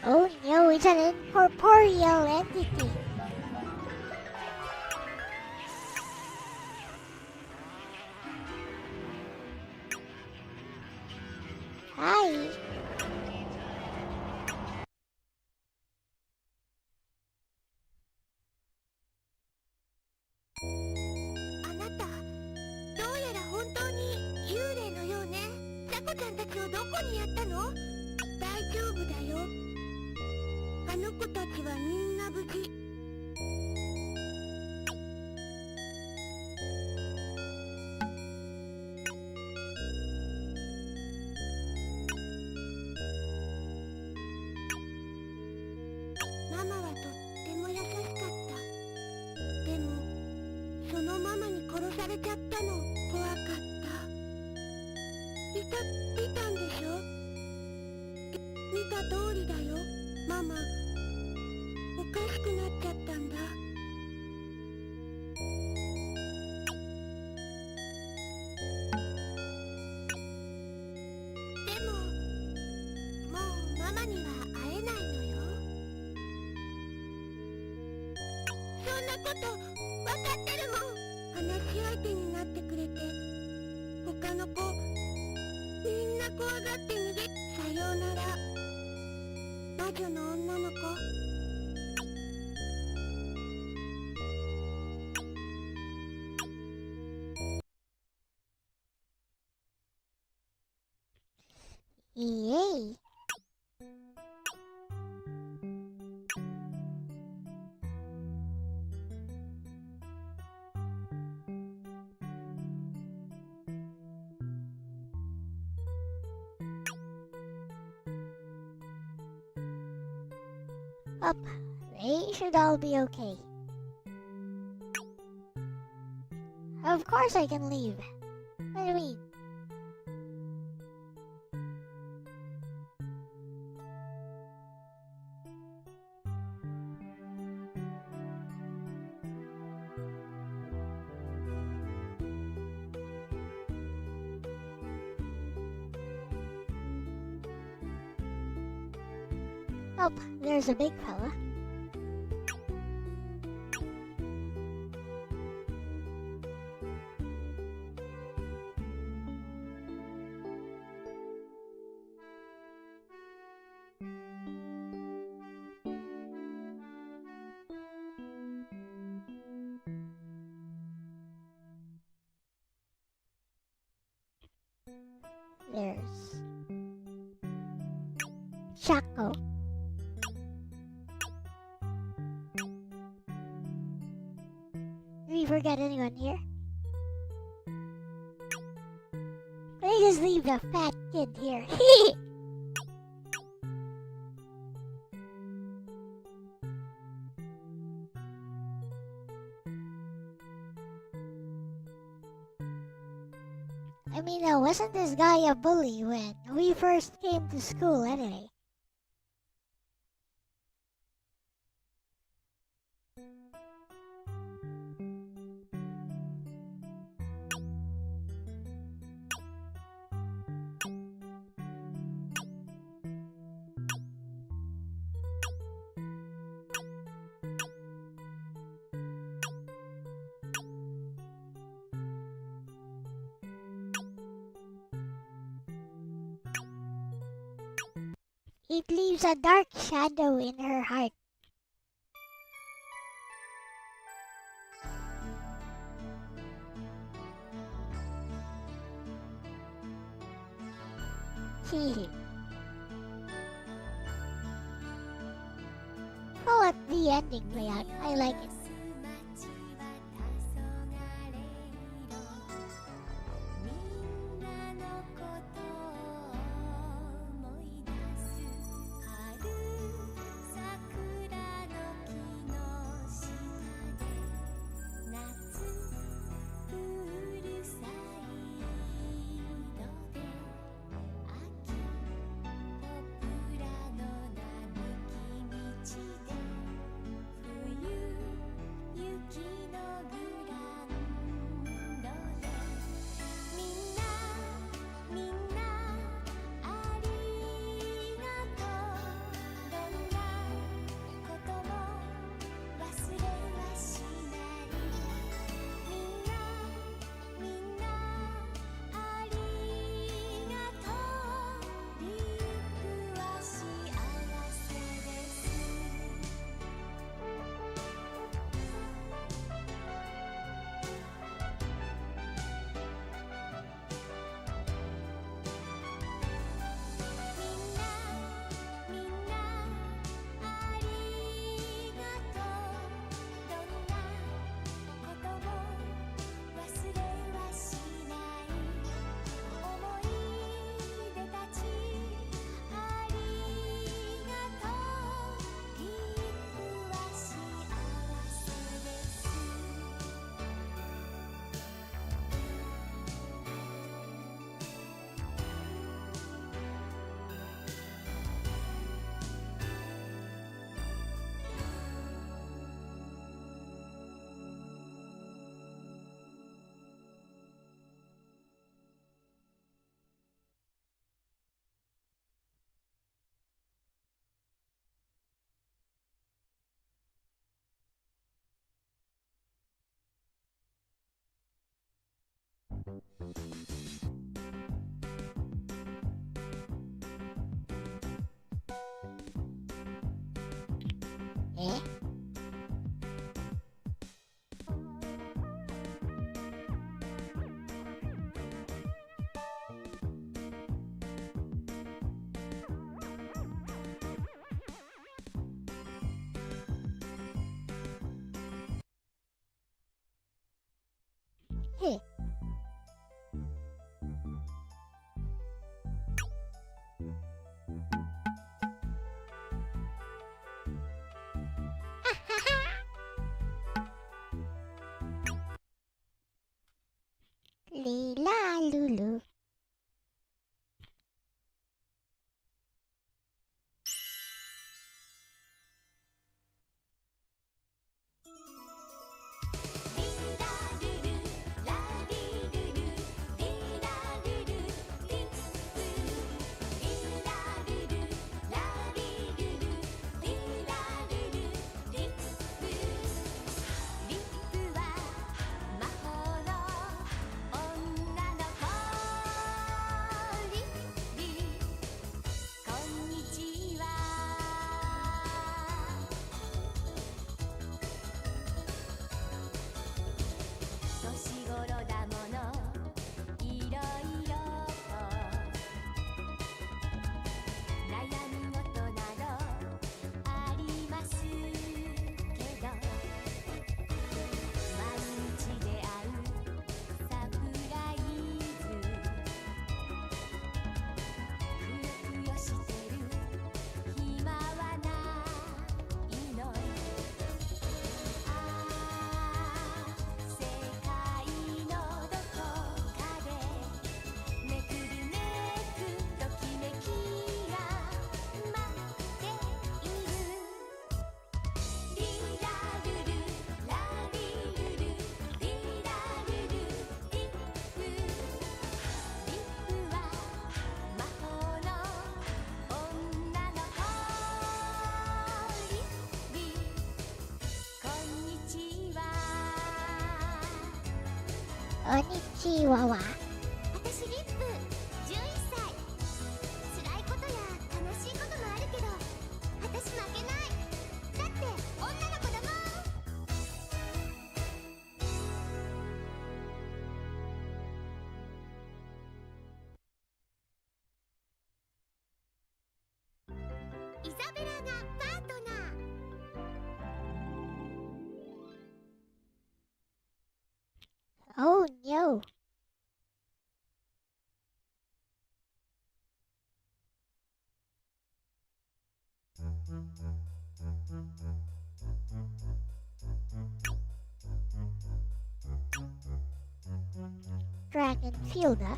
Oh no, it's an incorporeal entity. Hi. あなた、どうやら本当に幽霊のようね。タコちゃんたちをどこにやったの？大丈夫だよ。あの子たちはみんな無事。ママはとっても優しかった。でも、そのママにちゃったの怖かった。いたんでしょ？見た通りだよ、ママ。おかしくなっちゃったんだ。でも、もうママには会えないのよ。そんなこと分かってるもん。話し相手になってくれて、他の子みんな怖がって逃げ。さようなら、魔女の女の子。Yay! Up, they should all be okay. Of course I can leave. What do you mean? Oh, there's a big fella. There's Chaco. Did we forget anyone here? They just leave the fat kid here. I mean, wasn't this guy a bully when we first came to school anyway? It leaves a dark shadow in her heart. Hehe. I'll let the ending play out. I like it. え？へえ。リラルル。こんにちはわ。私リップ11歳。辛いことや楽しいこともあるけど私負けない。だって女の子だもん。イザベラがパートナー。Oh no. Dragon Fielder.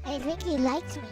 I think he likes me.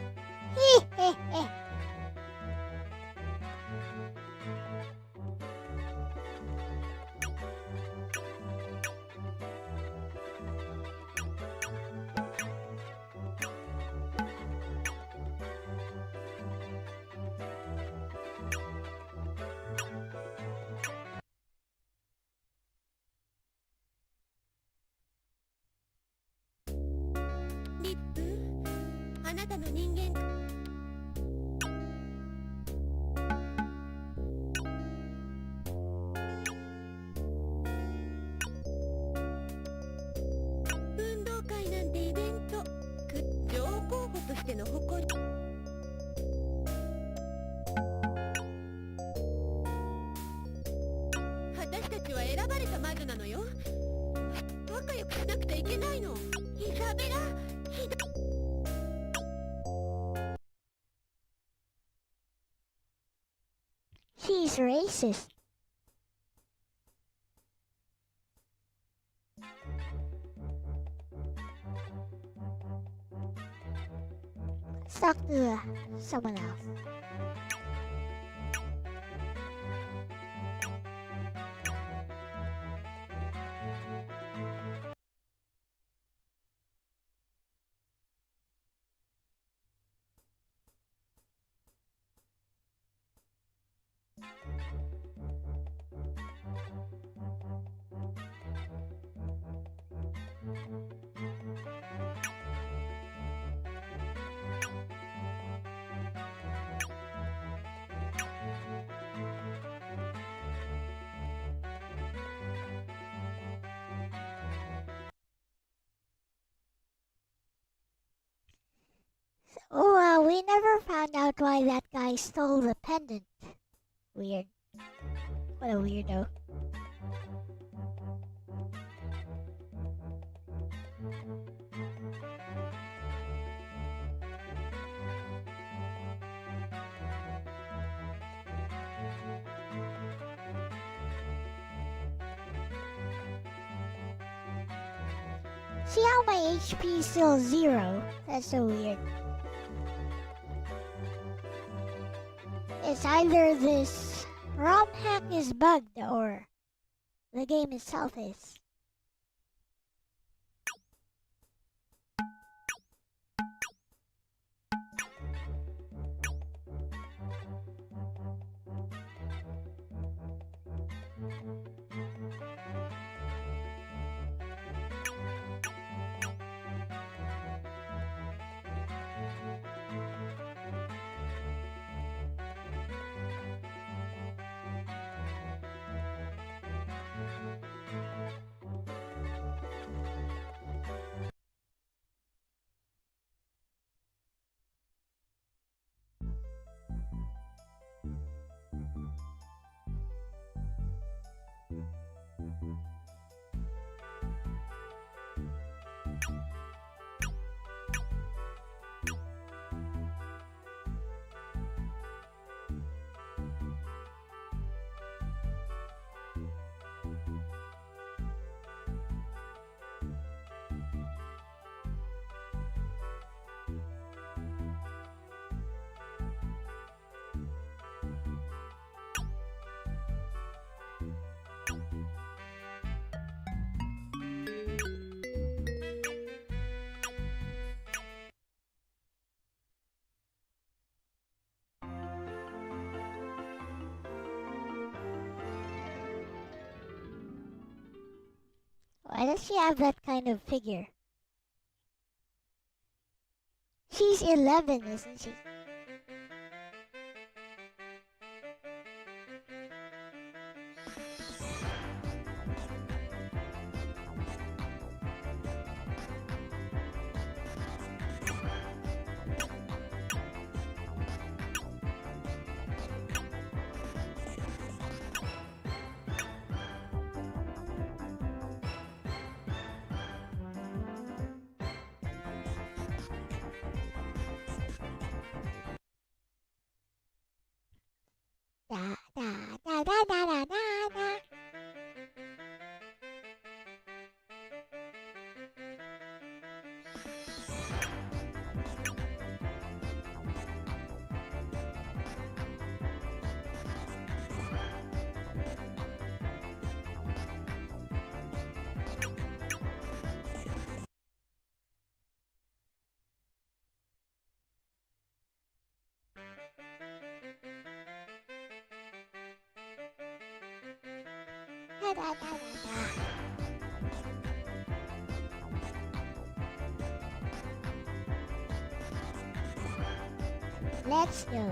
She's racist. Let's talk to someone else. Oh, we never found out why that guy stole the pendant. Weird. What a weirdo. See how my HP is still 0? That's so weird. It's either this ROM hack is bugged or the game itself is. Why does she have that kind of figure? She's 11, isn't she? Da da da da da da da da. Da da da da da. Let's go.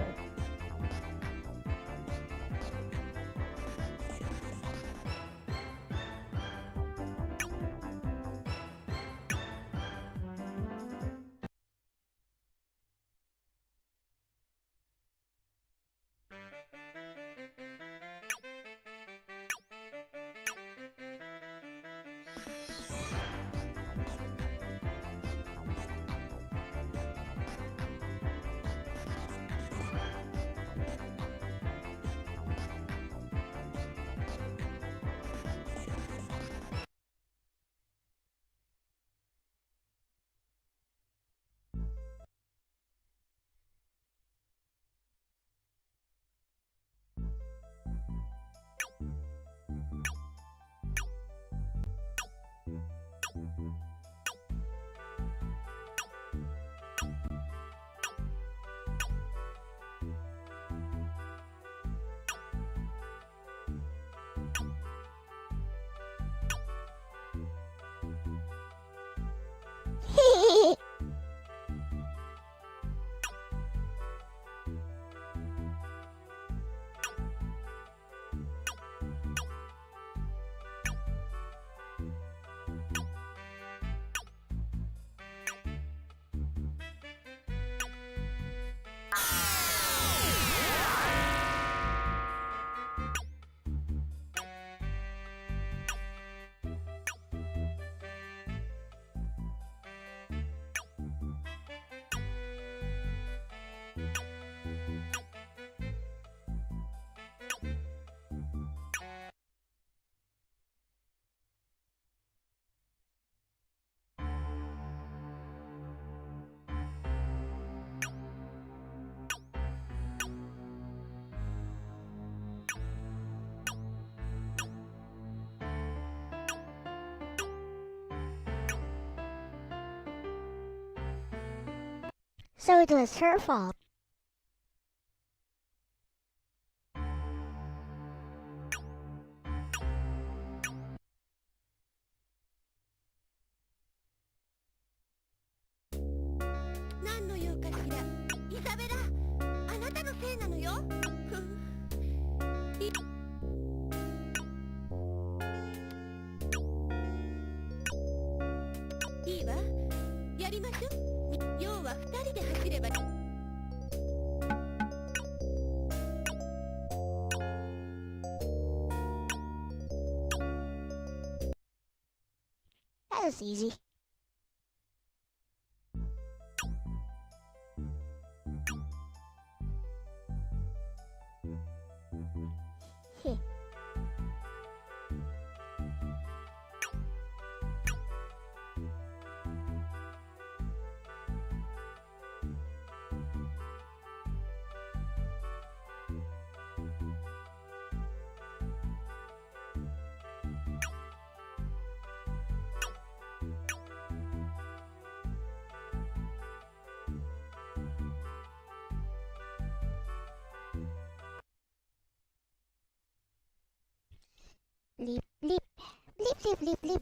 So it was her fault. That was easy. Heh. Bleep, bleep. Bleep, bleep, bleep, bleep.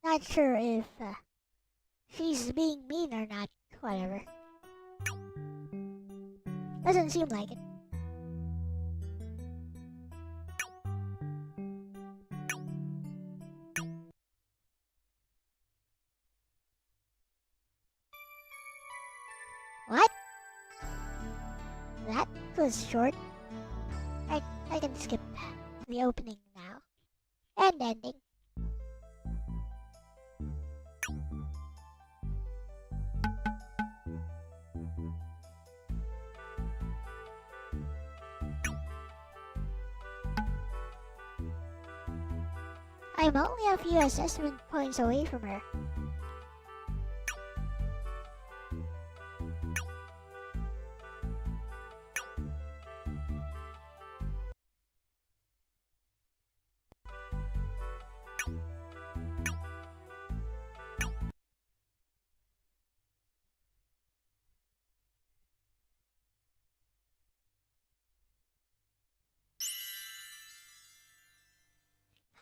Not sure if she's being mean or not. Whatever. Doesn't seem like it. What? That was short. I can skip the opening now. And ending. I'm only a few assessment points away from her.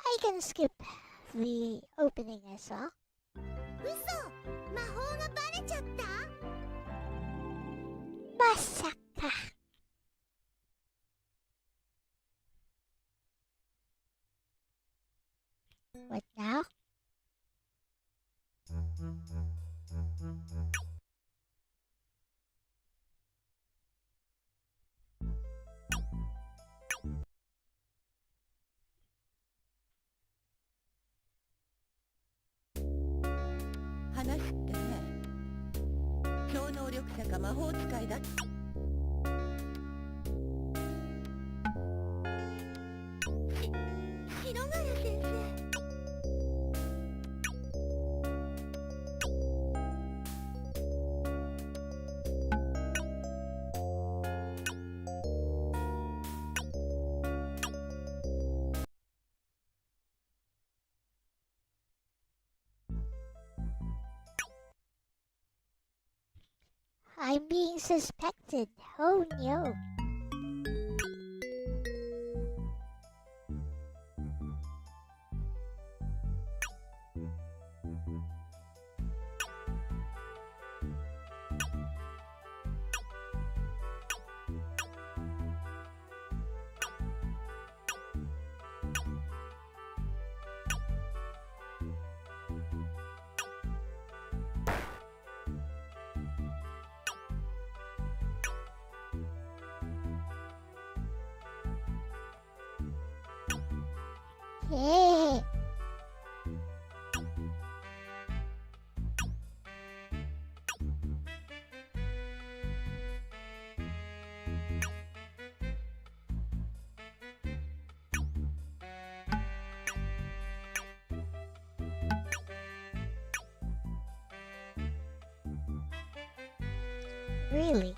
I can skip the opening as well. 嘘魔法がバレちゃった。まさか。What now? I'm being suspected. Oh no. Hey. Really?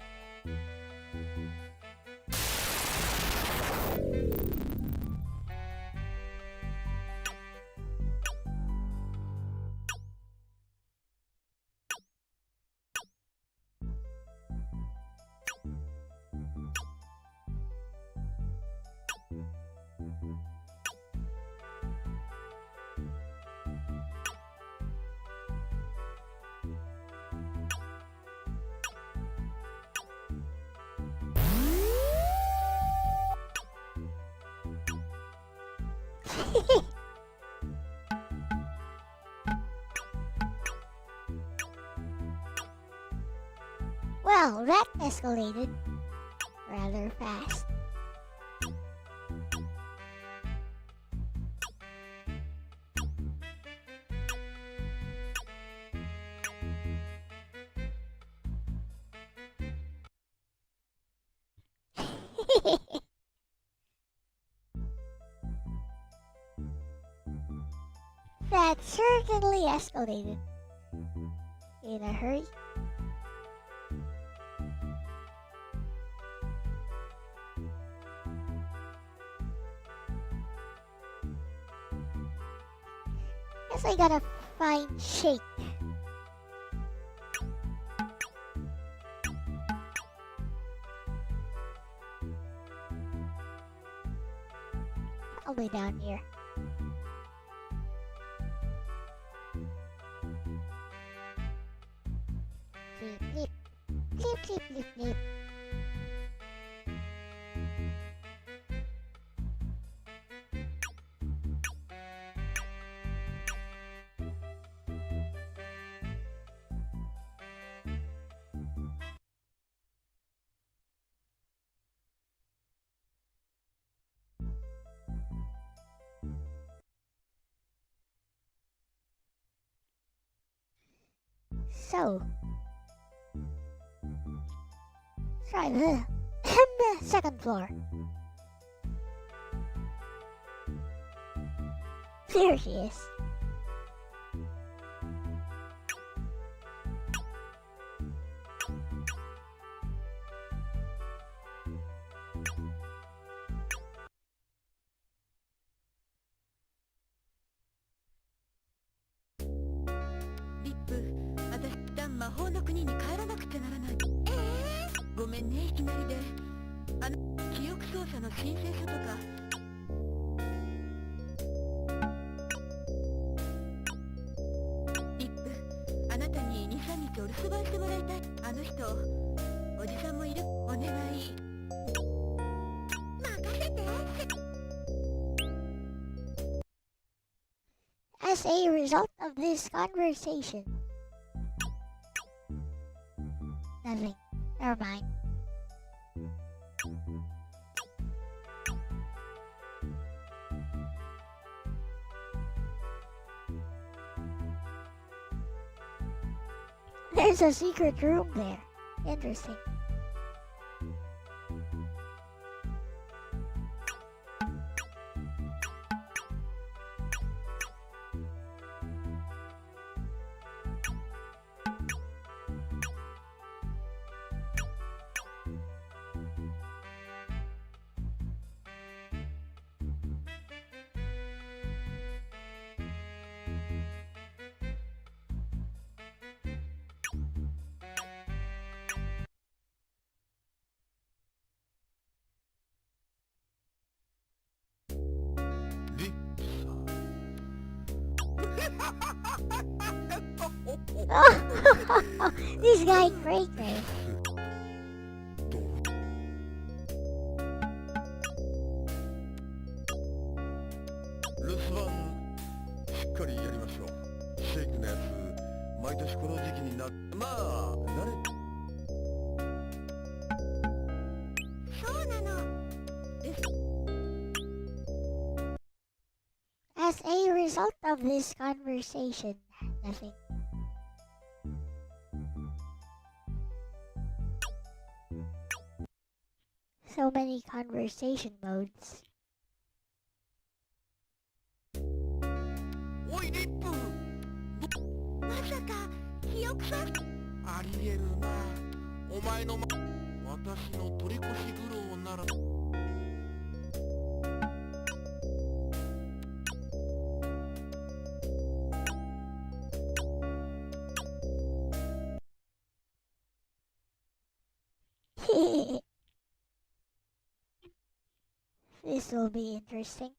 Well, that escalated rather fast. That certainly escalated. In a hurry. Guess I gotta find Shake. Probably down here. Flip, flip, flip, flip, flip, flip. So, try the second floor. There she is. As a result of this conversation, nothing. Never mind. There's a secret room there. Interesting. Oh, this guy great, man. 留守番しっかりやりましょう。シェイクのやつ毎年この時期になる。まあ慣れ。そうなの。result of this conversation? Nothing. So many conversation modes. おいリップまさか記憶さありえるなお前の私の取り越し苦労ならThis will be interesting.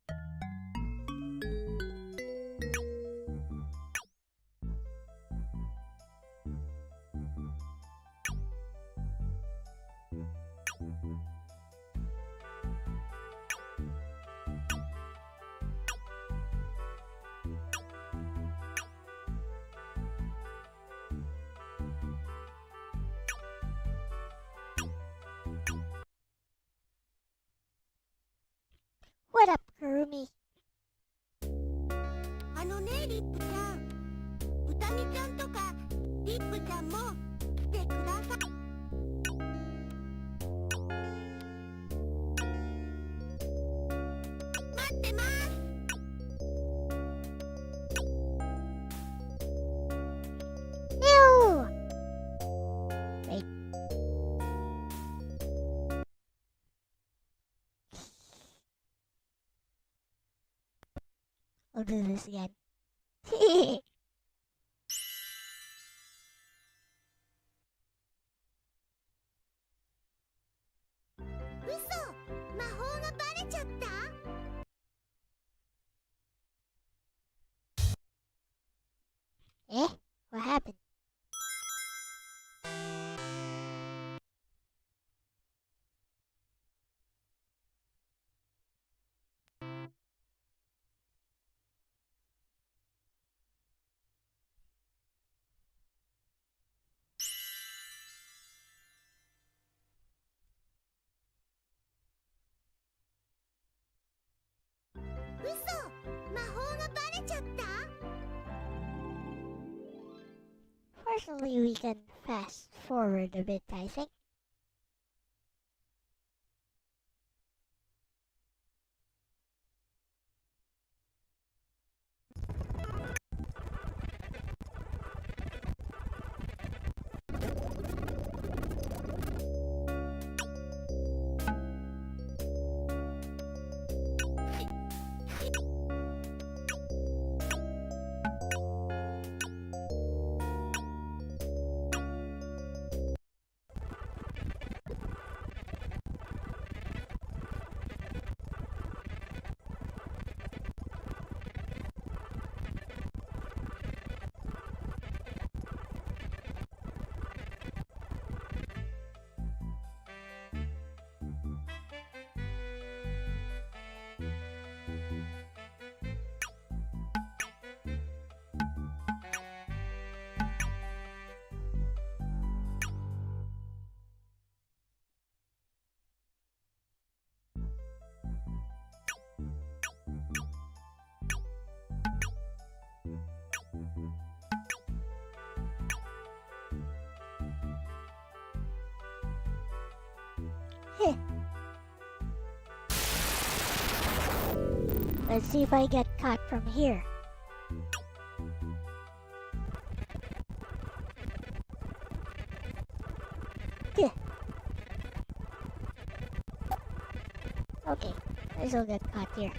What up, Kurumi? あのねリップちゃん歌みちゃんとかリップちゃんも来てください待ってます No! Wait. I'll do this again. 嘘魔法がバレちゃった Eh? What happened? Fortunately, we can fast forward a bit, I think. Let's see if I get caught from here. Yeah. Okay, I still get caught here.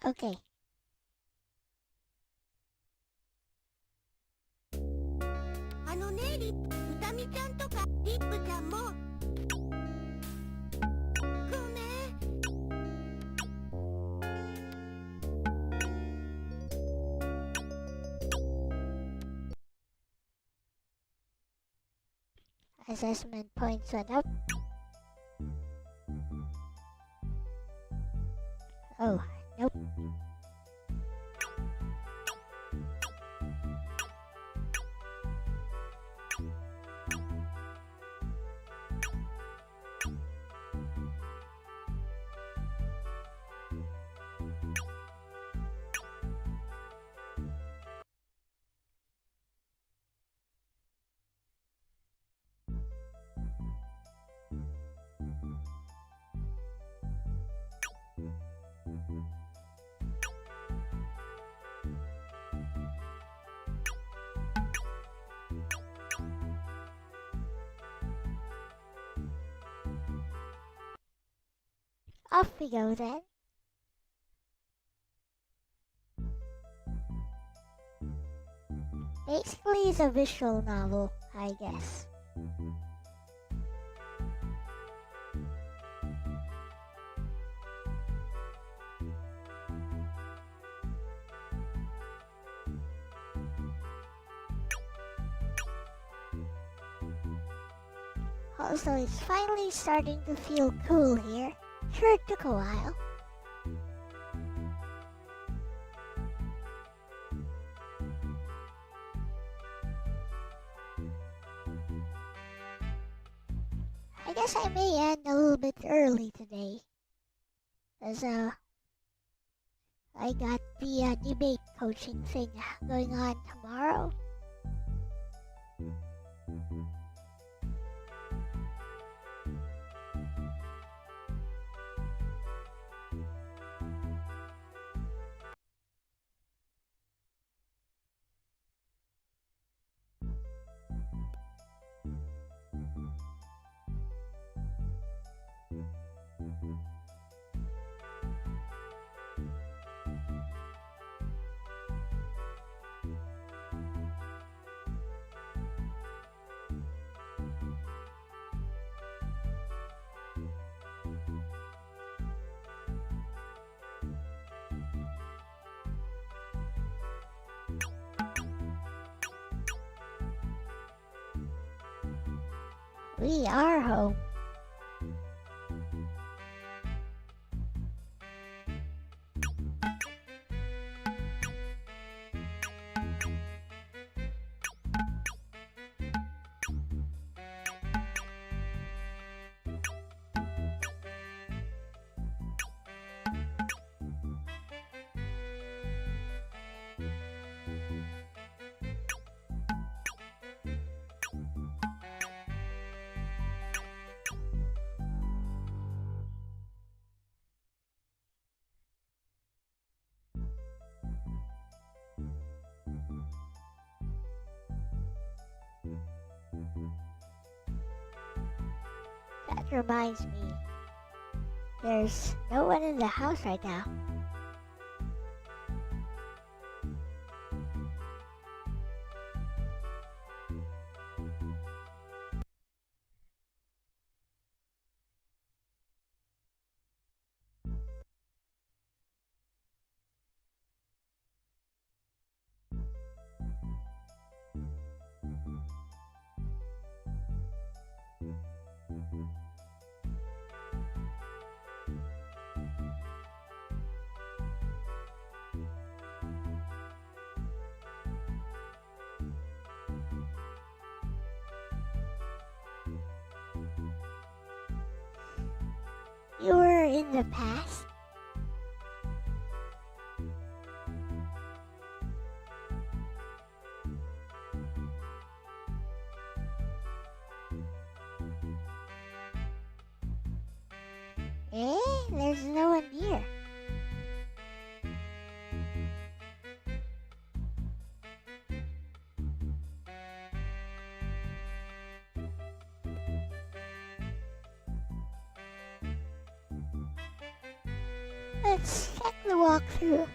Okay. あのねリップ、うたみちゃんとかリップちゃんもごめん。 Assessment points went up. Oh, nope. Off we go then. Basically, it's a visual novel, I guess. Also, it's finally starting to feel cool here. Sure, it took a while. I guess I may end a little bit early today. As I got the debate coaching thing going on tomorrow. We are home. That reminds me, there's no one in the house right now. You were in the past? Eh? There's no one here. Let's check the the walkthrough.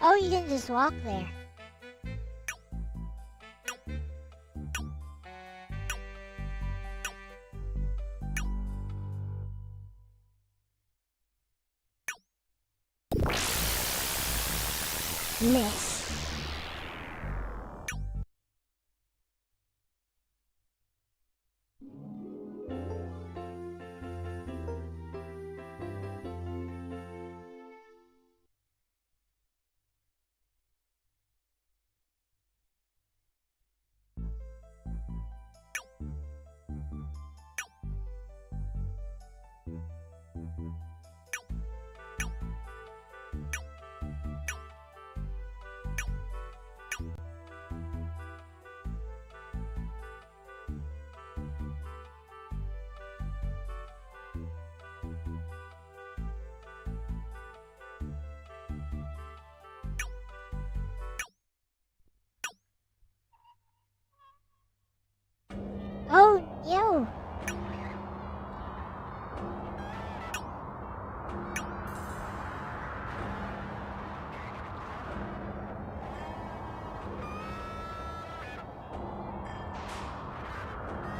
Oh, you can just walk there. Miss. Oh, no.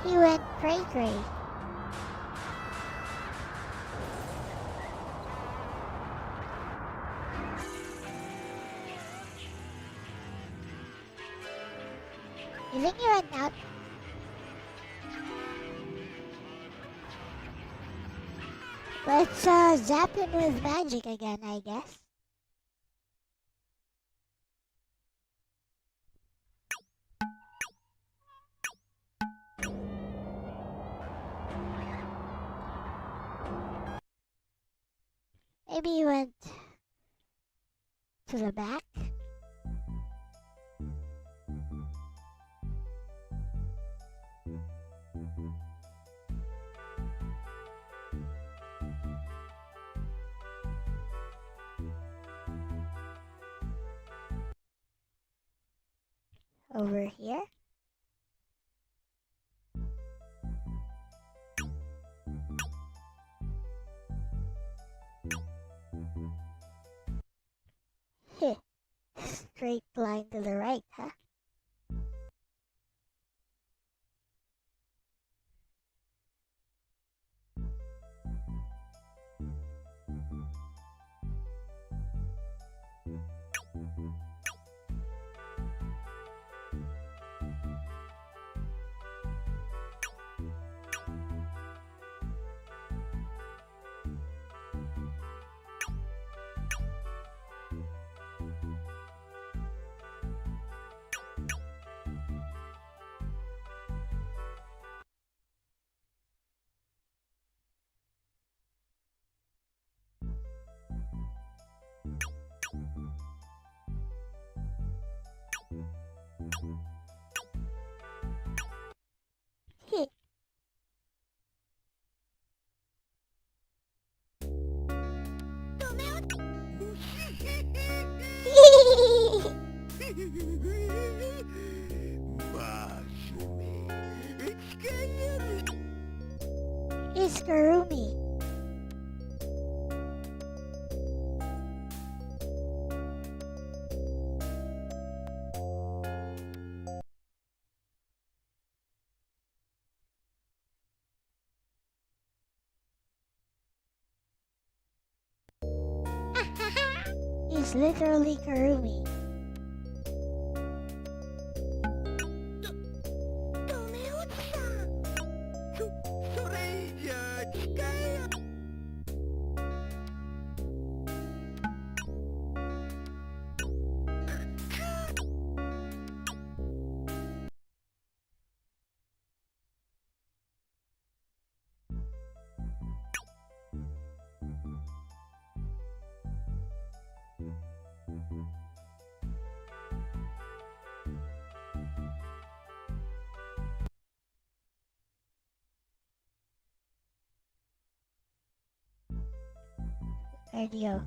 He went cray-cray. You think he went out? Let's zap him with magic again, I guess. Maybe he went to the back. Over here. Heh. Straight line to the right, huh? Heh. It's Karumi. is literally Kurumi. ドメおじさん。それ以上近いよ。Where'd you go?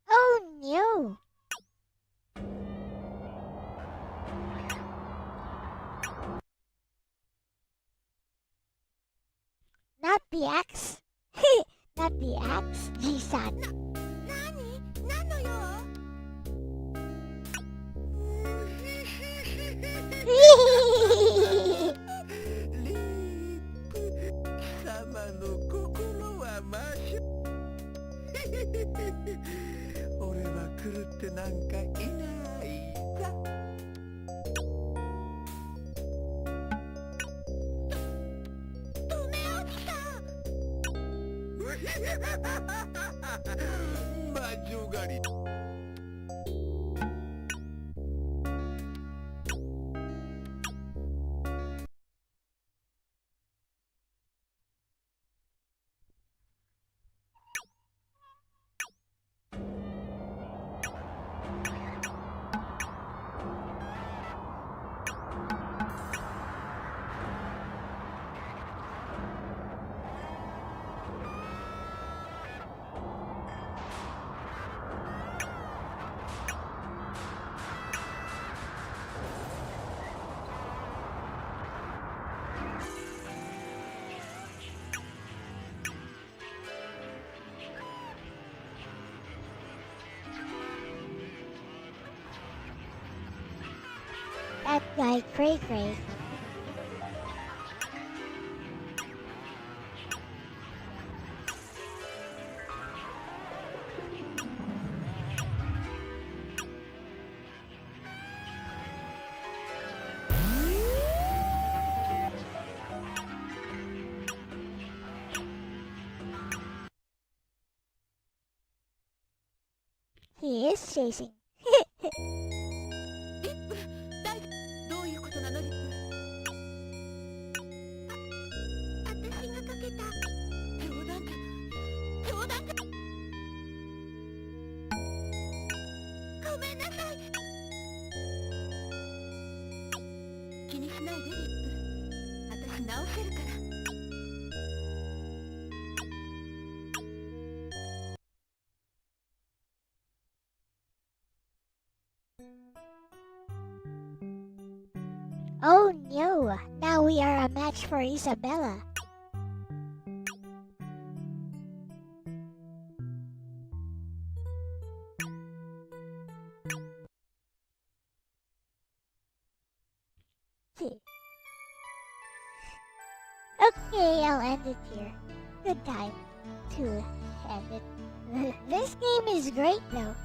Oh no! Not the axe. Not the axe, G-san. 何のよ。リープ貴様の心は魔性。俺は狂ってなんかいないさ。ドメおじさん。魔女狩り。That guy, Cray Cray. He is chasing. どういうことなのリップ。私がかけた。冗談じゃ。冗談じゃ。ごめんなさい。気にしないでリップ。私直せるから。Oh no! Now we are a match for Isabella. Okay, I'll end it here. Good time to end it. This game is great though.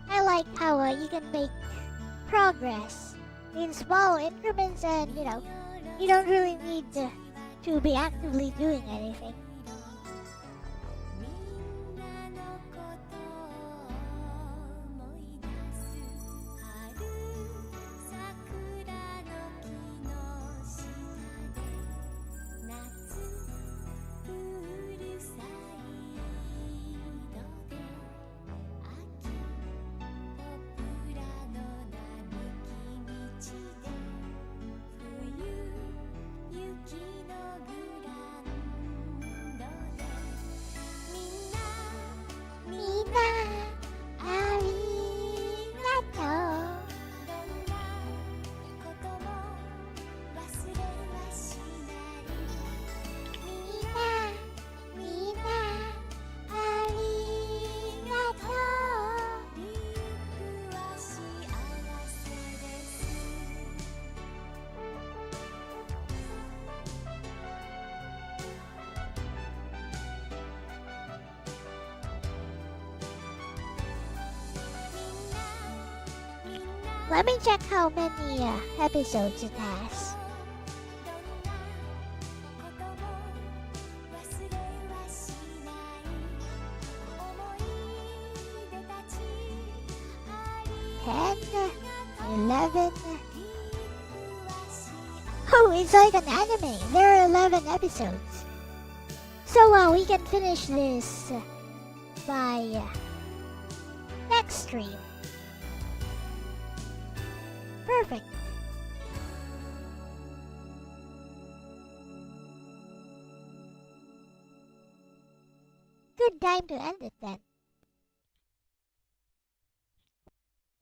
I like how you can make progress in small increments and, you don't really need to be actively doing anything. Let me check how many episodes it has. Ten, 11. Oh, it's like an anime. There are 11 episodes. So we can finish this by next stream. Perfect. Good time to end it then.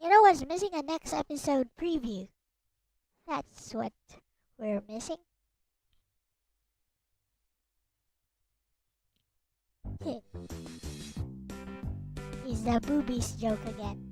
You know what's missing? A next episode preview. That's what we're missing. Is the boobies joke again?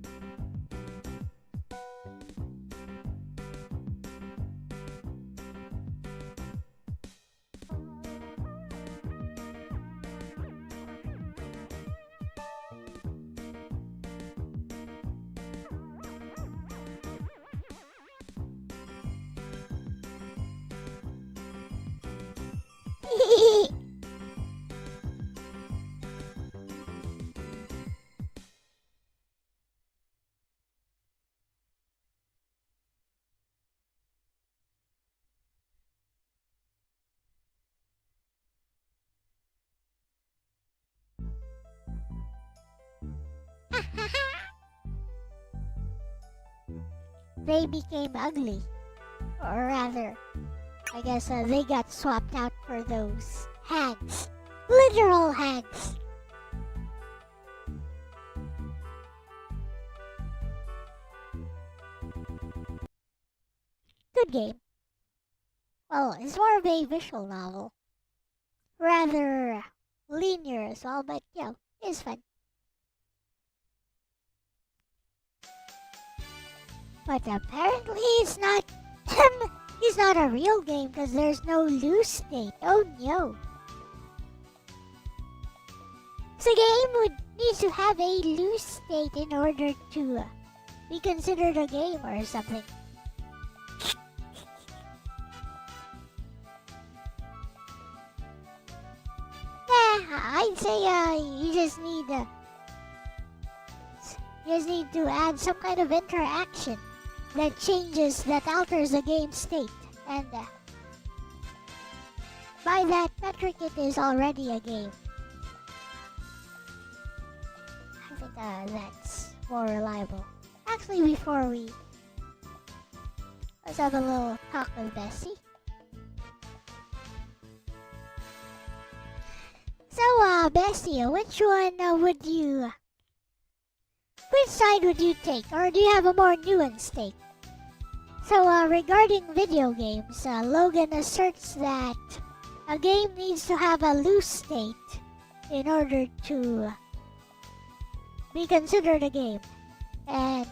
They became ugly. Or rather, I guess they got swapped out for those hags. Literal hags. Good game. Well, it's more of a visual novel. Rather linear as well, but you know, it's fun. But apparently it's not it's not a real game because there's no loose state. Oh no. So game would need to have a loose state in order to be considered a game or something. I'd say you just need to add some kind of interaction that alters the game state, and by that metric it is already a game. I think that's more reliable. Actually, before let's have a little talk with Bessie. So, Bessie, which side would you take, or do you have a more nuanced take? So, regarding video games, Logan asserts that a game needs to have a loose state in order to be considered a game. And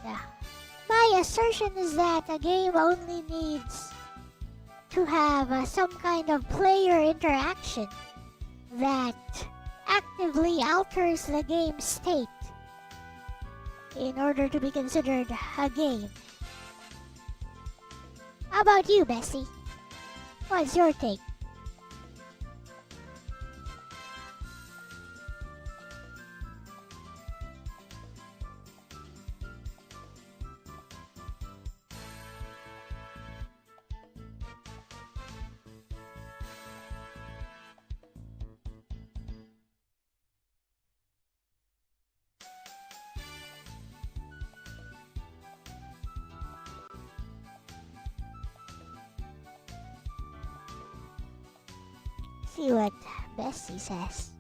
my assertion is that a game only needs to have some kind of player interaction that actively alters the game state in order to be considered a game. How about you, Bessie? What's your take? See what Bessie says.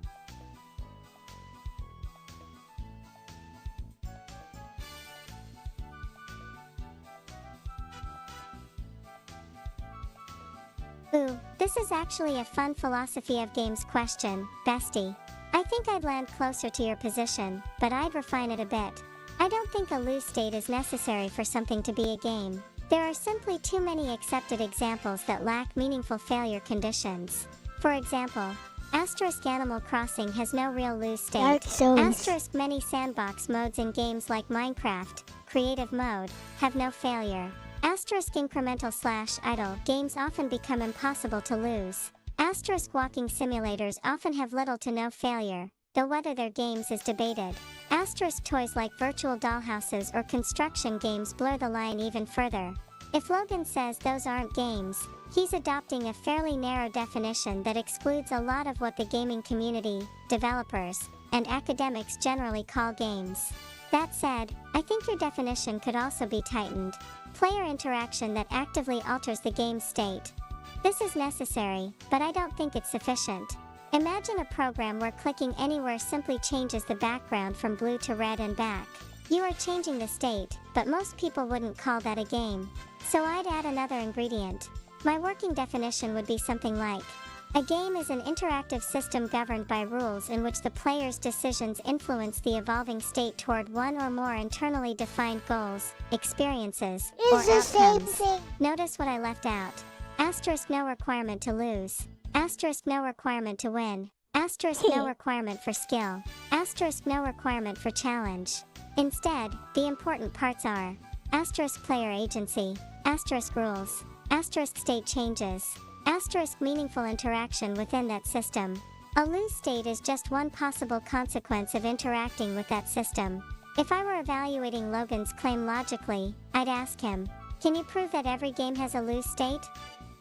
Ooh, this is actually a fun philosophy of games question, Bestie. I think I'd land closer to your position, but I'd refine it a bit. I don't think a loose state is necessary for something to be a game. There are simply too many accepted examples that lack meaningful failure conditions. For example, Animal Crossing has no real loose state. Dark Souls. Many sandbox modes in games like Minecraft, creative mode, have no failure. Asterisk incremental / idle games often become impossible to lose. Asterisk walking simulators often have little to no failure, though whether they're games is debated. Asterisk toys like virtual dollhouses or construction games blur the line even further. If Logan says those aren't games, he's adopting a fairly narrow definition that excludes a lot of what the gaming community, developers, and academics generally call games. That said, I think your definition could also be tightened. Player interaction that actively alters the game's state. This is necessary, but I don't think it's sufficient. Imagine a program where clicking anywhere simply changes the background from blue to red and back. You are changing the state, but most people wouldn't call that a game. So I'd add another ingredient. My working definition would be something like, a game is an interactive system governed by rules in which the player's decisions influence the evolving state toward one or more internally defined goals, experiences, or It's the same outcomes. thing. Notice what I left out. Asterisk no requirement to lose. Asterisk no requirement to win. Asterisk no requirement for skill. Asterisk no requirement for challenge. Instead, the important parts are asterisk player agency, asterisk rules, asterisk state changes, asterisk meaningful interaction within that system. A lose state is just one possible consequence of interacting with that system. If I were evaluating Logan's claim logically, I'd ask him, can you prove that every game has a lose state?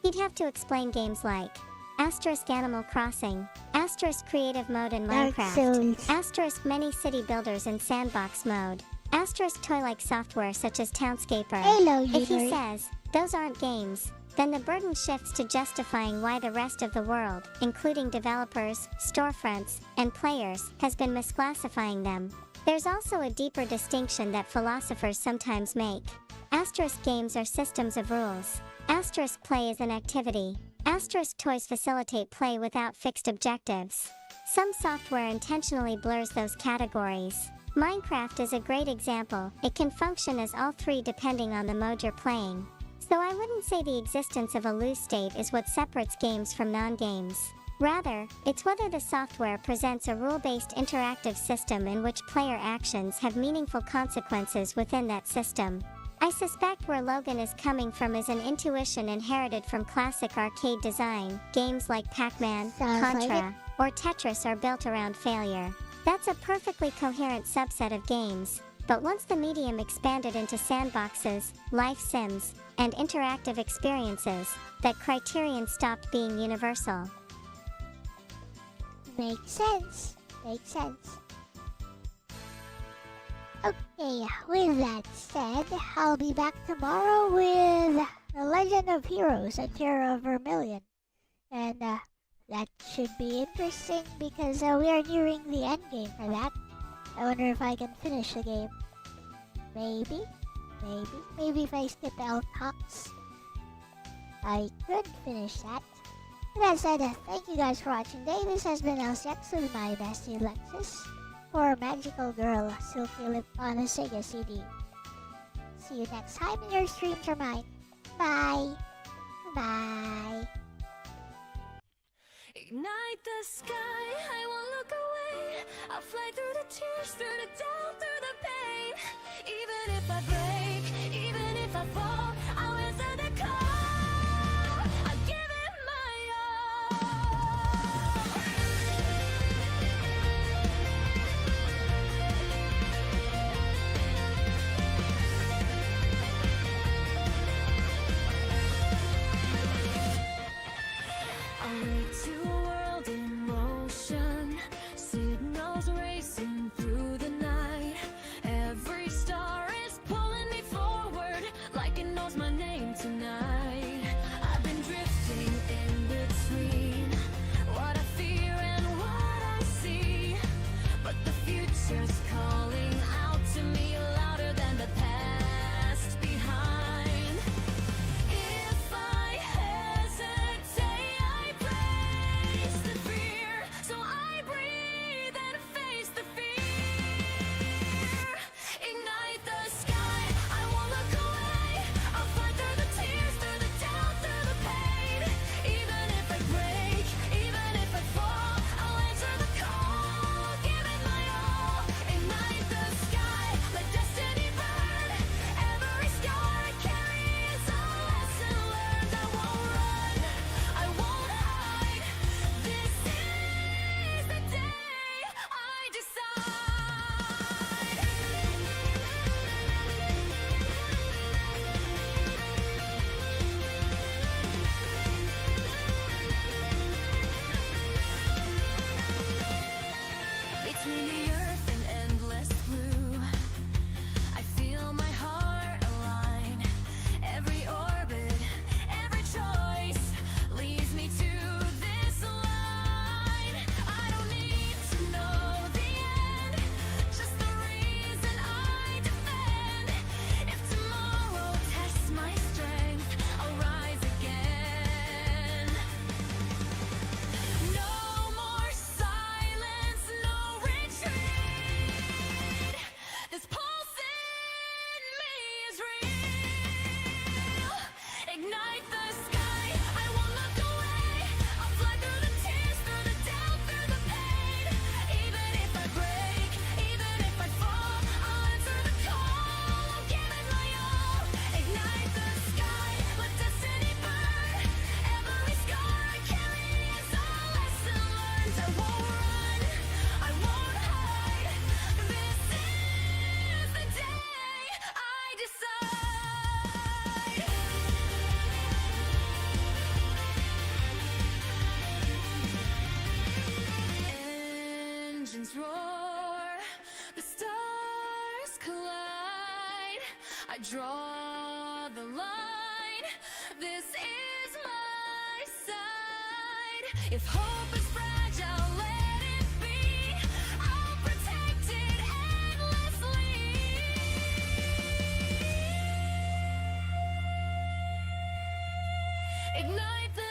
He'd have to explain games like asterisk Animal Crossing, asterisk creative mode in Dark Minecraft, Souls. asterisk many city builders in sandbox mode, asterisk toy-like software such as Townscaper. Hello, If he Yuri. says, those aren't games, then the burden shifts to justifying why the rest of the world, including developers, storefronts, and players, has been misclassifying them. There's also a deeper distinction that philosophers sometimes make. Asterisk games are systems of rules. Asterisk play is an activity. Asterisk toys facilitate play without fixed objectives. Some software intentionally blurs those categories. Minecraft is a great example. It can function as all three depending on the mode you're playing. So I wouldn't say the existence of a lose state is what separates games from non-games. Rather, it's whether the software presents a rule-based interactive system in which player actions have meaningful consequences within that system. I suspect where Logan is coming from is an intuition inherited from classic arcade design. Games like Pac-Man, Sounds like Contra, or Tetris are built around failure. That's a perfectly coherent subset of games, but once the medium expanded into sandboxes, life sims, and interactive experiences, that criterion stopped being universal. Makes sense. Makes sense. Okay, with that said, I'll be back tomorrow with The Legend of Heroes, A Terror of Vermilion. And that should be interesting because we are nearing the end game for that. I wonder if I can finish the game. Maybe if I skip L-Cox, I could finish that. With that said, thank you guys for watching today. This has been Elle-C with my bestie Lexus for Magical Girl Silky Lip on a Sega CD. See you next time in your streams or mine. Bye. Bye. Ignite the sky, I won't look away. I'll fly through the tears, through the doubt, through the pain. Even if I break, even if I fall, I'll answer the call. I'll give it my all. I'll wake to a world in motion, signals racing through the night. Every star is pulling me forward, like it knows my name tonight. I've been drifting in between what I fear and what I see, but the future's calling out to me louder than the past behind. If I hesitate, I brace the fear, so I breathe and face the fear. Ignite the sky, I won't look away. I'll fly through the tears, through draw the line. This is my side. If hope is fragile, let it be. I'll protect it endlessly. Ignite the